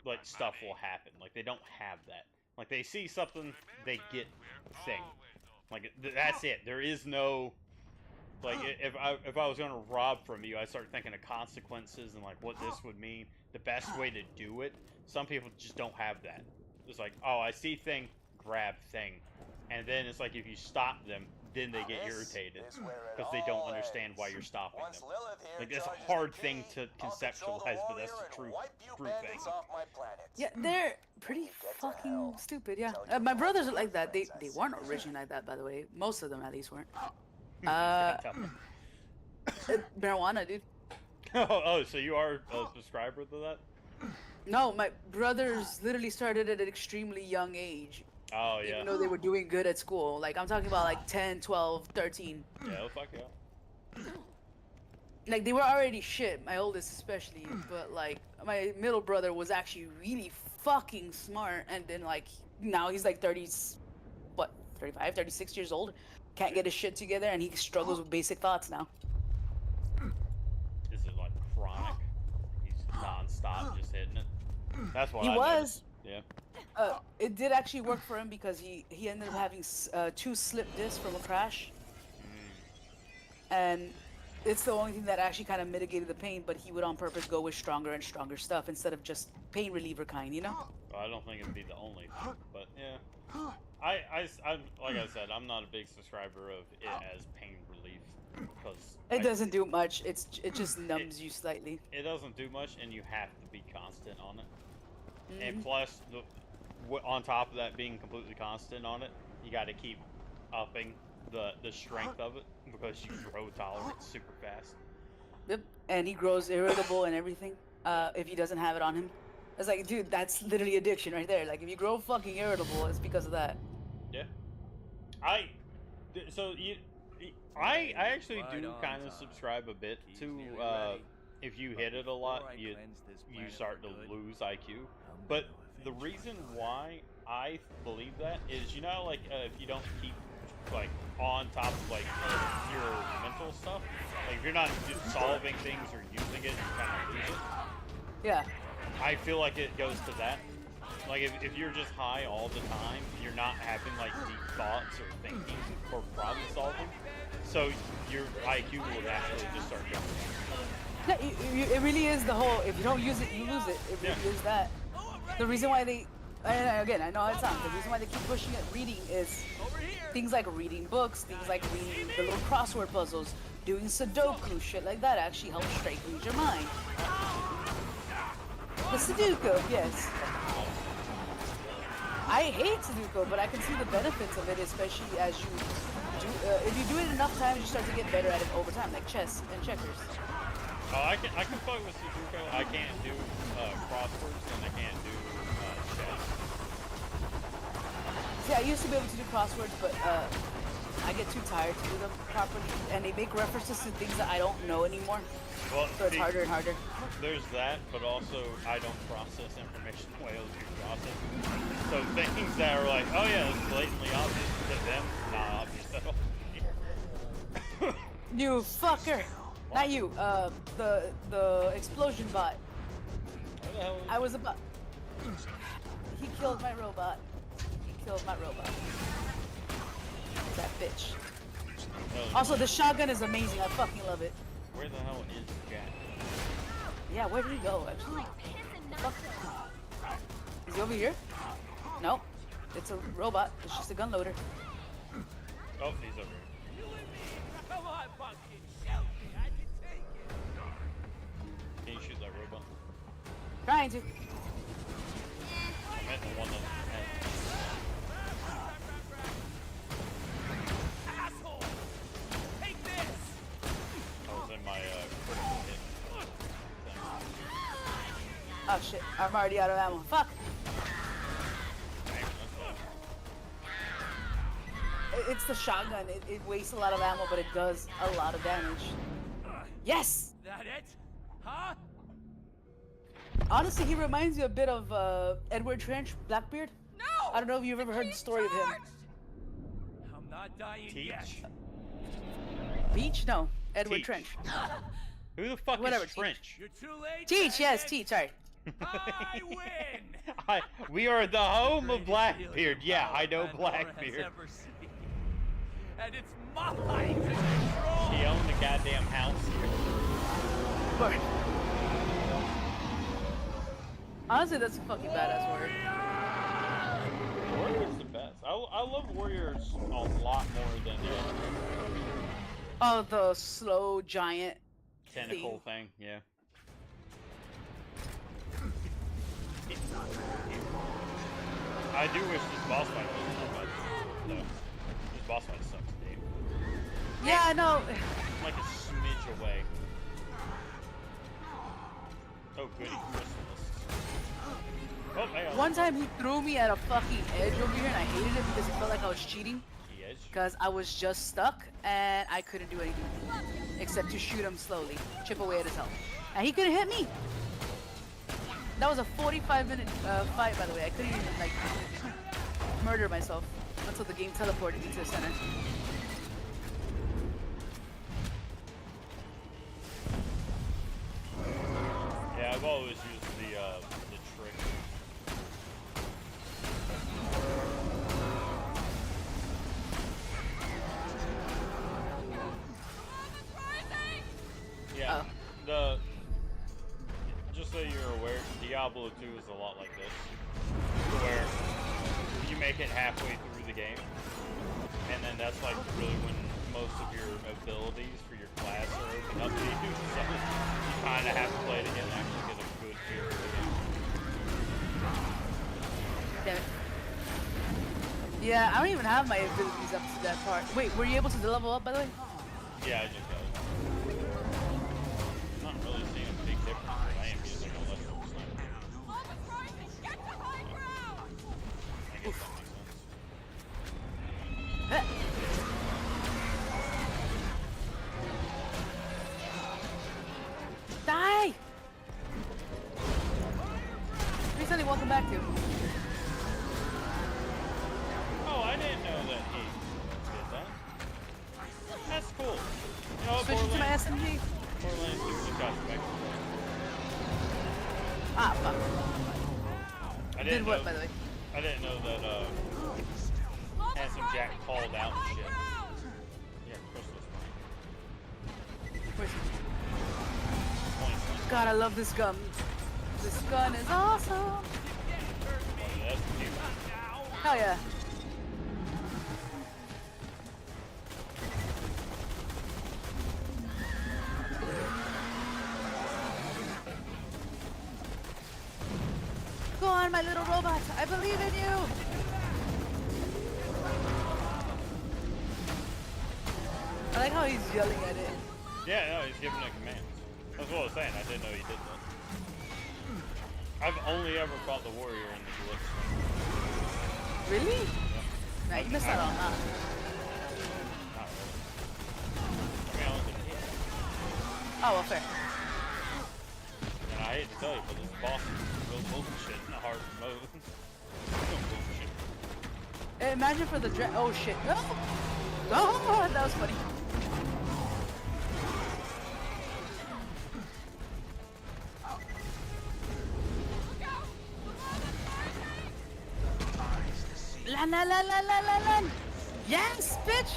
Speaker 1: like stuff will happen. Like they don't have that. Like they see something, they get thing. Like that's it. There is no like if I was gonna rob from you, I start thinking of consequences and like what this would mean. The best way to do it. Some people just don't have that. It's like, oh, I see thing, grab thing, and then it's like if you stop them, then they get irritated because they don't understand why you're stopping them. Like that's a hard thing to conceptualize, but that's the true thing.
Speaker 2: Yeah, they're pretty fucking stupid. Yeah, my brothers are like that. They weren't originally like that, by the way. Most of them at least weren't. Marijuana, dude.
Speaker 1: Oh, so you are a subscriber to that?
Speaker 2: No, my brothers literally started at an extremely young age.
Speaker 1: Oh, yeah.
Speaker 2: Even though they were doing good at school. Like, I'm talking about like 10, 12, 13.
Speaker 1: Yeah, fuck yeah.
Speaker 2: Like, they were already shit, my oldest especially. But, like, my middle brother was actually really fucking smart. And then, like, now he's like 35, 36 years old. Can't get his shit together, and he struggles with basic thoughts now.
Speaker 1: Is it like chronic? He's non-stop just hitting it? That's what
Speaker 2: he was.
Speaker 1: Yeah.
Speaker 2: It did actually work for him because he ended up having 2 slip discs from a crash. And it's the only thing that actually kind of mitigated the pain, but he would on purpose go with stronger and stronger stuff instead of just pain reliever kind, you know?
Speaker 1: Well, I don't think it'd be the only thing, but yeah. I'm like I said, I'm not a big subscriber of it as pain relief because
Speaker 2: it doesn't do much. It just numbs you slightly.
Speaker 1: It doesn't do much, and you have to be constant on it. And plus, on top of that being completely constant on it, you got to keep upping the strength of it because you grow tolerance super fast.
Speaker 2: Yep, and he grows irritable and everything if he doesn't have it on him. It's like, dude, that's literally addiction right there. Like, if you grow fucking irritable, it's because of that.
Speaker 1: Yeah. I actually do kind of subscribe a bit to if you hit it a lot, you start to lose IQ. But the reason why I believe that is, you know, like if you don't keep like on top of like your mental stuff, like if you're not solving things or using it, you kind of lose it.
Speaker 2: Yeah.
Speaker 1: I feel like it goes to that. Like if you're just high all the time, you're not having like deep thoughts or thinking or problem solving. So your IQ will naturally just start going.
Speaker 2: Yeah, it really is the whole, if you don't use it, you lose it. It really is that. The reason why they, and again, I know how it sounds. The reason why they keep pushing it, reading, is things like reading books, things like reading the little crossword puzzles, doing Sudoku, shit like that actually helps strengthen your mind. The Sudoku, yes. I hate Sudoku, but I can see the benefits of it, especially as you do, if you do it enough times, you start to get better at it over time, like chess and checkers.
Speaker 1: Oh, I can fuck with Sudoku. I can't do crosswords and I can't do chess.
Speaker 2: See, I used to be able to do crosswords, but I get too tired to do them properly, and they make references to things that I don't know anymore.
Speaker 1: Well,
Speaker 2: so it's harder and harder.
Speaker 1: There's that, but also I don't process information the way other people process. So things that are like, oh yeah, it's blatantly obvious to them, not obvious at all.
Speaker 2: You fucker! Not you. The explosion bot.
Speaker 1: What the hell is
Speaker 2: I was about. He killed my robot. He killed my robot. That bitch. Also, the shotgun is amazing. I fucking love it.
Speaker 1: Where the hell is Jack?
Speaker 2: Yeah, where did he go, actually? Fuck. Is he over here? No. It's a robot. It's just a gun loader.
Speaker 1: Oh, he's over here.
Speaker 8: Come on, pumpkin, shoot me. I can take it.
Speaker 1: Can you shoot that robot?
Speaker 2: Trying to.
Speaker 1: I meant the one that
Speaker 8: Asshole! Take this!
Speaker 1: I was in my critical hit thing.
Speaker 2: Oh shit, I'm already out of ammo. Fuck!
Speaker 1: Damn, that's bad.
Speaker 2: It's the shotgun. It wastes a lot of ammo, but it does a lot of damage. Yes!
Speaker 8: That it? Huh?
Speaker 2: Honestly, he reminds you a bit of Edward Trench, Blackbeard.
Speaker 8: No!
Speaker 2: I don't know if you've ever heard the story of him.
Speaker 8: I'm not dying yet.
Speaker 1: Teach?
Speaker 2: Beach? No. Edward
Speaker 1: Teach.
Speaker 2: Trench.
Speaker 1: Who the fuck
Speaker 2: Whatever,
Speaker 1: is
Speaker 2: Teach.
Speaker 1: French?
Speaker 8: You're too late.
Speaker 2: Teach, yes,
Speaker 8: Bandit.
Speaker 2: Teach, sorry.
Speaker 8: I win!
Speaker 1: We are the home of
Speaker 8: Greatest
Speaker 1: Blackbeard.
Speaker 8: alien
Speaker 1: Yeah,
Speaker 8: power
Speaker 1: I know
Speaker 8: Pandora has
Speaker 1: Blackbeard.
Speaker 8: ever seen. And it's mine to control.
Speaker 1: He owned the goddamn house.
Speaker 2: Word. Honestly, that's a fucking badass word.
Speaker 1: Warrior's the best. I love Warriors a lot more than
Speaker 2: Oh, the slow giant
Speaker 1: tentacle thing. Yeah. I do wish this boss fight was more fun, though. This boss fight sucks, dude.
Speaker 2: Yeah, I know.
Speaker 1: I'm like a smidge away. Oh, goody, Chrysalis. Oh, hang on.
Speaker 2: One time he threw me at a fucking edge over here, and I hated it because it felt like I was cheating.
Speaker 1: The edge?
Speaker 2: Because I was just stuck, and I couldn't do anything except to shoot him slowly, chip away at his health. And he couldn't hit me. That was a 45-minute fight, by the way. I couldn't even, like, murder myself until the game teleported me to the center.
Speaker 1: Yeah, I've always used the trick. Yeah, just so you're aware, Diablo 2 is a lot like this, where you make it halfway through the game, and then that's like really when most of your abilities for your class are opened up to you, so you kind of have to play it again to actually get a good feel for the game.
Speaker 2: Damn it. Yeah, I don't even have my abilities up to that part. Wait, were you able to level up, by the way?
Speaker 1: Yeah, I just got it. I'm not really seeing a big difference, but I am using a lesser sniper. I guess that makes sense.
Speaker 2: Heh. Die! Recently, welcome back to.
Speaker 1: Oh, I didn't know that he did that. That's cool. You know what,
Speaker 2: Switch to my
Speaker 1: Borderlands
Speaker 2: SMG.
Speaker 1: 2 just got back.
Speaker 2: Ah, fuck.
Speaker 1: I
Speaker 2: Did
Speaker 1: didn't
Speaker 2: what,
Speaker 1: know,
Speaker 2: by the way?
Speaker 1: I didn't know that Handsome Jack called out and shit. Yeah, Crystal's
Speaker 2: Where's he?
Speaker 1: fine.
Speaker 2: God, I love this gun. This gun is awesome. Hell yeah. Go on, my little robot. I believe in you. I like how he's yelling at it.
Speaker 1: Yeah, no, he's giving it commands. That's what I was saying. I didn't know he did that. I've only ever fought the warrior in the Blitz.
Speaker 2: Really? Nah, you missed out on that.
Speaker 1: Not really. I mean, I only did hit.
Speaker 2: Oh, well, fair.
Speaker 1: And I hate to tell you, but this boss is real bullshit in a hard mode. Real bullshit.
Speaker 2: Imagine for the oh shit. Oh! Oh, that was funny. Lan, lan, lan, lan, lan, lan, lan. Yes, bitch!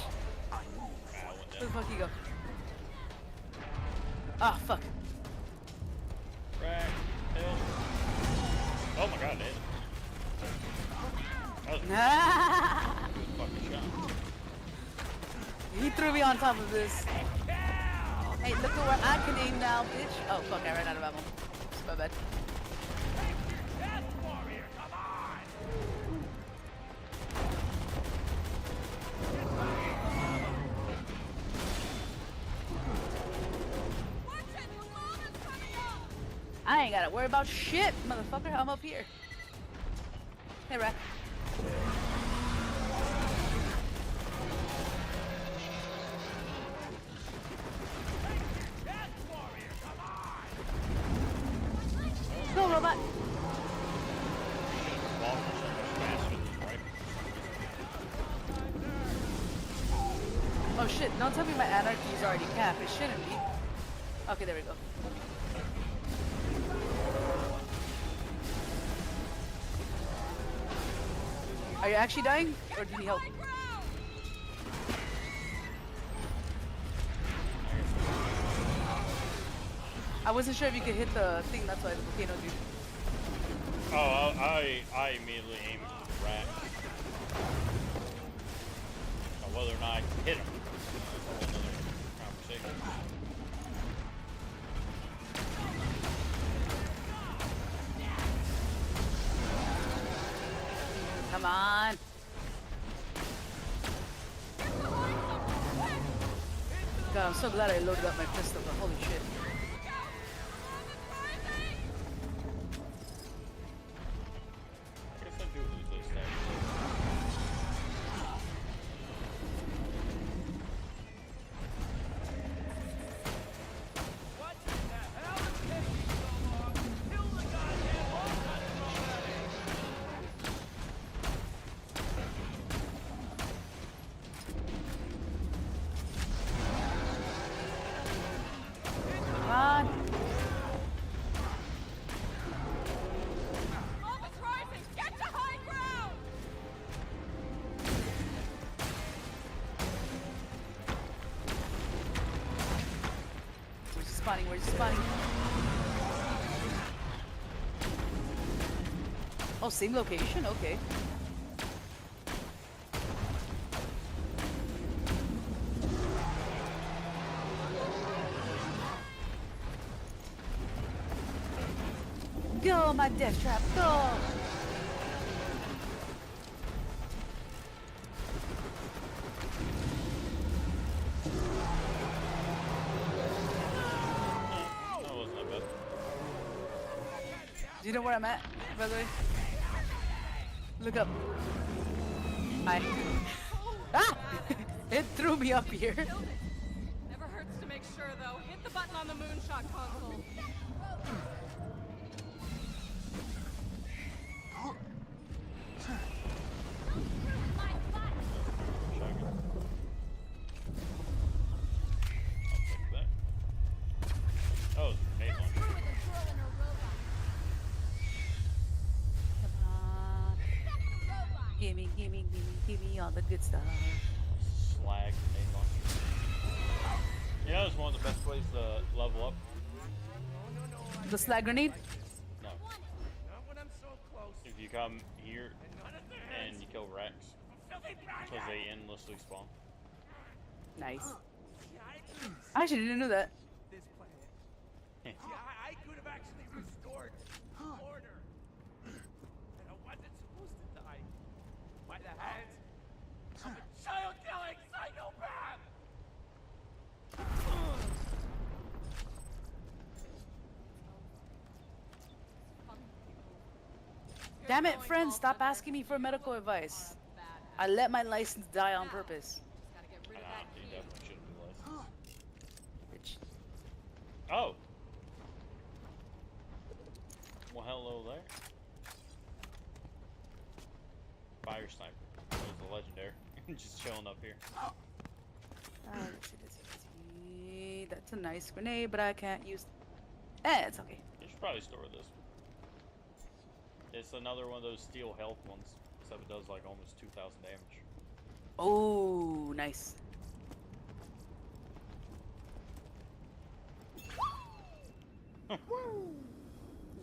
Speaker 2: Where the fuck you go? Ah, fuck.
Speaker 1: Right. Hill. Oh my god, it. That was a good fucking shot.
Speaker 2: He threw me on top of this. Hey, look at where I can aim now, bitch. Oh, fuck, I ran out of ammo. It's my bad. I ain't gotta worry about shit, motherfucker. I'm up here. Hey, Rack. Go, robot. Oh shit, don't tell me my anarchy is already capped. It shouldn't be. Okay, there we go. Are you actually dying? Or do you need help? I wasn't sure if you could hit the thing, that's why the volcano dude.
Speaker 1: Oh, I immediately aimed for the rat. Now, whether or not I can hit him, that's a whole other conversation.
Speaker 2: Come on. God, I'm so glad I loaded up my pistol, but holy shit.
Speaker 1: I guess I do lose those stats.
Speaker 10: What the hell is taking so long? Kill the goddamn robot already!
Speaker 2: Come on.
Speaker 10: Lava's rising! Get to high ground!
Speaker 2: Where's he spawning? Where's he spawning? Oh, same location? Okay. Go, my death trap, go!
Speaker 1: That wasn't that bad.
Speaker 2: Do you know where I'm at, by the way? Look up. Hi. Ah! It threw me up here.
Speaker 10: Never hurts to make sure, though. Hit the button on the moonshot console.
Speaker 1: Shotgun. I'll take that. Oh, it's a grenade launcher.
Speaker 2: Come on. Gimme, gimme, gimme, gimme all the good stuff.
Speaker 1: Slag grenade launcher. You know, it's one of the best ways to level up.
Speaker 2: The slag grenade?
Speaker 1: No.
Speaker 10: Not when I'm so close.
Speaker 1: If you come here and you kill Rex. Because they endlessly spawn.
Speaker 2: Nice. I actually didn't know that.
Speaker 10: This planet. See, I could have actually restored order. And I wasn't supposed to die by the hands of a child-killing psychopath!
Speaker 2: Damn it, friend, stop asking me for medical advice. I let my license die on purpose.
Speaker 1: You definitely shouldn't be licensed.
Speaker 2: Bitch.
Speaker 1: Oh! Well, hello there. Fire sniper. That was a legendary. Just chilling up here.
Speaker 2: That's a nice grenade, but I can't use. It's okay.
Speaker 1: You should probably store this. It's another one of those steel health ones, except it does like almost 2,000 damage.
Speaker 2: Oh, nice.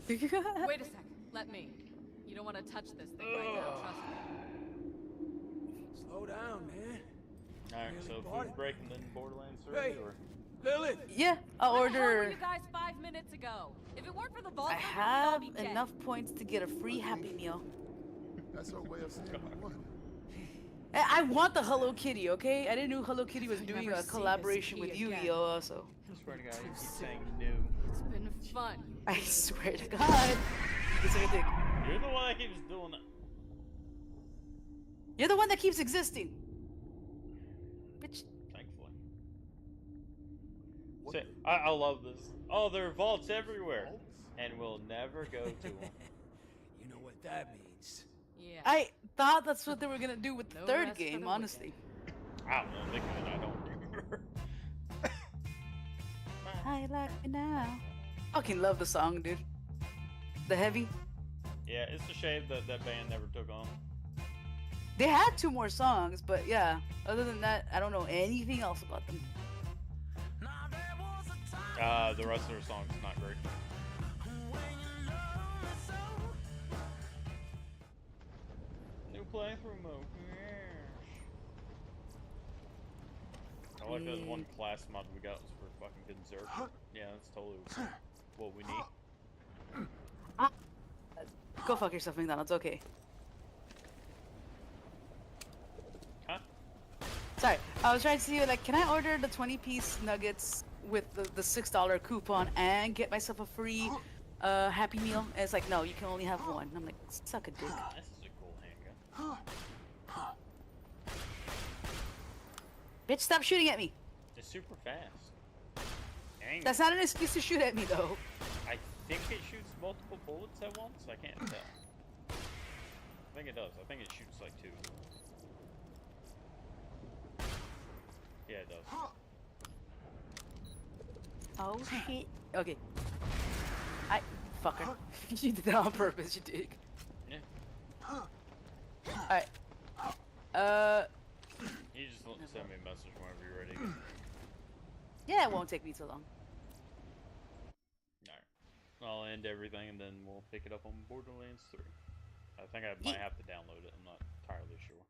Speaker 11: Wait a sec. Let me. You don't want to touch this thing right now, trust me.
Speaker 10: Slow down, man.
Speaker 1: Alright,
Speaker 10: Really
Speaker 1: so
Speaker 10: bought
Speaker 1: food
Speaker 10: it?
Speaker 1: breaking then Borderlands 3,
Speaker 10: Hey.
Speaker 1: or?
Speaker 10: Lilith!
Speaker 2: Yeah, I'll
Speaker 11: Where the hell were
Speaker 2: order.
Speaker 11: you guys 5 minutes ago? If it weren't for the vault,
Speaker 2: I
Speaker 11: we'd all
Speaker 2: have
Speaker 11: be dead.
Speaker 2: enough points to get a free Happy Meal.
Speaker 9: That's our way of saying we won.
Speaker 2: I want the Hello Kitty, okay? I didn't know Hello Kitty was doing
Speaker 11: never
Speaker 2: a
Speaker 11: see
Speaker 2: collaboration
Speaker 11: this
Speaker 2: with
Speaker 11: key again.
Speaker 2: Yu-Gi-Oh! Also.
Speaker 1: I swear to God, you keep saying new.
Speaker 11: It's been fun.
Speaker 2: I swear to God. It's like a dick.
Speaker 1: You're the one that keeps doing that.
Speaker 2: You're the one that keeps existing. Bitch.
Speaker 1: Thankfully. See, I love this. Oh, there are vaults everywhere. And we'll never go to them.
Speaker 10: You know what that means.
Speaker 11: Yeah.
Speaker 2: I thought that's what they were gonna do with the
Speaker 11: No
Speaker 2: third
Speaker 11: rest for
Speaker 2: game,
Speaker 11: the
Speaker 2: honestly.
Speaker 1: I don't know, Nick, and I don't remember.
Speaker 2: I like it now. Fucking love the song, dude. The heavy.
Speaker 1: Yeah, it's a shame that that band never took on.
Speaker 2: They had 2 more songs, but yeah. Other than that, I don't know anything else about them.
Speaker 1: The rest of their songs not great. New playthrough mode. I like that one class mod we got was for fucking Berserk. Yeah, that's totally what we need.
Speaker 2: Go fuck yourself, McDonald's. Okay.
Speaker 1: Huh?
Speaker 2: Sorry, I was trying to see, like, can I order the 20-piece nuggets with the $6 coupon and get myself a free Happy Meal? And it's like, no, you can only have one. I'm like, suck a dick.
Speaker 1: This is a cool handgun.
Speaker 2: Bitch, stop shooting at me.
Speaker 1: It's super fast. Dang.
Speaker 2: That's not an excuse to shoot at me, though.
Speaker 1: I think it shoots multiple bullets at once. I can't tell. I think it does. I think it shoots like 2. Yeah, it does.
Speaker 2: Oh shit. Okay. Fucker. You did that on purpose, you dick.
Speaker 1: Yeah.
Speaker 2: Alright.
Speaker 1: You just send me a message whenever you're ready.
Speaker 2: Yeah, it won't take me too long.
Speaker 1: Alright. I'll end everything and then we'll pick it up on Borderlands 3. I think I might have to download it. I'm not entirely sure.